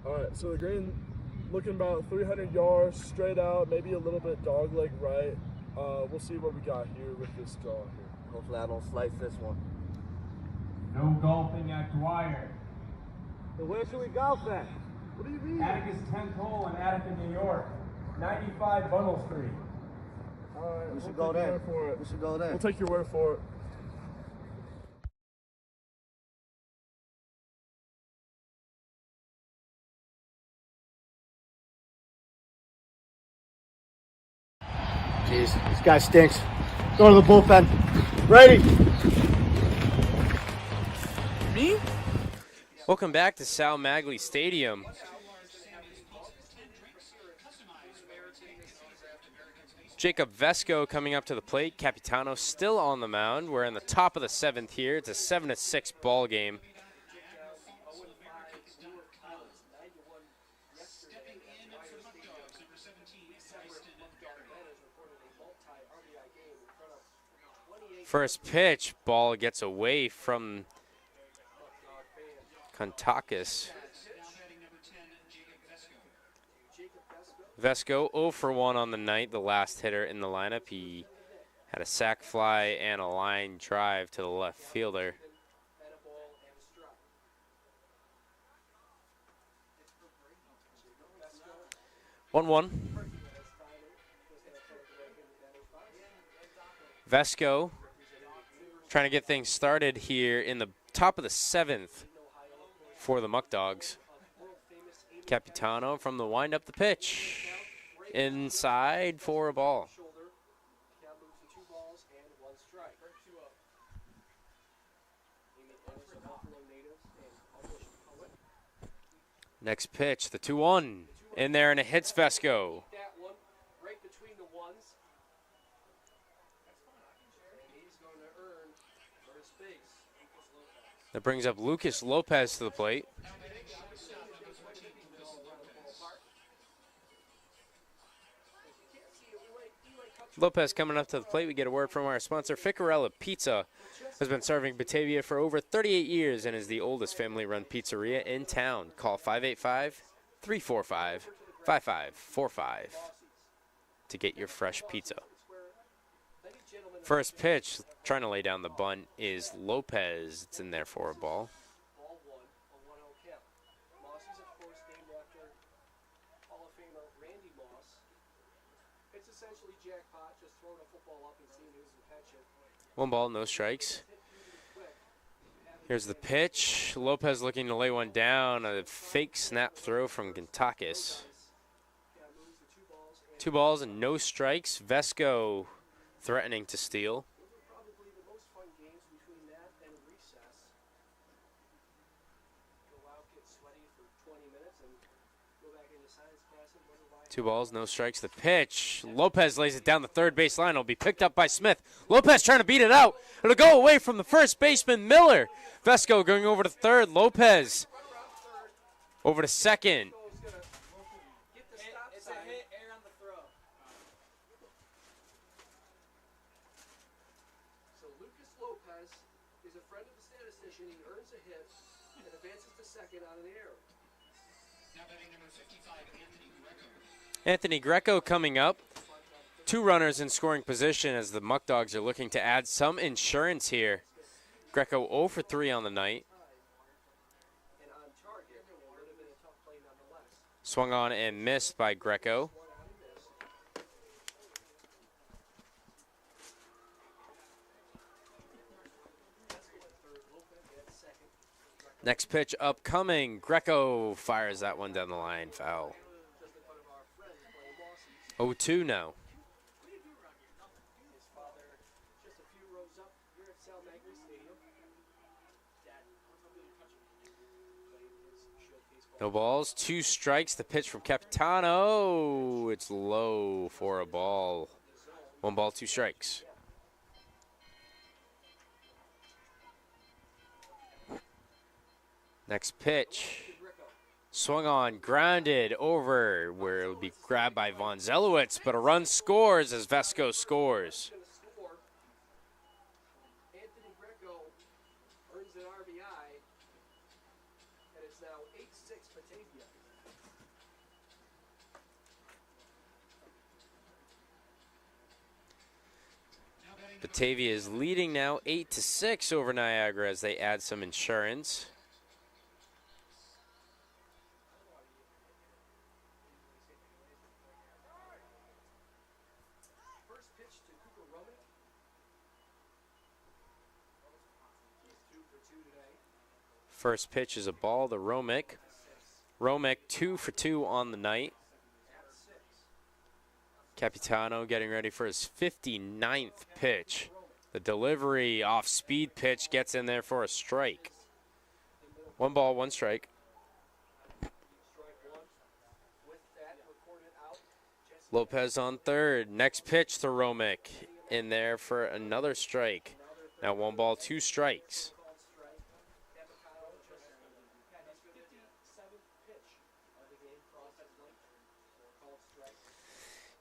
Alright, so the green looking about 300 yards straight out, maybe a little bit dog leg right. We'll see what we got here with this draw here. Hopefully I don't slice this one. No golfing at Dwyer. So where should we golf at? What do you mean? Atticus 10th hole in Attica, New York. 95 Bundle Street. Alright, We should we'll go take your there. word for it. We should go there. We'll take your word for it. Jeez, this guy stinks. Go to the bullpen. Ready? Me? Welcome back to Sal Maglie Stadium. Jacob Vesco coming up to the plate. Capitano still on the mound. We're in the top of the 7th here. It's a 7-6 ball game. First pitch, ball gets away from Kontakis. Vesco 0 for 1 on the night, the last hitter in the lineup. He had a sac fly and a line drive to the left fielder. One. Vesco trying to get things started here in the top of the 7th for the Muckdogs. Capitano from the wind up the pitch. Inside for a ball. Next pitch, the 2-1. In there and it hits Vesco. That brings up Lucas Lopez to the plate. Lopez coming up to the plate. We get a word from our sponsor. Ficarella Pizza has been serving Batavia for over 38 years and is the oldest family-run pizzeria in town. Call 585-345-5545 to get your fresh pizza. First pitch, trying to lay down the bunt, is Lopez. It's in there for a ball. One ball, no strikes. Here's the pitch. Lopez looking to lay one down. A fake snap throw from Kontakis. 2 balls and no strikes. Vesco threatening to steal. 2 balls, no strikes. The pitch. Lopez lays it down the third base line. It'll be picked up by Smith. Lopez trying to beat it out. It'll go away from the first baseman, Miller. Vesco going over to third. Lopez over to second. It's a hit, air on the throw. So Lucas Lopez is a friend of the statistician. He earns a hit and advances to second on an error. Now batting number 55, Anthony Greco. Anthony Greco coming up. 2 runners in scoring position as the Muckdogs are looking to add some insurance here. Greco 0 for 3 on the night. And on target, it would have been a tough play nonetheless. Swung on and missed by Greco. Next pitch upcoming. Greco fires that one down the line. Foul. 0-2 now. His father just a few rows up here at Sal Maglie Stadium. No balls, 2 strikes. The pitch from Capitano. It's low for a ball. 1 ball, 2 strikes. Next pitch. Swung on, grounded over where it'll be grabbed by Von Zelowitz, but a run scores as Vesco scores. Anthony Greco earns an RBI, and it's now 8-6 Batavia. Batavia is leading now 8-6 over Niagara as they add some insurance. First pitch to Cooper Romick. He's 2 for 2 today. First pitch is a ball to Romick. Romick 2 for 2 on the night. Capitano getting ready for his 59th pitch. The delivery off speed pitch gets in there for a strike. 1 ball, 1 strike. Lopez on third. Next pitch to Romick. In there for another strike. Now 1 ball, 2 strikes.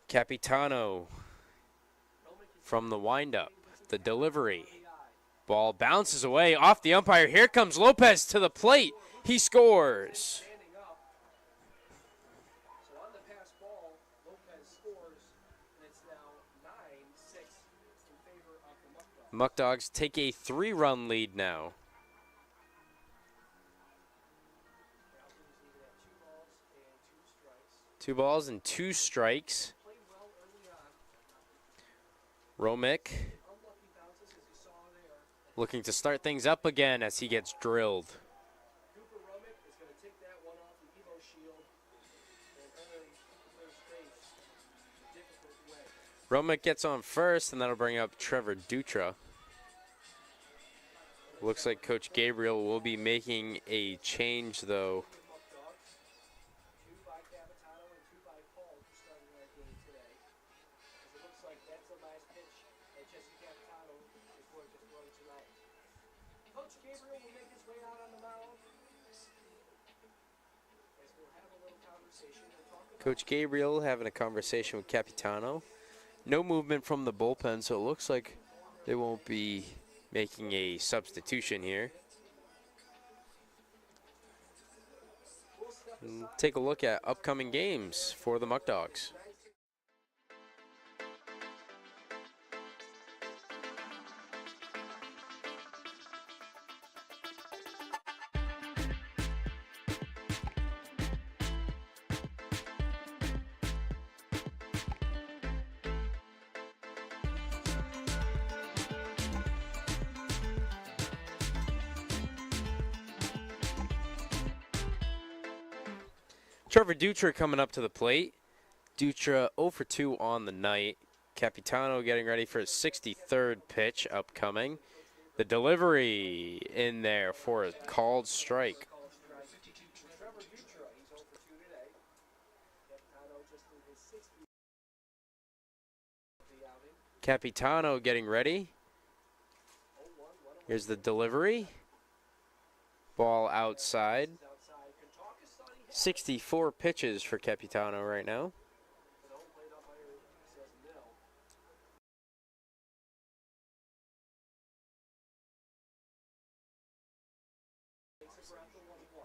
Capitano from the windup. The delivery. Ball bounces away off the umpire. Here comes Lopez to the plate. He scores. So on the pass ball, Lopez scores, and it's now 9-6 in favor of the Muckdogs. Muckdogs take a 3-run lead now. Two balls and 2 strikes. Romick looking to start things up again as he gets drilled. Cooper Romick is going to take that one off the Evo shield and earn first base a difficult way. Romick gets on first, and that'll bring up Trevor Dutra. Looks like Coach Gabriel will be making a change, though. 2 by Capitano and 2 by Paul to start in our game today. As it looks like that's the last pitch that Jesse Capitano is going to throw tonight. Coach Gabriel will make his way out on the mound. As we'll have a little conversation. We'll talk about Coach Gabriel having a conversation with Capitano. No movement from the bullpen, so it looks like they won't be making a substitution here. And take a look at upcoming games for the Muckdogs. Trevor Dutra coming up to the plate. Dutra 0 for 2 on the night. Capitano getting ready for his 63rd pitch upcoming. The delivery in there for a called strike. Capitano getting ready. Here's the delivery. Ball outside. 64 pitches for Capitano right now.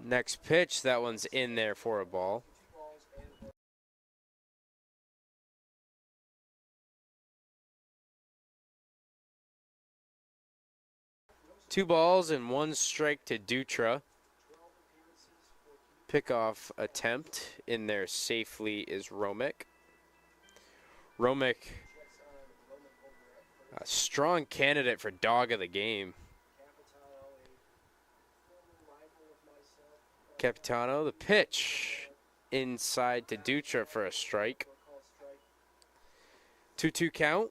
Next pitch, that one's in there for a ball. Two balls and one strike to Dutra. Pickoff attempt in there safely is Romick. Romick, a strong candidate for dog of the game. Capitano, the pitch inside to Dutra for a strike. 2-2 count.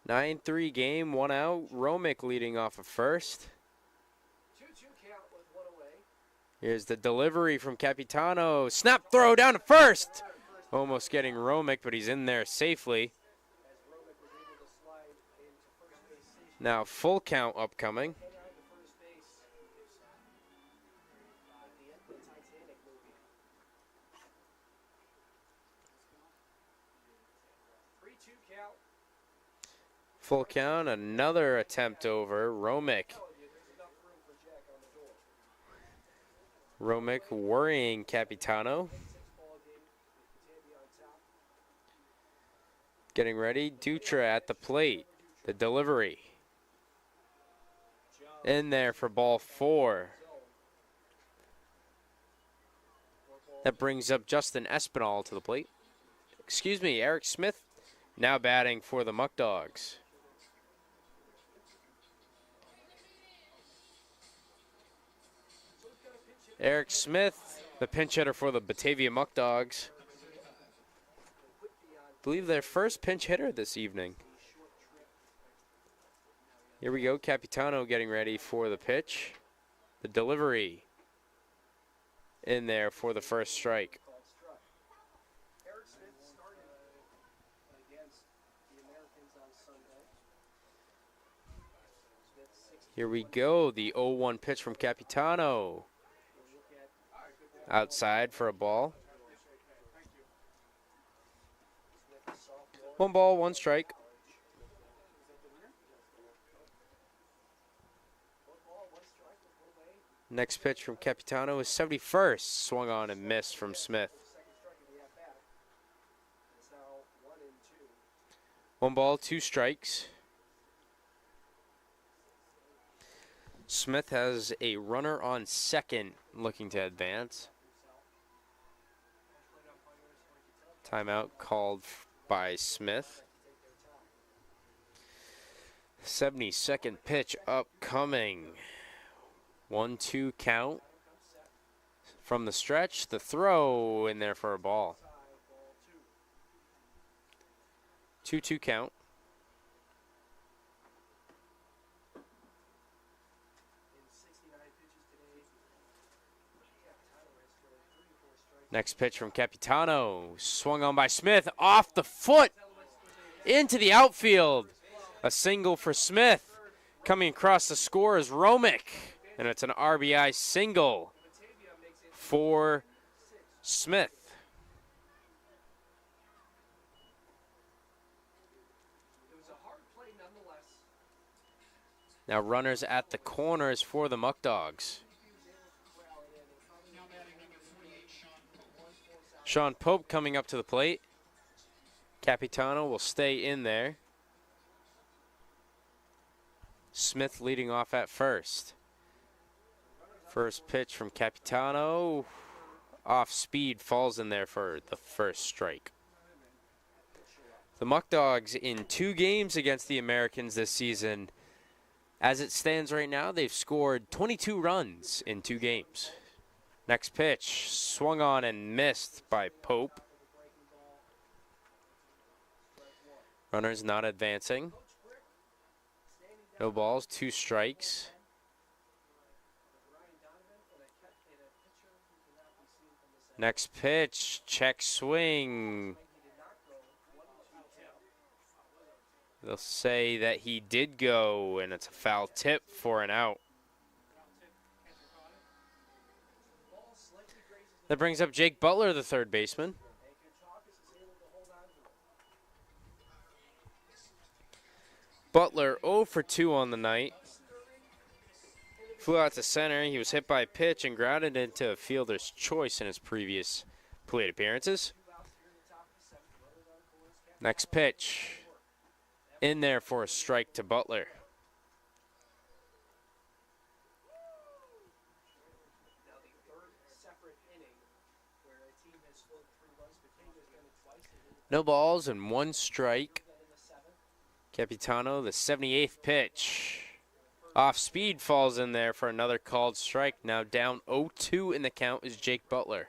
9-3 game, 1 out. Romick leading off of first. Here's the delivery from Capitano. Snap throw down to first. Almost getting Romick, but he's in there safely. Now full count upcoming. Full count, another attempt over. Romick. Romick worrying Capitano. Getting ready. Dutra at the plate. The delivery. In there for ball 4. That brings up Justin Espinal to the plate. Excuse me, Eric Smith now batting for the Muckdogs. Eric Smith, the pinch hitter for the Batavia Muckdogs. I believe their first pinch hitter this evening. Here we go, Capitano getting ready for the pitch. The delivery in there for the first strike. Here we go, the 0-1 pitch from Capitano. Outside for a ball. 1 ball, 1 strike. Next pitch from Capitano is 71st. Swung on and missed from Smith. 1 ball, 2 strikes. Smith has a runner on second looking to advance. Timeout called by Smith. 72nd pitch upcoming. 1-2 count. From the stretch, the throw in there for a ball. 2-2 count. Next pitch from Capitano. Swung on by Smith. Off the foot. Into the outfield. A single for Smith. Coming across the score is Romick. And it's an RBI single for Smith. Now runners at the corners for the Muckdogs. Sean Pope coming up to the plate. Capitano will stay in there. Smith leading off at first. First pitch from Capitano. Off speed, falls in there for the first strike. The Muckdogs in 2 games against the Americans this season. As it stands right now, they've scored 22 runs in 2 games. Next pitch, swung on and missed by Pope. Runners not advancing. No balls, 2 strikes. Next pitch, check swing. They'll say that he did go, and it's a foul tip for an out. That brings up Jake Butler, the third baseman. Butler 0 for 2 on the night. Flew out to center. He was hit by a pitch and grounded into a fielder's choice in his previous plate appearances. Next pitch. In there for a strike to Butler. No balls and 1 strike. Capitano, the 78th pitch. Off speed falls in there for another called strike. Now down 0-2 in the count is Jake Butler.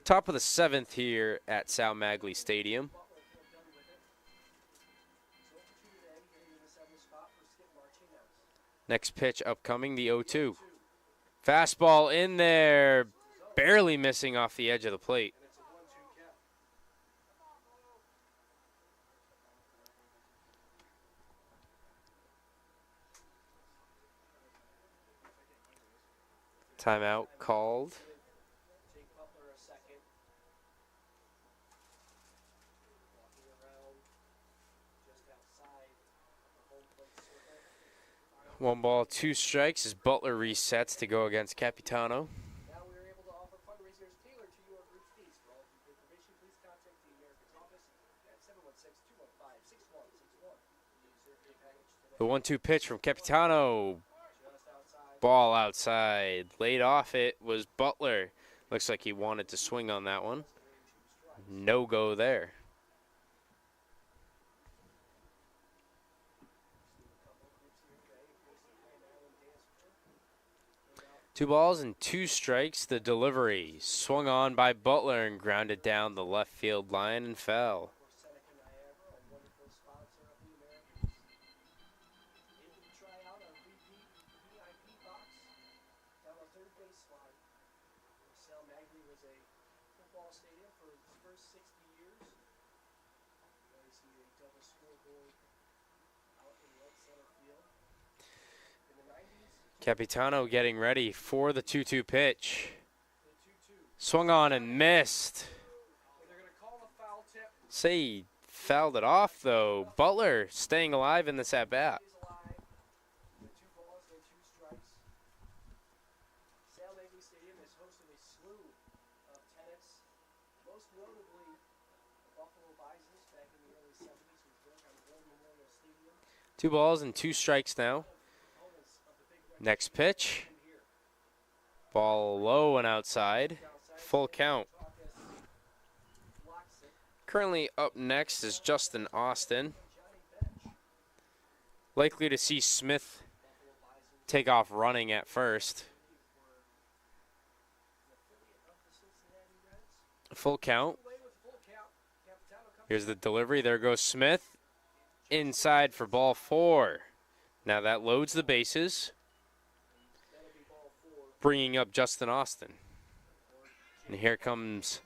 Top of the 7th here at Sal Maglie Stadium. Next pitch upcoming, the 0-2. Fastball in there, barely missing off the edge of the plate. Timeout called. One ball, 2 strikes as Butler resets to go against Capitano. The 1-2 pitch from Capitano. Ball outside. Laid off it was Butler. Looks like he wanted to swing on that one. No go there. Two balls and 2 strikes. The delivery swung on by Butler and grounded down the left field line and fell. Sal Maglie was a football stadium for its first 60 years. You see a double scoreboard out in right center field. In the 90s, Capitano getting ready for the 2-2 pitch. Swung on and missed. Say he fouled it off though. Butler staying alive in this at bat. Sal Maglie Stadium has hosted a slew of tennis, most notably the Buffalo Bisons back in the early 70s, who built on War Memorial Stadium. 2 balls and 2 strikes now. Next pitch. Ball low and outside. Full count. Currently up next is Justin Austin. Likely to see Smith take off running at first. Full count. Here's the delivery. There goes Smith. Inside for ball 4. Now that loads the bases, bringing up Justin Austin. And here comes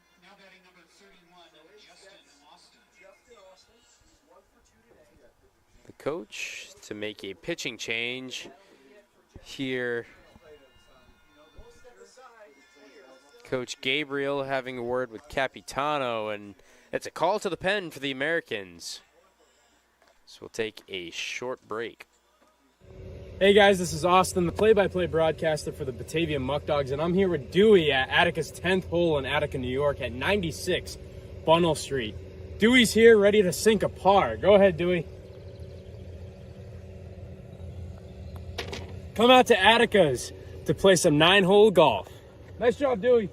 the coach to make a pitching change here. Coach Gabriel having a word with Capitano, and it's a call to the pen for the Americans. So we'll take a short break. Hey guys, this is Austin, the play-by-play broadcaster for the Batavia Muckdogs, and I'm here with Dewey at Attica's 10th hole in Attica, New York at 96 Bunnell Street. Dewey's here ready to sink a par. Go ahead, Dewey. Come out to Attica's to play some 9-hole golf. Nice job, Dewey.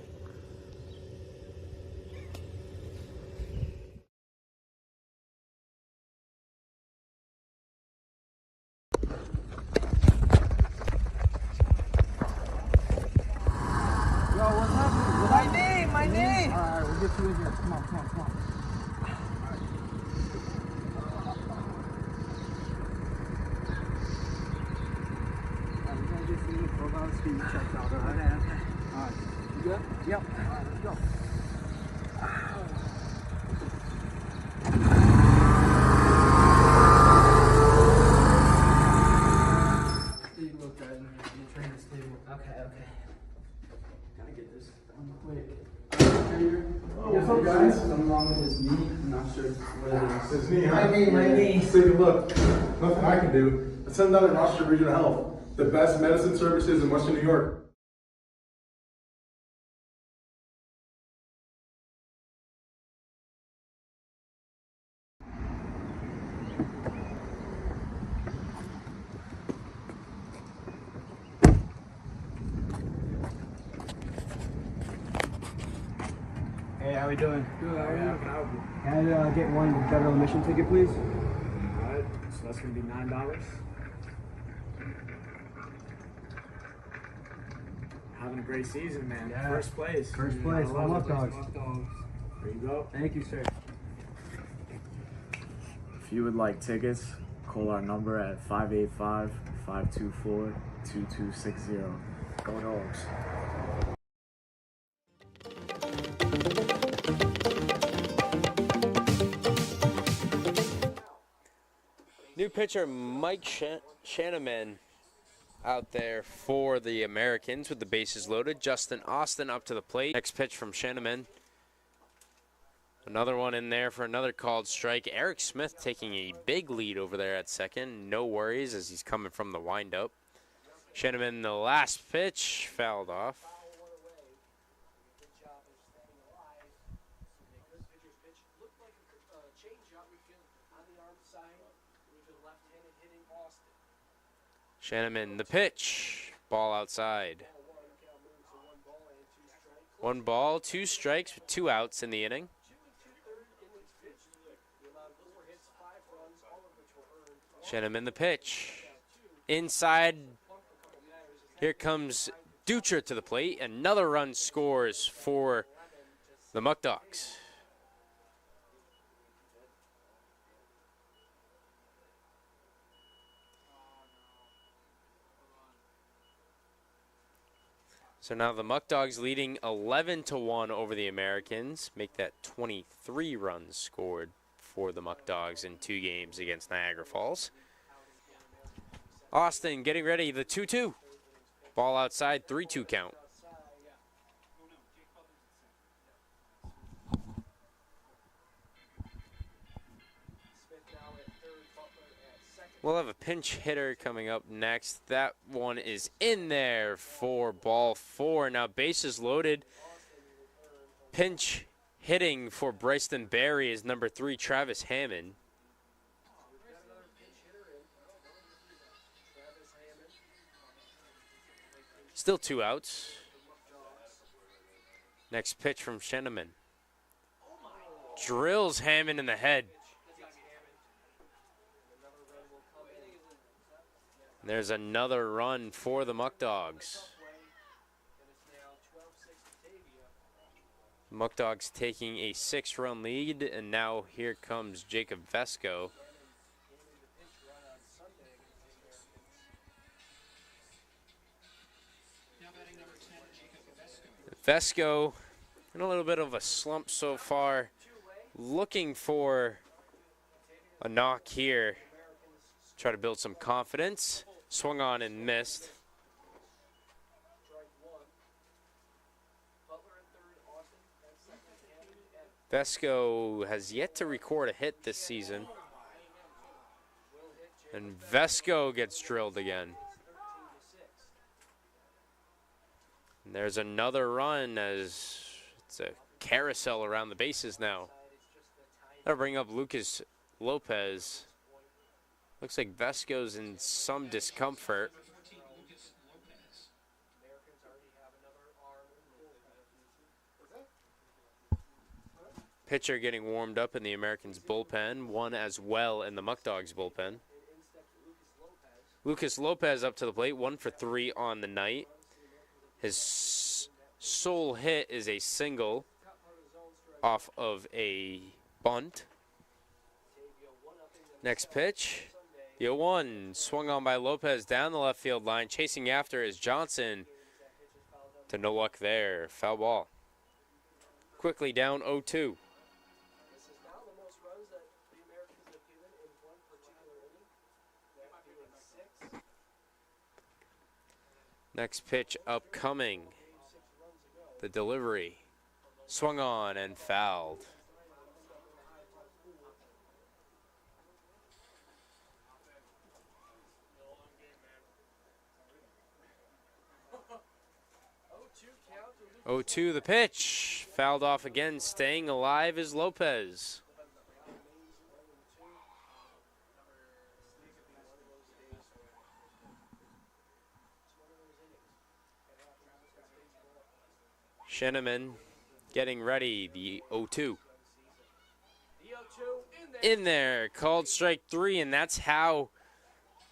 My knee! Alright, we'll get you in here. Come on. We're gonna get you in the 12-hour speed checked out, alright? Alright. Good? Yep. All right, let's go. You looked at in the trainer's table. Okay. Gotta get this done quick. Trainer. What's up, guys? Something wrong with his knee. I'm not sure what it is. His knee, huh? My knee. Let's take a look. Nothing I can do. Let's send that to Rochester Regional Health. The best medicine services in Western New York. Hey, how we doing? Good, how are you? Can I get one general admission ticket, please? Alright, so that's gonna be $9. Having a great season, man. Yeah. First place. First place, I love it. Muckdogs. There you go. Thank you, sir. If you would like tickets, call our number at 585-524-2260. Go Dogs. New pitcher Mike Shanaman out there for the Americans with the bases loaded. Justin Austin up to the plate. Next pitch from Shanaman. Another one in there for another called strike. Eric Smith taking a big lead over there at second. No worries as he's coming from the windup. Shanaman, the last pitch, fouled off. Shanaman, the pitch. Ball outside. 1 ball, 2 strikes with 2 outs in the inning. Shanaman, the pitch. Inside. Here comes Dutra to the plate. Another run scores for the Muckdogs. So now the Muckdogs leading 11-1 over the Americans. Make that 23 runs scored for the Muckdogs in 2 games against Niagara Falls. Austin getting ready, the 2-2. Ball outside, 3-2 count. We'll have a pinch hitter coming up next. That one is in there for ball 4. Now bases loaded. Pinch hitting for Bryson Berry is number 3, Travis Hammond. Still 2 outs. Next pitch from Sheneman. Drills Hammond in the head. There's another run for the Muckdogs. Muckdogs taking a 6-run lead, and now here comes Jacob Vesco. Vesco in a little bit of a slump so far, looking for a knock here. Try to build some confidence. Swung on and missed. Vesco has yet to record a hit this season. And Vesco gets drilled again. And there's another run as it's a carousel around the bases now. That'll bring up Lucas Lopez. Looks like Vesco's in some discomfort. Pitcher getting warmed up in the Americans' bullpen. One as well in the Muckdogs' bullpen. Lucas Lopez up to the plate. 1 for 3 on the night. His sole hit is a single off of a bunt. Next pitch. The 0-1 swung on by Lopez down the left field line. Chasing after is Johnson. to no luck there. Foul ball. Quickly down 0-2. This is now the most runs that the Americans have given in one particular inning. That being 6. Next pitch upcoming. The delivery. Swung on and fouled. Oh, 2 the pitch. Fouled off again. Staying alive is Lopez. Sheneman getting ready. The 0-2. In there. Called strike 3, and that's how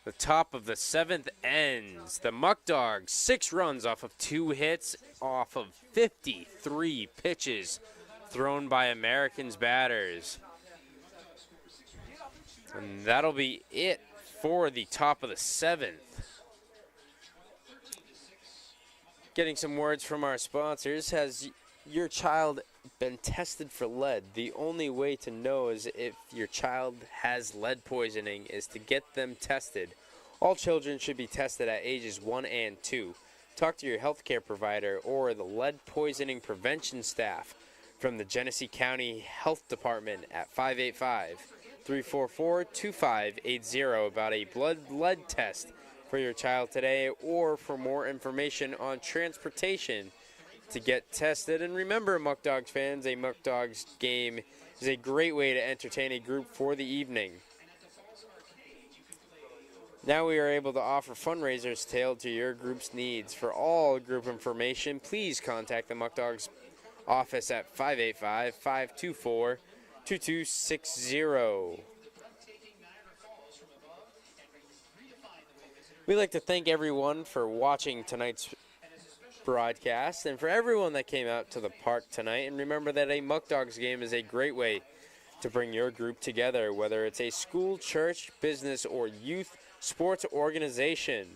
the top of the 7th ends. The Muckdogs, 6 runs off of 2 hits off of 53 pitches thrown by Americans batters. And that'll be it for the top of the 7th. Getting some words from our sponsors. Has your child been tested for lead? The only way to know is if your child has lead poisoning is to get them tested. All children should be tested at ages 1 and 2. Talk to your healthcare provider or the lead poisoning prevention staff from the Genesee County Health Department at 585-344-2580 about a blood lead test for your child today, or for more information on transportation to get tested. And remember, Muckdogs fans, a Muckdogs game is a great way to entertain a group for the evening. Now we are able to offer fundraisers tailored to your group's needs. For all group information, please contact the Muckdogs office at 585-524-2260. We'd like to thank everyone for watching tonight's broadcast and for everyone that came out to the park tonight. And remember that a Muckdogs game is a great way to bring your group together, whether it's a school, church, business, or youth sports organization.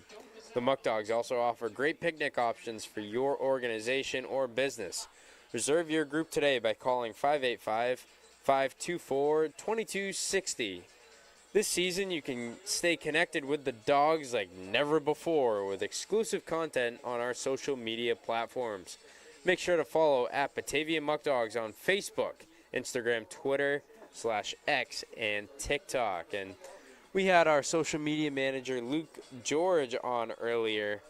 The Muckdogs also offer great picnic options for your organization or business. Reserve your group today by calling 585-524-2260. This season, you can stay connected with the dogs like never before with exclusive content on our social media platforms. Make sure to follow at Batavia Muckdogs on Facebook, Instagram, Twitter, /X, and TikTok. And we had our social media manager, Luke George, on earlier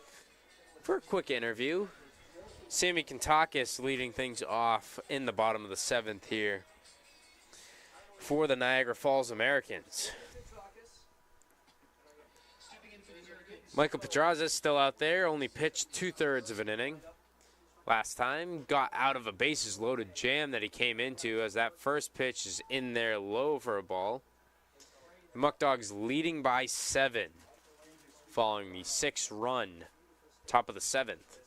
for a quick interview. Sammy Kantakis leading things off in the bottom of the 7th here for the Niagara Falls Americans. Michael Pedraza is still out there, only pitched 2/3 of an inning. Last time, got out of a bases loaded jam that he came into as that first pitch is in there low for a ball. The Muckdogs leading by 7 following the 6-run top of the 7th.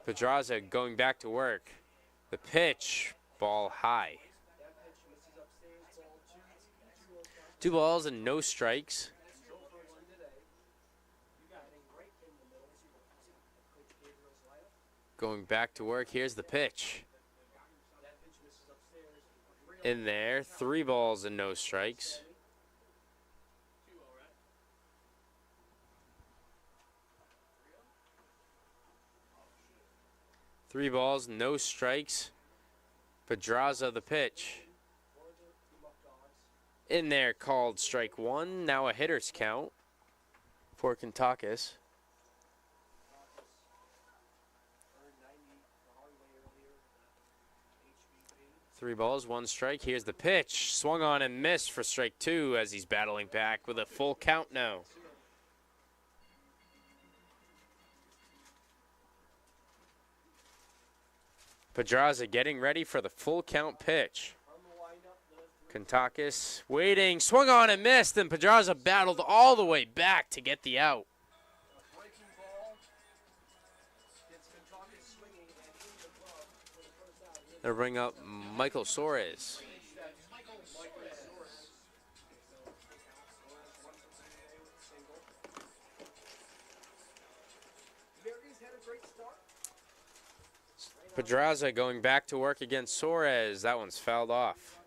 Pedraza going back to work. The pitch, ball high. 2 balls and no strikes. Going back to work, here's the pitch. In there, 3 balls and no strikes. Three balls, no strikes. Pedraza the pitch. In there, called strike 1. Now a hitter's count for Kantakis. 3 balls, 1 strike. Here's the pitch. Swung on and missed for strike 2 as he's battling back with a full count now. Pedraza getting ready for the full count pitch. Kantakis waiting, swung on and missed, and Pedraza battled all the way back to get the out. They'll bring up Michael Soares. Pedraza going back to work against Suarez. That one's fouled off.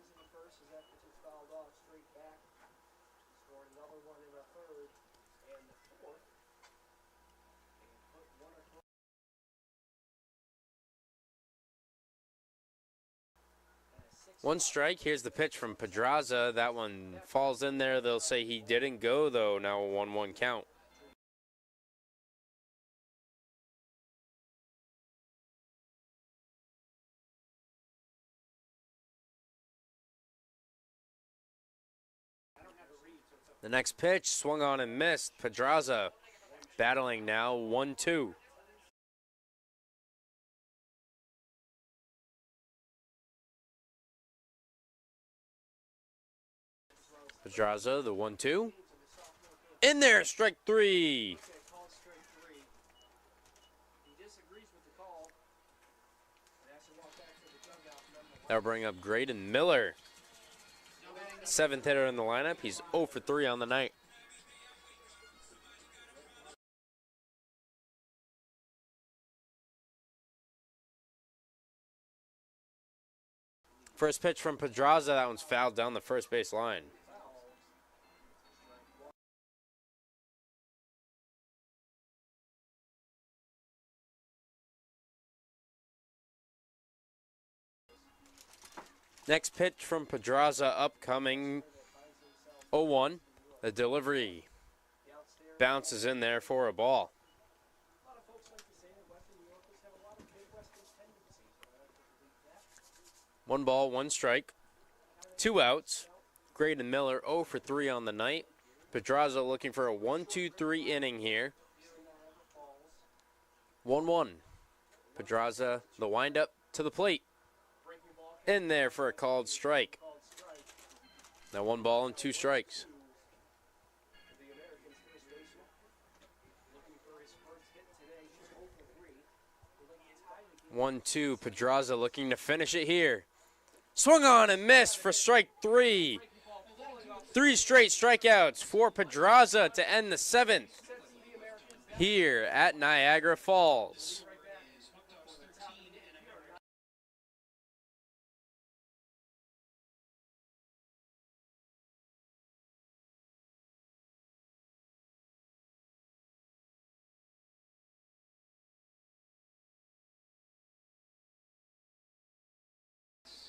One strike. Here's the pitch from Pedraza. That one falls in there. They'll say he didn't go, though. Now a 1-1 count. The next pitch swung on and missed. Pedraza battling now 1-2. Pedraza, the 1-2. In there, strike 3. That'll bring up Graydon Miller. 7th hitter in the lineup. He's 0 for 3 on the night. First pitch from Pedraza. That one's fouled down the first base line. Next pitch from Pedraza upcoming 0-1. The delivery bounces in there for a ball. 1 ball, 1 strike. 2 outs. Graydon Miller 0 for 3 on the night. Pedraza looking for a 1-2-3 inning here. 1-1. Pedraza, the windup to the plate. In there for a called strike. Now 1 ball and 2 strikes. 1-2. Pedraza looking to finish it here. Swung on and missed for strike 3. 3 straight strikeouts for Pedraza to end the 7th here at Niagara Falls.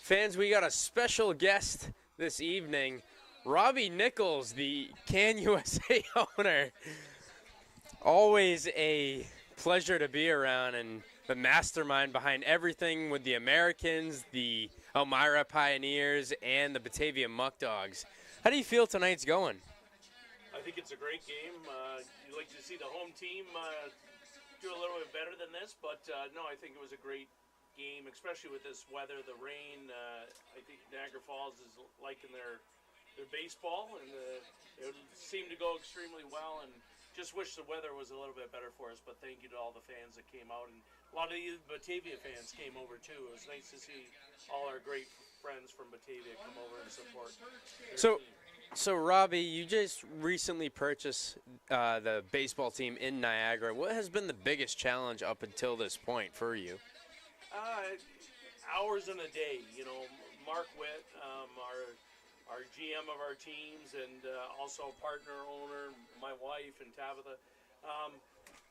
Fans, we got a special guest this evening, Robbie Nichols, the Can USA owner. Always a pleasure to be around, and the mastermind behind everything with the Americans, the Elmira Pioneers, and the Batavia Muckdogs. How do you feel tonight's going? I think it's a great game. You'd like to see the home team do a little bit better than this, but no, I think it was a great game, especially with this weather, the rain. I think Niagara Falls is liking their baseball, and it seemed to go extremely well, and just wish the weather was a little bit better for us. But thank you to all the fans that came out, and a lot of the Batavia fans came over too. It was nice to see all our great friends from Batavia come over and support their team. So Robbie, you just recently purchased the baseball team in Niagara. What has been the biggest challenge up until this point for you? Hours in a day, you know. Mark Witt, our GM of our teams, and also partner owner, my wife and Tabitha,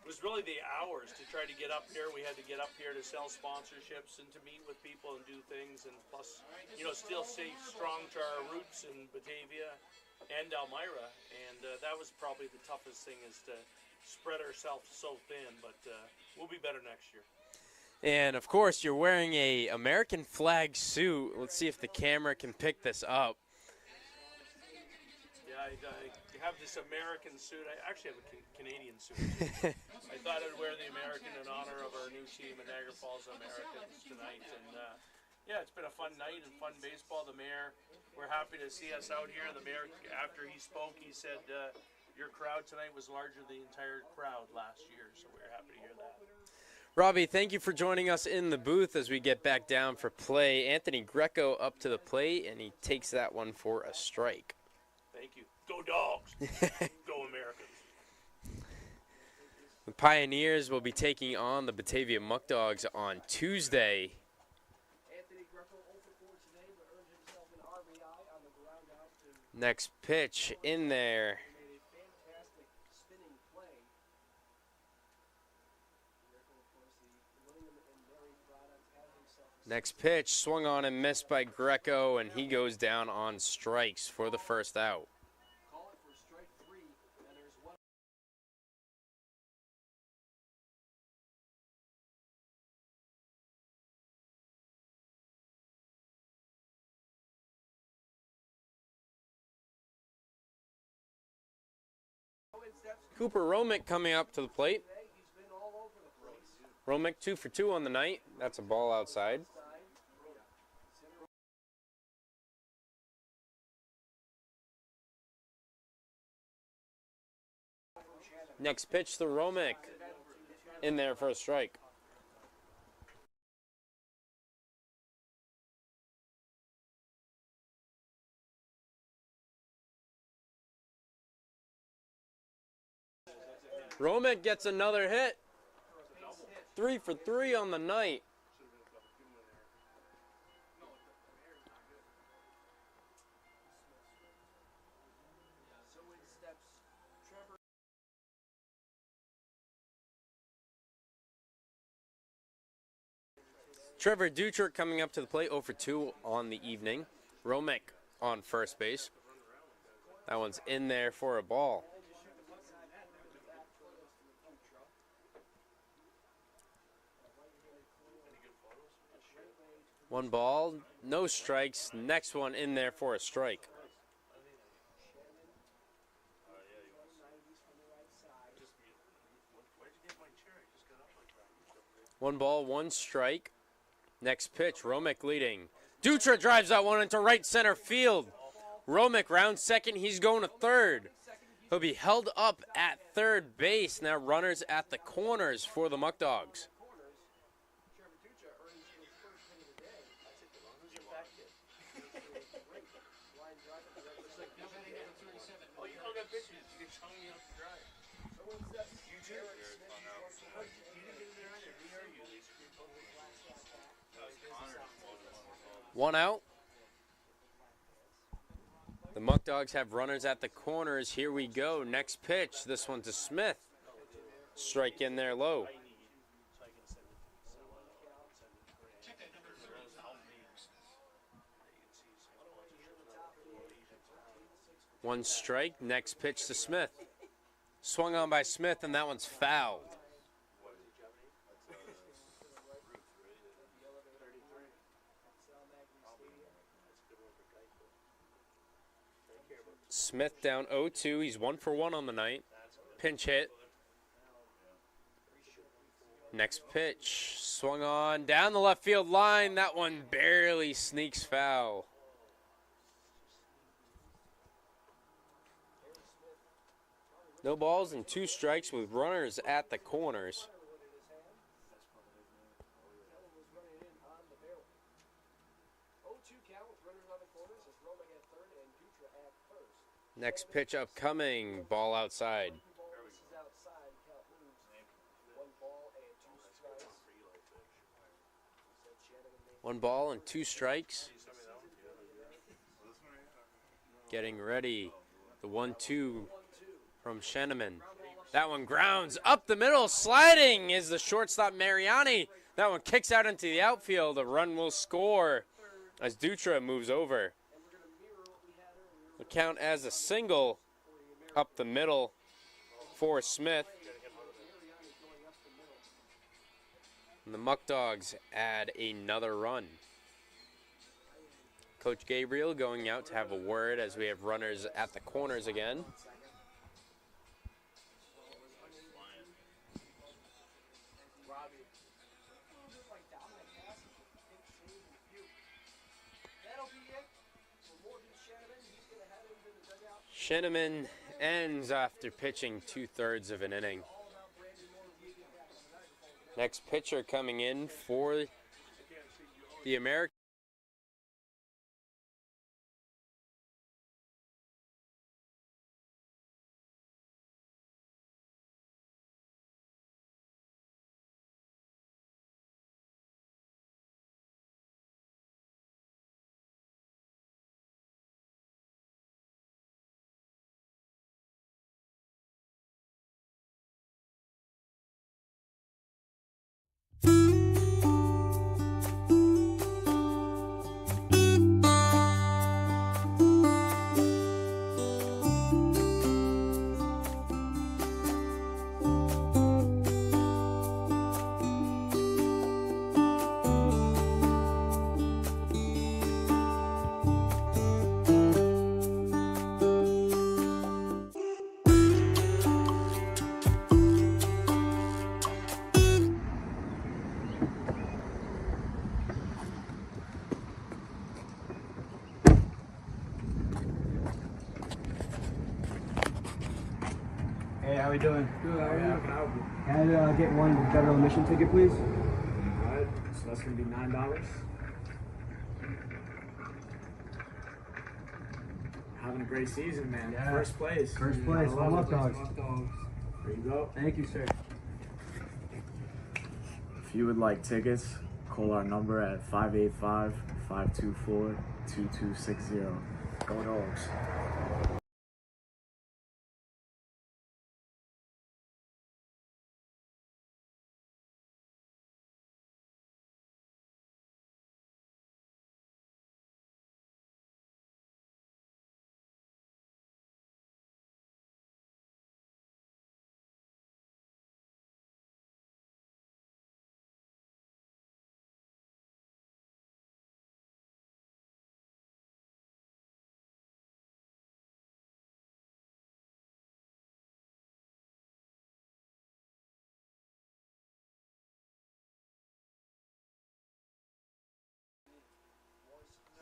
was really the hours to try to get up here. We had to get up here to sell sponsorships and to meet with people and do things, and plus, you know, still stay strong to our roots in Batavia and Elmira, and that was probably the toughest thing, is to spread ourselves so thin, but we'll be better next year. And of course, you're wearing a American flag suit. Let's see if the camera can pick this up. Yeah, I have this American suit. I actually have a Canadian suit. I thought I'd wear the American in honor of our new team at Niagara Falls Americans tonight. And yeah, it's been a fun night and fun baseball. The mayor, we're happy to see us out here. The mayor, after he spoke, he said your crowd tonight was larger than the entire crowd last year. So we're happy to hear that. Robbie, thank you for joining us in the booth as we get back down for play. Anthony Greco up to the plate, and he takes that one for a strike. Thank you. Go Dogs. Go Americans. The Pioneers will be taking on the Batavia Muckdogs on Tuesday. Next pitch in there. Next pitch swung on and missed by Greco, and he goes down on strikes for the first out. Cooper Romick coming up to the plate. Romick 2 for 2 on the night. That's a ball outside. Next pitch to Romick. In there for a strike. Romick gets another hit. 3 for 3 on the night. Trevor Dutrick coming up to the plate, 0 for 2 on the evening. Romick on first base. That one's in there for a ball. One ball, no strikes. Next one in there for a strike. One ball, one strike. Next pitch, Romick leading. Dutra drives that one into right center field. Romick rounds second, he's going to third. He'll be held up at third base. Now runners at the corners for the Muckdogs. One out. The Muckdogs have runners at the corners. Here we go. Next pitch. This one to Smith. Strike in there low. One strike. Next pitch to Smith. Swung on by Smith, and that one's fouled. Smith down 0-2. He's 1 for 1 on the night. Pinch hit. Next pitch. Swung on down the left field line. That one barely sneaks foul. No balls and 2 strikes with runners at the corners. Next pitch upcoming, ball outside. One ball and 2 strikes. Getting ready. The 1-2 from Sheneman. That one grounds up the middle. Sliding is the shortstop Mariani. That one kicks out into the outfield. A run will score as Dutra moves over. The count as a single up the middle for Smith. And the Muckdogs add another run. Coach Gabriel going out to have a word as we have runners at the corners again. Sheneman ends after pitching 2/3 of an inning. Next pitcher coming in for the American. doing? Good. How are you? Can I help you? Can I get one federal admission ticket, please? All right. So that's gonna be $9. Having a great season, man. Yeah. First place. First place. I love it. Muckdogs. There you go. Thank you, sir. If you would like tickets, call our number at 585-524-2260. Go Dogs.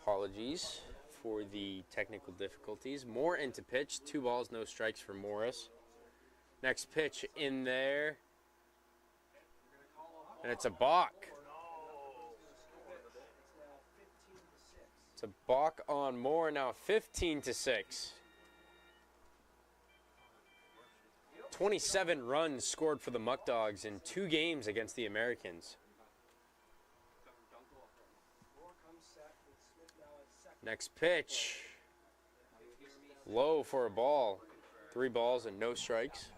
Apologies for the technical difficulties. Moore into pitch. 2 balls, no strikes for Morris. Next pitch in there. And it's a balk. It's a balk on Moore, now 15-6. 27 runs scored for the Muckdogs in 2 games against the Americans. Next pitch. Low for a ball. 3 balls and no strikes.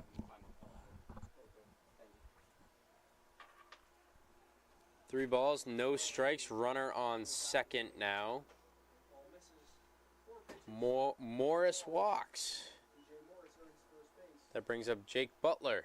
Three balls, no strikes. Runner on second now. Morris walks. That brings up Jake Butler.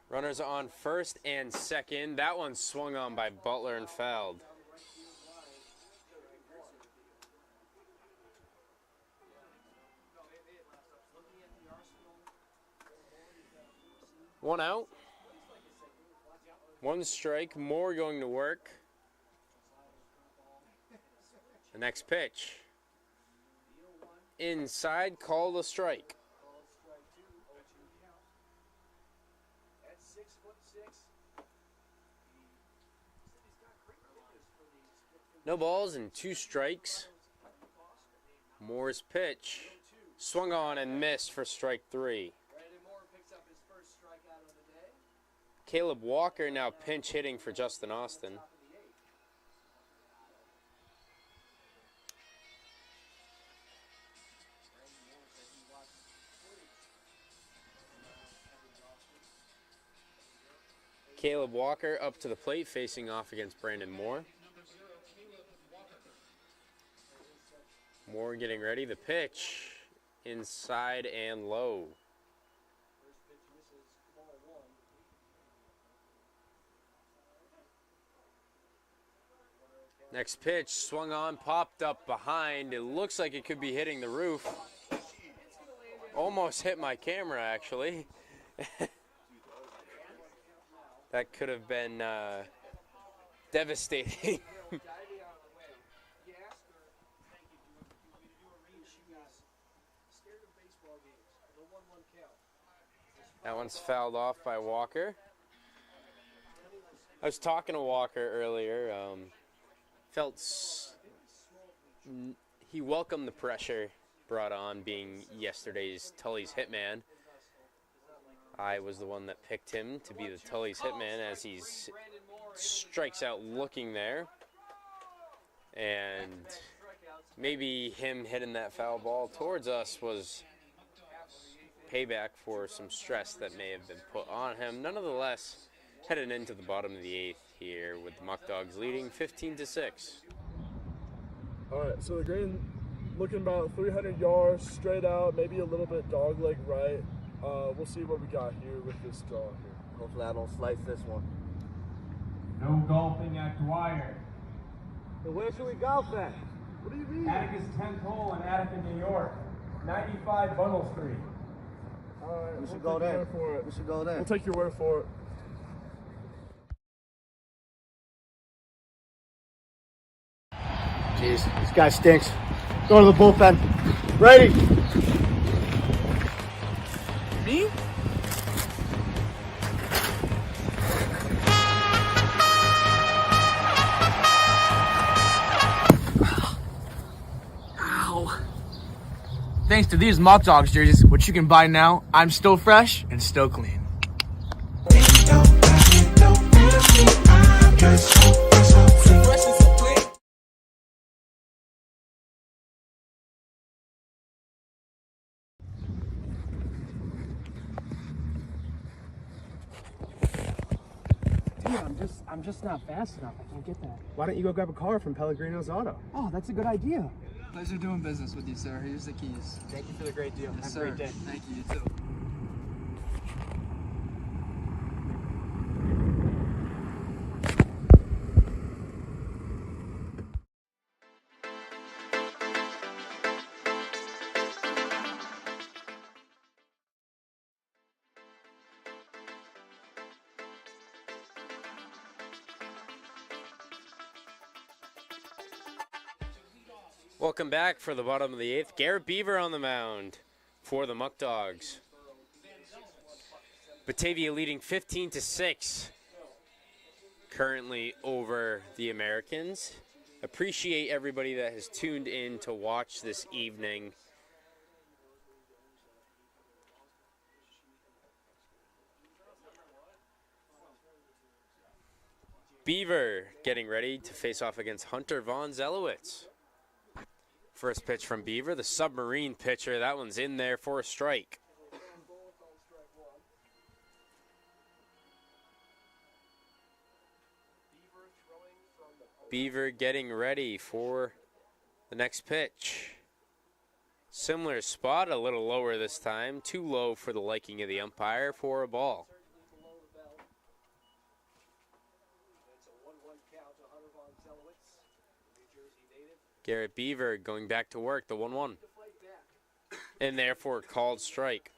Runners on first and second. That one swung on by Butler and fouled. One out. 1 strike. Moore going to work. The next pitch. Inside, called a strike. No balls and 2 strikes. Moore's pitch. Swung on and missed for strike 3. Caleb Walker now pinch hitting for Justin Austin. Caleb Walker up to the plate facing off against Brandon Moore. Moore getting ready. The pitch inside and low. Next pitch swung on, popped up behind. It looks like it could be hitting the roof. Almost hit my camera, actually. That could have been devastating. That one's fouled off by Walker. I was talking to Walker earlier. He welcomed the pressure brought on being yesterday's Tully's hitman. I was the one that picked him to be the Tully's hitman as he strikes out looking there. And maybe him hitting that foul ball towards us was payback for some stress that may have been put on him. Nonetheless, headed into the bottom of the 8th here with the Muckdogs leading 15-6. All right, so the green looking about 300 yards straight out, maybe a little bit dog leg right. We'll see what we got here with this draw here. Hopefully I don't slice this one. No golfing at Dwyer. So where should we golf at? What do you mean? Atticus 10th hole in Attica, New York. 95 Bunnell Street. All right, We should we'll go take your there. word for it. We should go there. We'll take your word for it. Jeez, this guy stinks. Go to the bullpen. Ready? Me? Ow. Thanks to these Muckdogs jerseys, which you can buy now, I'm still fresh and still clean. Dude, I'm just not fast enough. I can't get that. Why don't you go grab a car from Pellegrino's Auto? Oh, that's a good idea. Pleasure doing business with you, sir. Here's the keys. Thank you for the great deal. Yes, Have a great sir. day. Thank you. You too. Welcome back for the bottom of the 8th. Garrett Beaver on the mound for the Muckdogs. Batavia leading 15-6 currently over the Americans. Appreciate everybody that has tuned in to watch this evening. Beaver getting ready to face off against Hunter Von Zelowitz. First pitch from Beaver, the submarine pitcher. That one's in there for a strike. Beaver getting ready for the next pitch. Similar spot, a little lower this time. Too low for the liking of the umpire for a ball. Garrett Beaver going back to work, the 1-1. And therefore called strike.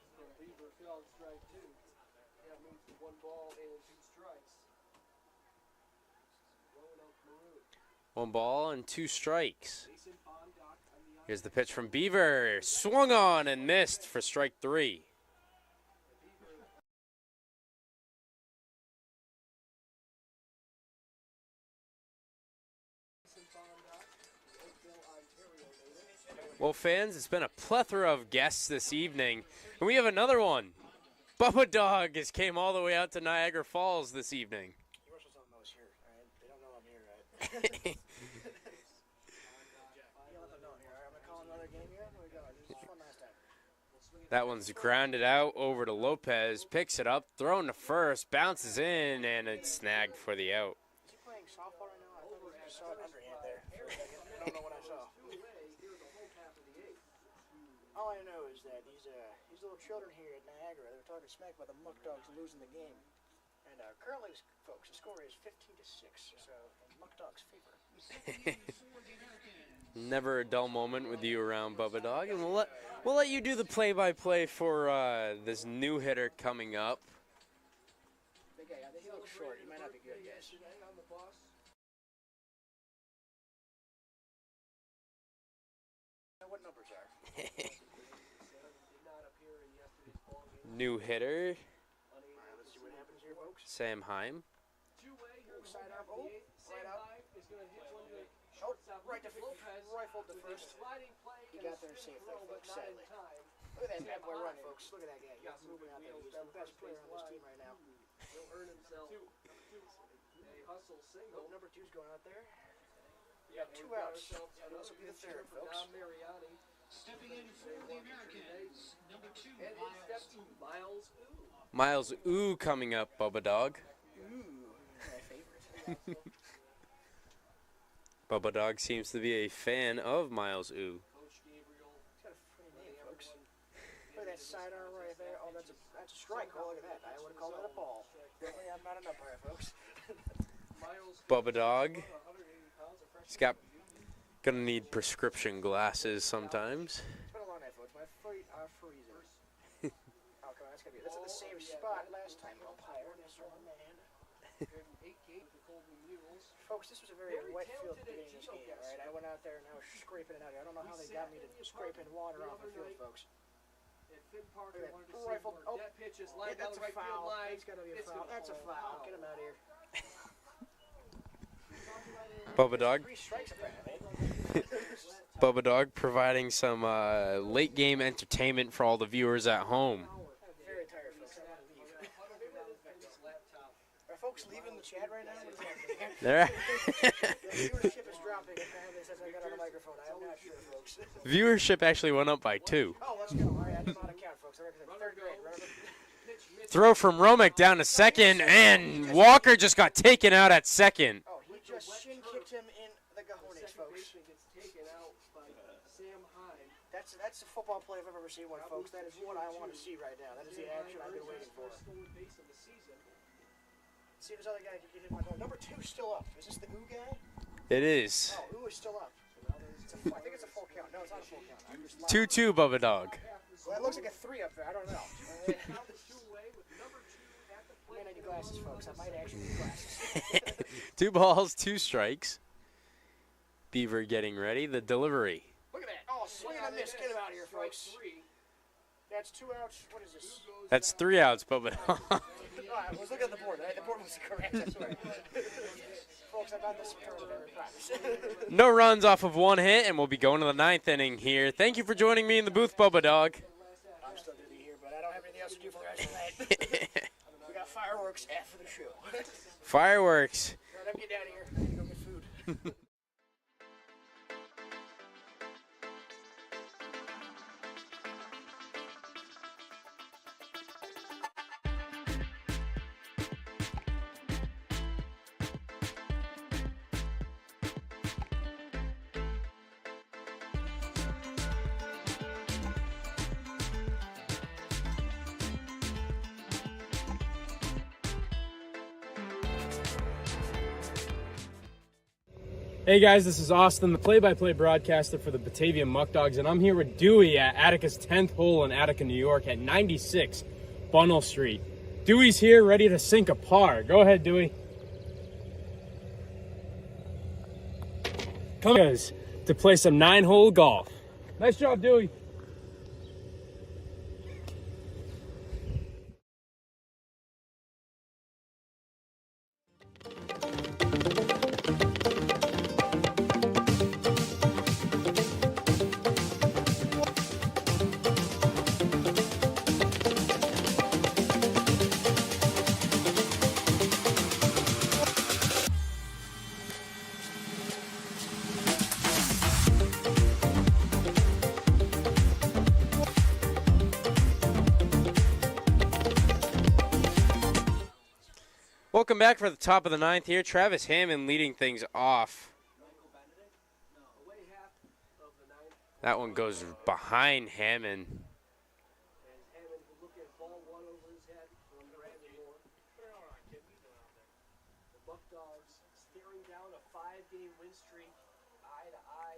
One ball and 2 strikes. Here's the pitch from Beaver. Swung on and missed for strike 3. Well, fans, it's been a plethora of guests this evening, and we have another one. Bubba Dog has came all the way out to Niagara Falls this evening. That one's grounded out over to Lopez, picks it up, thrown to first, bounces in, and it's snagged for the out. All I know is that these little children here at Niagara, they were talking smack about the Muckdogs losing the game. And currently, folks, the score is 15-6, so in Muckdogs' favor. Never a dull moment with you around, Bubba Dog, and we'll let you do the play-by-play for this new hitter coming up. Big guy, I think he looks short. He might not be good, guys. What numbers are? New hitter, Let's see what happens here, folks. Sam Heim. Side arm, right out. Right to first. He got there safe, though, folks, sadly. Look at that bad boy run, folks. Look at that guy. He's moving out there. He's the best player on this team right now. Number 2's going out there. We got 2 outs. This will be the 3rd, folks. Stepping in for the Americans, number 2, Miles Ooh coming up, Bubba Dog. Ooh, my favorite. Bubba Dog seems to be a fan of Miles Ooh. He's got a funny name, folks. Look at that side arm right there. Oh, that's a strike. Oh, look at that. I would call that a ball. Definitely, I'm not an umpire, folks. Bubba Dog He's gonna need prescription glasses sometimes. It's been a long night, folks. My feet are freezing. Oh, come on, that's gonna be. That's at the same spot last time. Umpire, Mr. Man. Folks, this was a very wet field at the beginning of this game, all right? I went out there and I was scraping it out here. I don't know how they got me to scraping water off the field, folks. Rifle. Oh, that pitch is yeah, lined down that's the right a foul. field line. That's gotta be a foul. That's a foul. Get him out of here. Bubba Dog. 3 strikes, apparently. Bubba Dog providing some late game entertainment for all the viewers at home. Very tired, folks. I want to leave. Are folks leaving the chat right now? What is happening here? The viewership is dropping, apparently, since I got on the microphone. I'm not sure, folks. Viewership actually went up by 2. Oh, let's go. All right, I don't know how to count, folks. I represent 3rd grade. Throw from Romick down to second, and Walker just got taken out at second. Oh, he just shin kicked him in the cojones, folks. That's a football play I've ever seen, folks. That is what I want to see right now. That is the action I've been waiting for. See this other guy get hit by the ball. Number 2 still up. Is this the Ooh guy? It is. Oh, Ooh is still up. I think it's a full count. No, it's not a full count. 2-2, Bubba Dog. Well, it looks like a 3 up there. I don't know. I need glasses, folks. I might actually need glasses. 2 balls, 2 strikes. Beaver getting ready. The delivery. Look at that. Oh, swing and a miss. Get him out of here, folks. That's 2 outs. What is this? That's 3 outs, Bubba Dog. Oh, I was looking at the board. The board was correct. I swear. Folks, I'm not this every practice. No runs off of 1 hit, and we'll be going to the 9th inning here. Thank you for joining me in the booth, Bubba Dog. I'm still going to be here, but I don't have anything else to do for the rest of the night. We got fireworks after the show. Fireworks. All right, I'm getting out of here. I need to go get food. Hey guys, this is Austin, the play-by-play broadcaster for the Batavia Muckdogs, and I'm here with Dewey at Attica's 10th hole in Attica, New York at 96 Bunnell Street. Dewey's here, ready to sink a par. Go ahead, Dewey. Come guys, to play some 9-hole golf. Nice job, Dewey. Welcome back for the top of the 9th here. Travis Hammond leading things off. That one goes behind Hammond.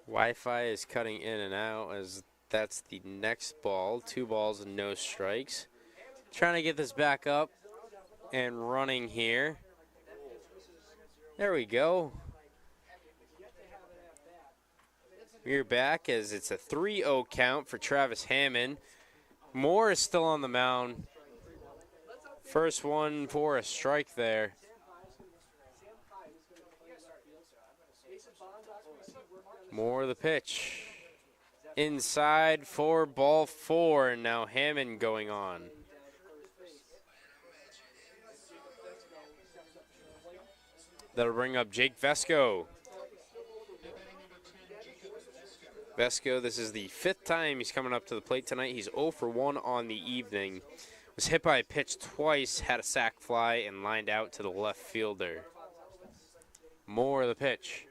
Wi-Fi is cutting in and out as that's the next ball. 2 balls and no strikes. Trying to get this back up and running here. There we go. We're back as it's a 3-0 count for Travis Hammond. Moore is still on the mound. First one for a strike there. Moore the pitch. Inside for ball 4, and now Hammond going on. That'll bring up Jake Vesco. Vesco, this is the 5th time he's coming up to the plate tonight. He's 0 for 1 on the evening. Was hit by a pitch twice, had a sac fly, and lined out to the left fielder. Moore the pitch.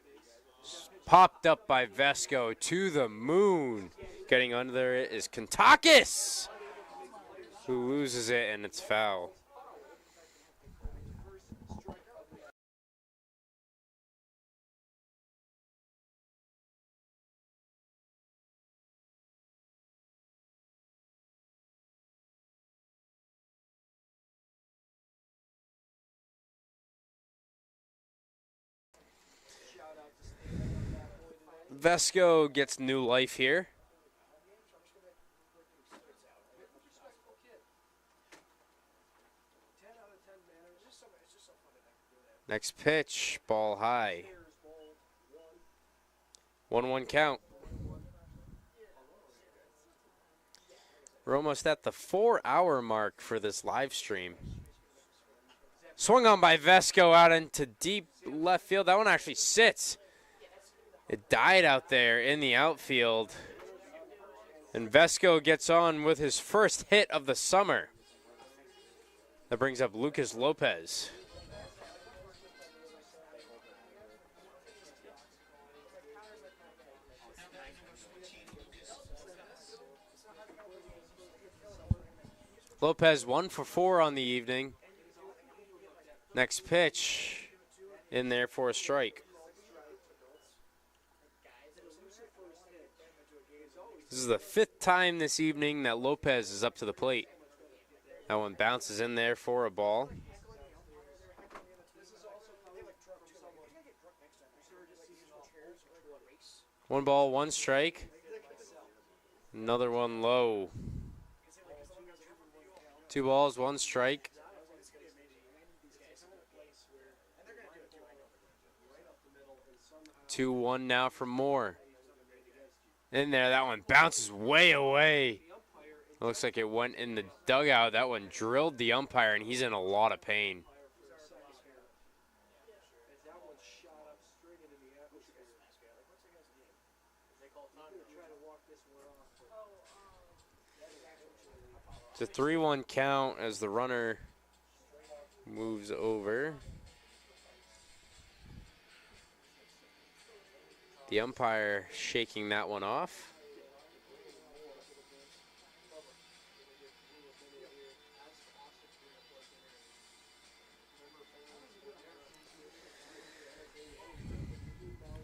Popped up by Vesco to the moon. Getting under it is Kontakis, who loses it, and it's foul. Vesco gets new life here. Next pitch, ball high. 1-1 count. We're almost at the 4-hour mark for this live stream. Swung on by Vesco out into deep left field. That one actually sits. It died out there in the outfield. And Vesco gets on with his first hit of the summer. That brings up Lucas Lopez. Lopez 1 for 4 on the evening. Next pitch in there for a strike. This is the 5th time this evening that Lopez is up to the plate. That one bounces in there for a ball. One ball, one strike. Another one low. 2 balls, 1 strike. 2-1 now for Moore. In there, that one bounces way away. Looks like it went in the dugout. That one drilled the umpire, and he's in a lot of pain. It's a 3-1 count as the runner moves over. The umpire shaking that one off.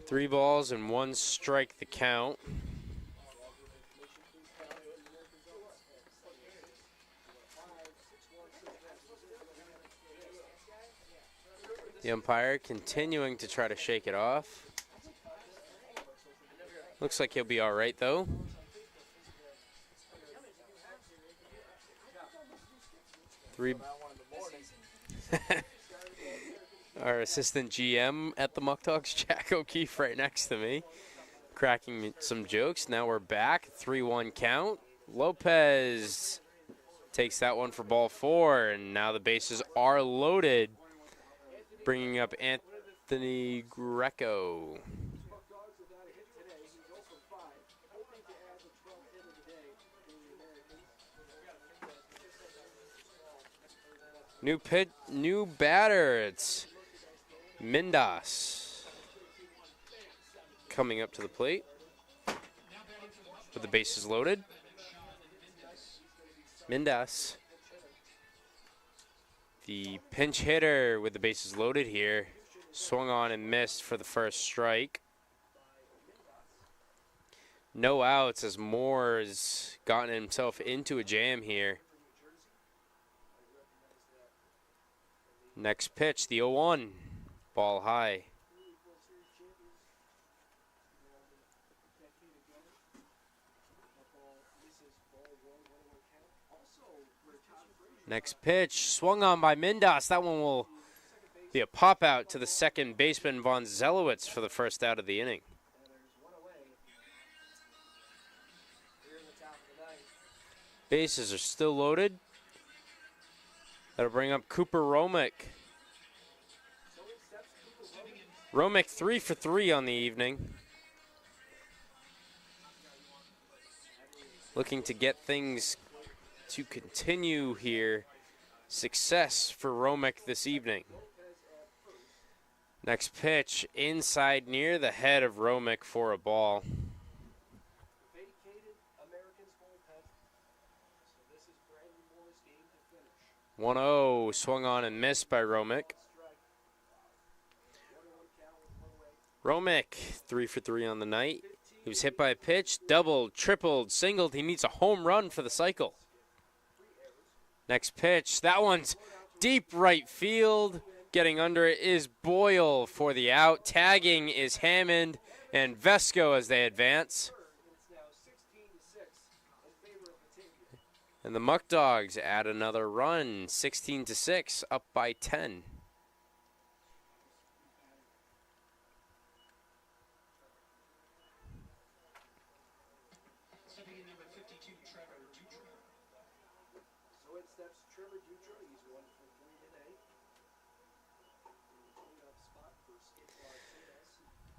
Three balls and 1 strike the count. The umpire continuing to try to shake it off. Looks like he'll be all right, though. Our assistant GM at the Muckdogs, Jack O'Keefe, right next to me, cracking some jokes. Now we're back, 3-1 count. Lopez takes that one for ball 4, and now the bases are loaded, bringing up Anthony Greco. New batter. It's Mindas coming up to the plate with the bases loaded. Mindas, the pinch hitter with the bases loaded here, swung on and missed for the first strike. No outs as Moore's gotten himself into a jam here. Next pitch, the 0-1, ball high. Next pitch, swung on by Mindas. That one will be a pop out to the second baseman, Von Zelowitz, for the first out of the inning. Bases are still loaded. That'll bring up Cooper Romick. Romick 3 for 3 on the evening. Looking to get things to continue here. Success for Romick this evening. Next pitch, inside near the head of Romick for a ball. 1-0, swung on and missed by Romick. Romick, 3 for 3 on the night. He was hit by a pitch, doubled, tripled, singled. He needs a home run for the cycle. Next pitch, that one's deep right field. Getting under it is Boyle for the out. Tagging is Hammond, And Vesco as they advance. And the Muckdogs add another run, 16-6, up by 10.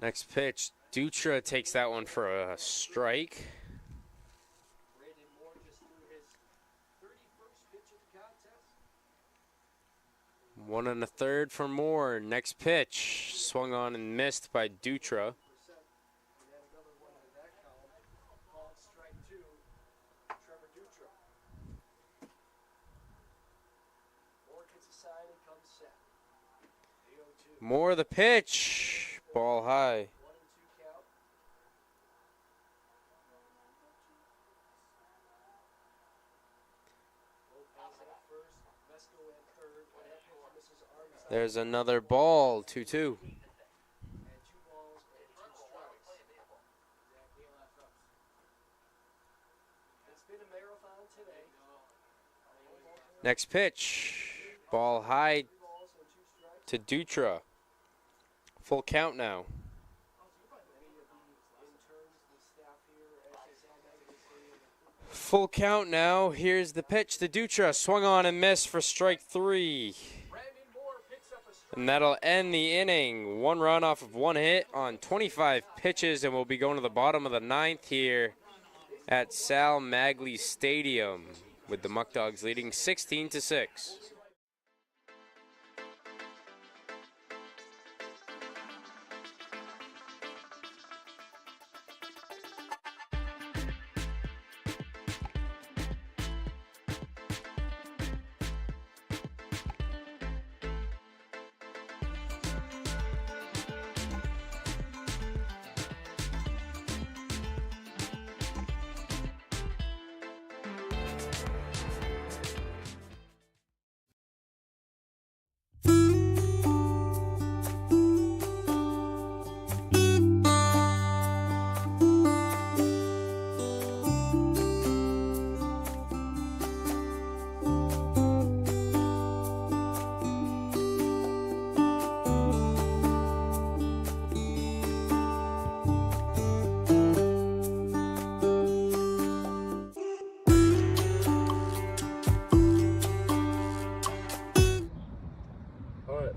Next pitch, Dutra takes that one for a strike. One and a third for Moore. Next pitch, swung on and missed by Dutra. Moore the pitch, ball high. There's another ball, 2-2. Next pitch, ball high to Dutra. Full count now. Full count now. Here's the pitch to Dutra. Swung on and missed for strike 3. And that'll end the inning. 1 run off of 1 hit on 25 pitches, and we'll be going to the bottom of the 9th here at Sal Maglie Stadium with the Muckdogs leading 16-6.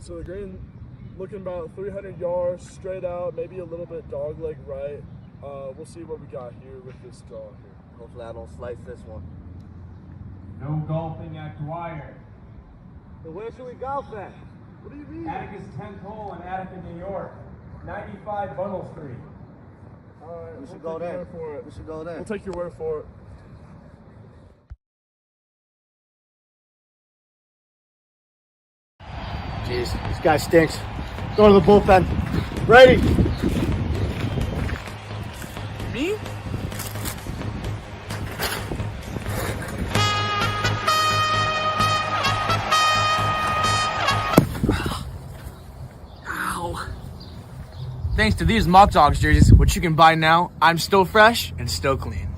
So the green looking about 300 yards straight out, maybe a little bit dog leg right. We'll see what we got here with this draw here. Hopefully I don't slice this one. No golfing at Dwyer. So where should we golf at? What do you mean? Atticus 10th hole in Attica, New York. 95 Bundle Street. All right, We should go there. We should go there. We'll take your word for it. Jeez, this guy stinks. Go to the bullpen. Ready? Me? Ow. Thanks to these Muckdogs jerseys, which you can buy now, I'm still fresh and still clean.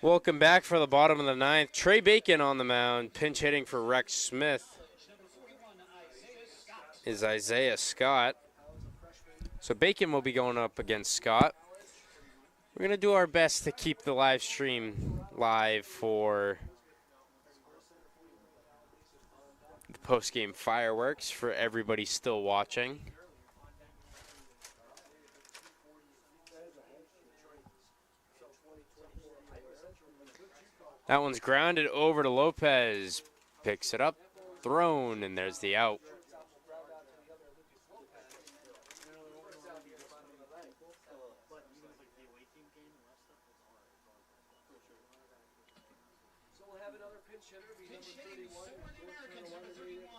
Welcome back for the bottom of the 9th. Trey Bacon on the mound, pinch hitting for Rex Smith is Isaiah Scott. So Bacon will be going up against Scott. We're going to do our best to keep the live stream live for the post-game fireworks for everybody still watching. That one's grounded over to Lopez. Picks it up, thrown, and there's the out. So we'll have another pinch hitter. Pinch hitting for the Americans, number 31.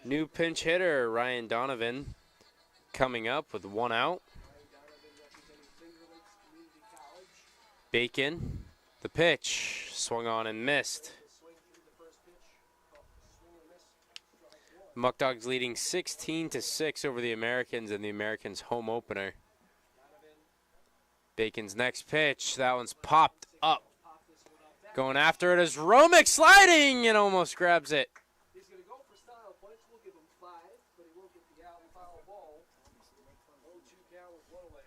New pinch hitter, Ryan Donovan, coming up with 1 out. Bacon, the pitch, swung on and missed. Muckdogs leading 16-6 over the Americans in the Americans' home opener. Bacon's next pitch, that one's popped up. Going after it is Romick sliding and almost grabs it. He's going to go for style points. We'll give him 5, but he won't get the out and foul ball. 0-2 count with 1 away.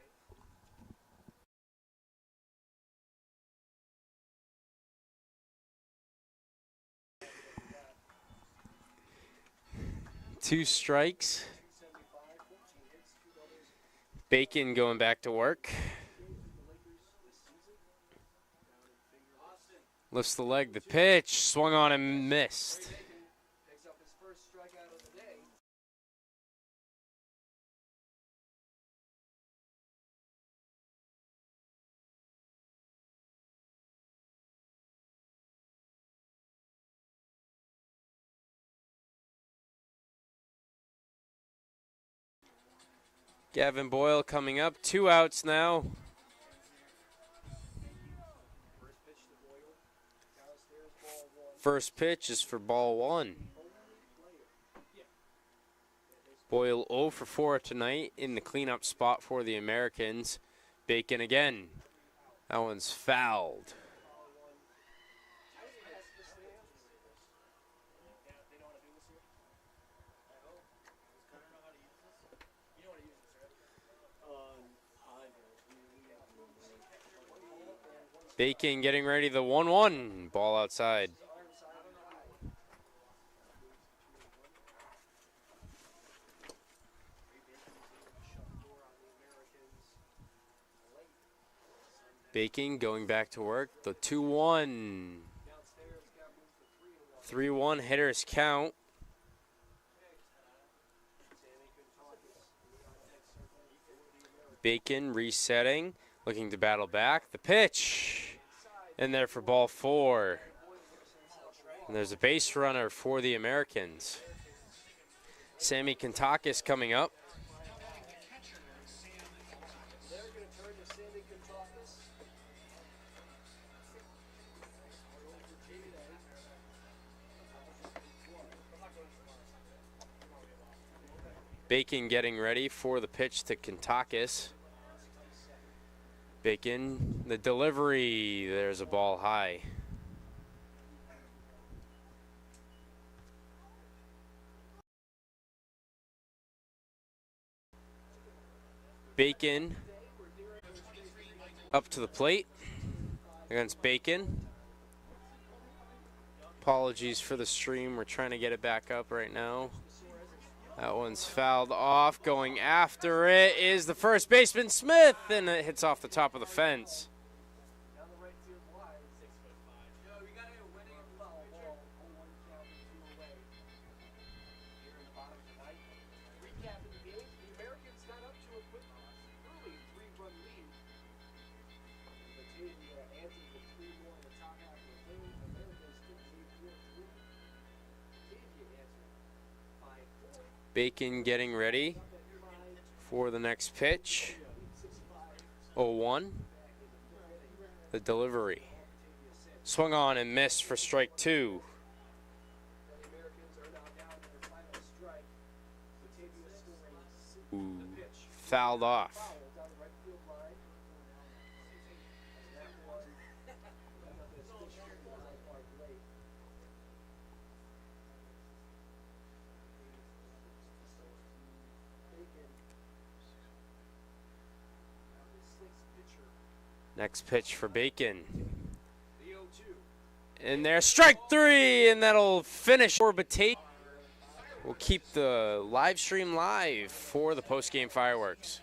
Two strikes. Bacon going back to work. Lifts the leg, the pitch, swung on and missed. Picks up his first strikeout of the day. Gavin Boyle coming up, 2 outs now. First pitch is for ball 1. Boyle 0 for 4 tonight in the cleanup spot for the Americans. Bacon again. That one's fouled. Bacon getting ready, the 1-1. Ball outside. Bacon going back to work, the 2-1. 3-1 hitters count. Bacon resetting, looking to battle back. The pitch in there for ball 4. And there's a base runner for the Americans. Sammy Kantakis coming up. Bacon getting ready for the pitch to Kantakis. Bacon, the delivery, there's a ball high. Bacon up to the plate against Bacon. Apologies for the stream, we're trying to get it back up right now. That one's fouled off. Going after it is the first baseman, Smith, and it hits off the top of the fence. Bacon getting ready for the next pitch. 0-1. The delivery. Swung on and missed for strike 2. Ooh, fouled off. Next pitch for Bacon. And there's strike 3, and that'll finish for Batavia. We'll keep the live stream live for the post-game fireworks.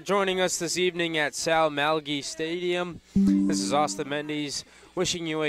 Joining us this evening at Sal Maglie Stadium, this is Austin Mendes wishing you a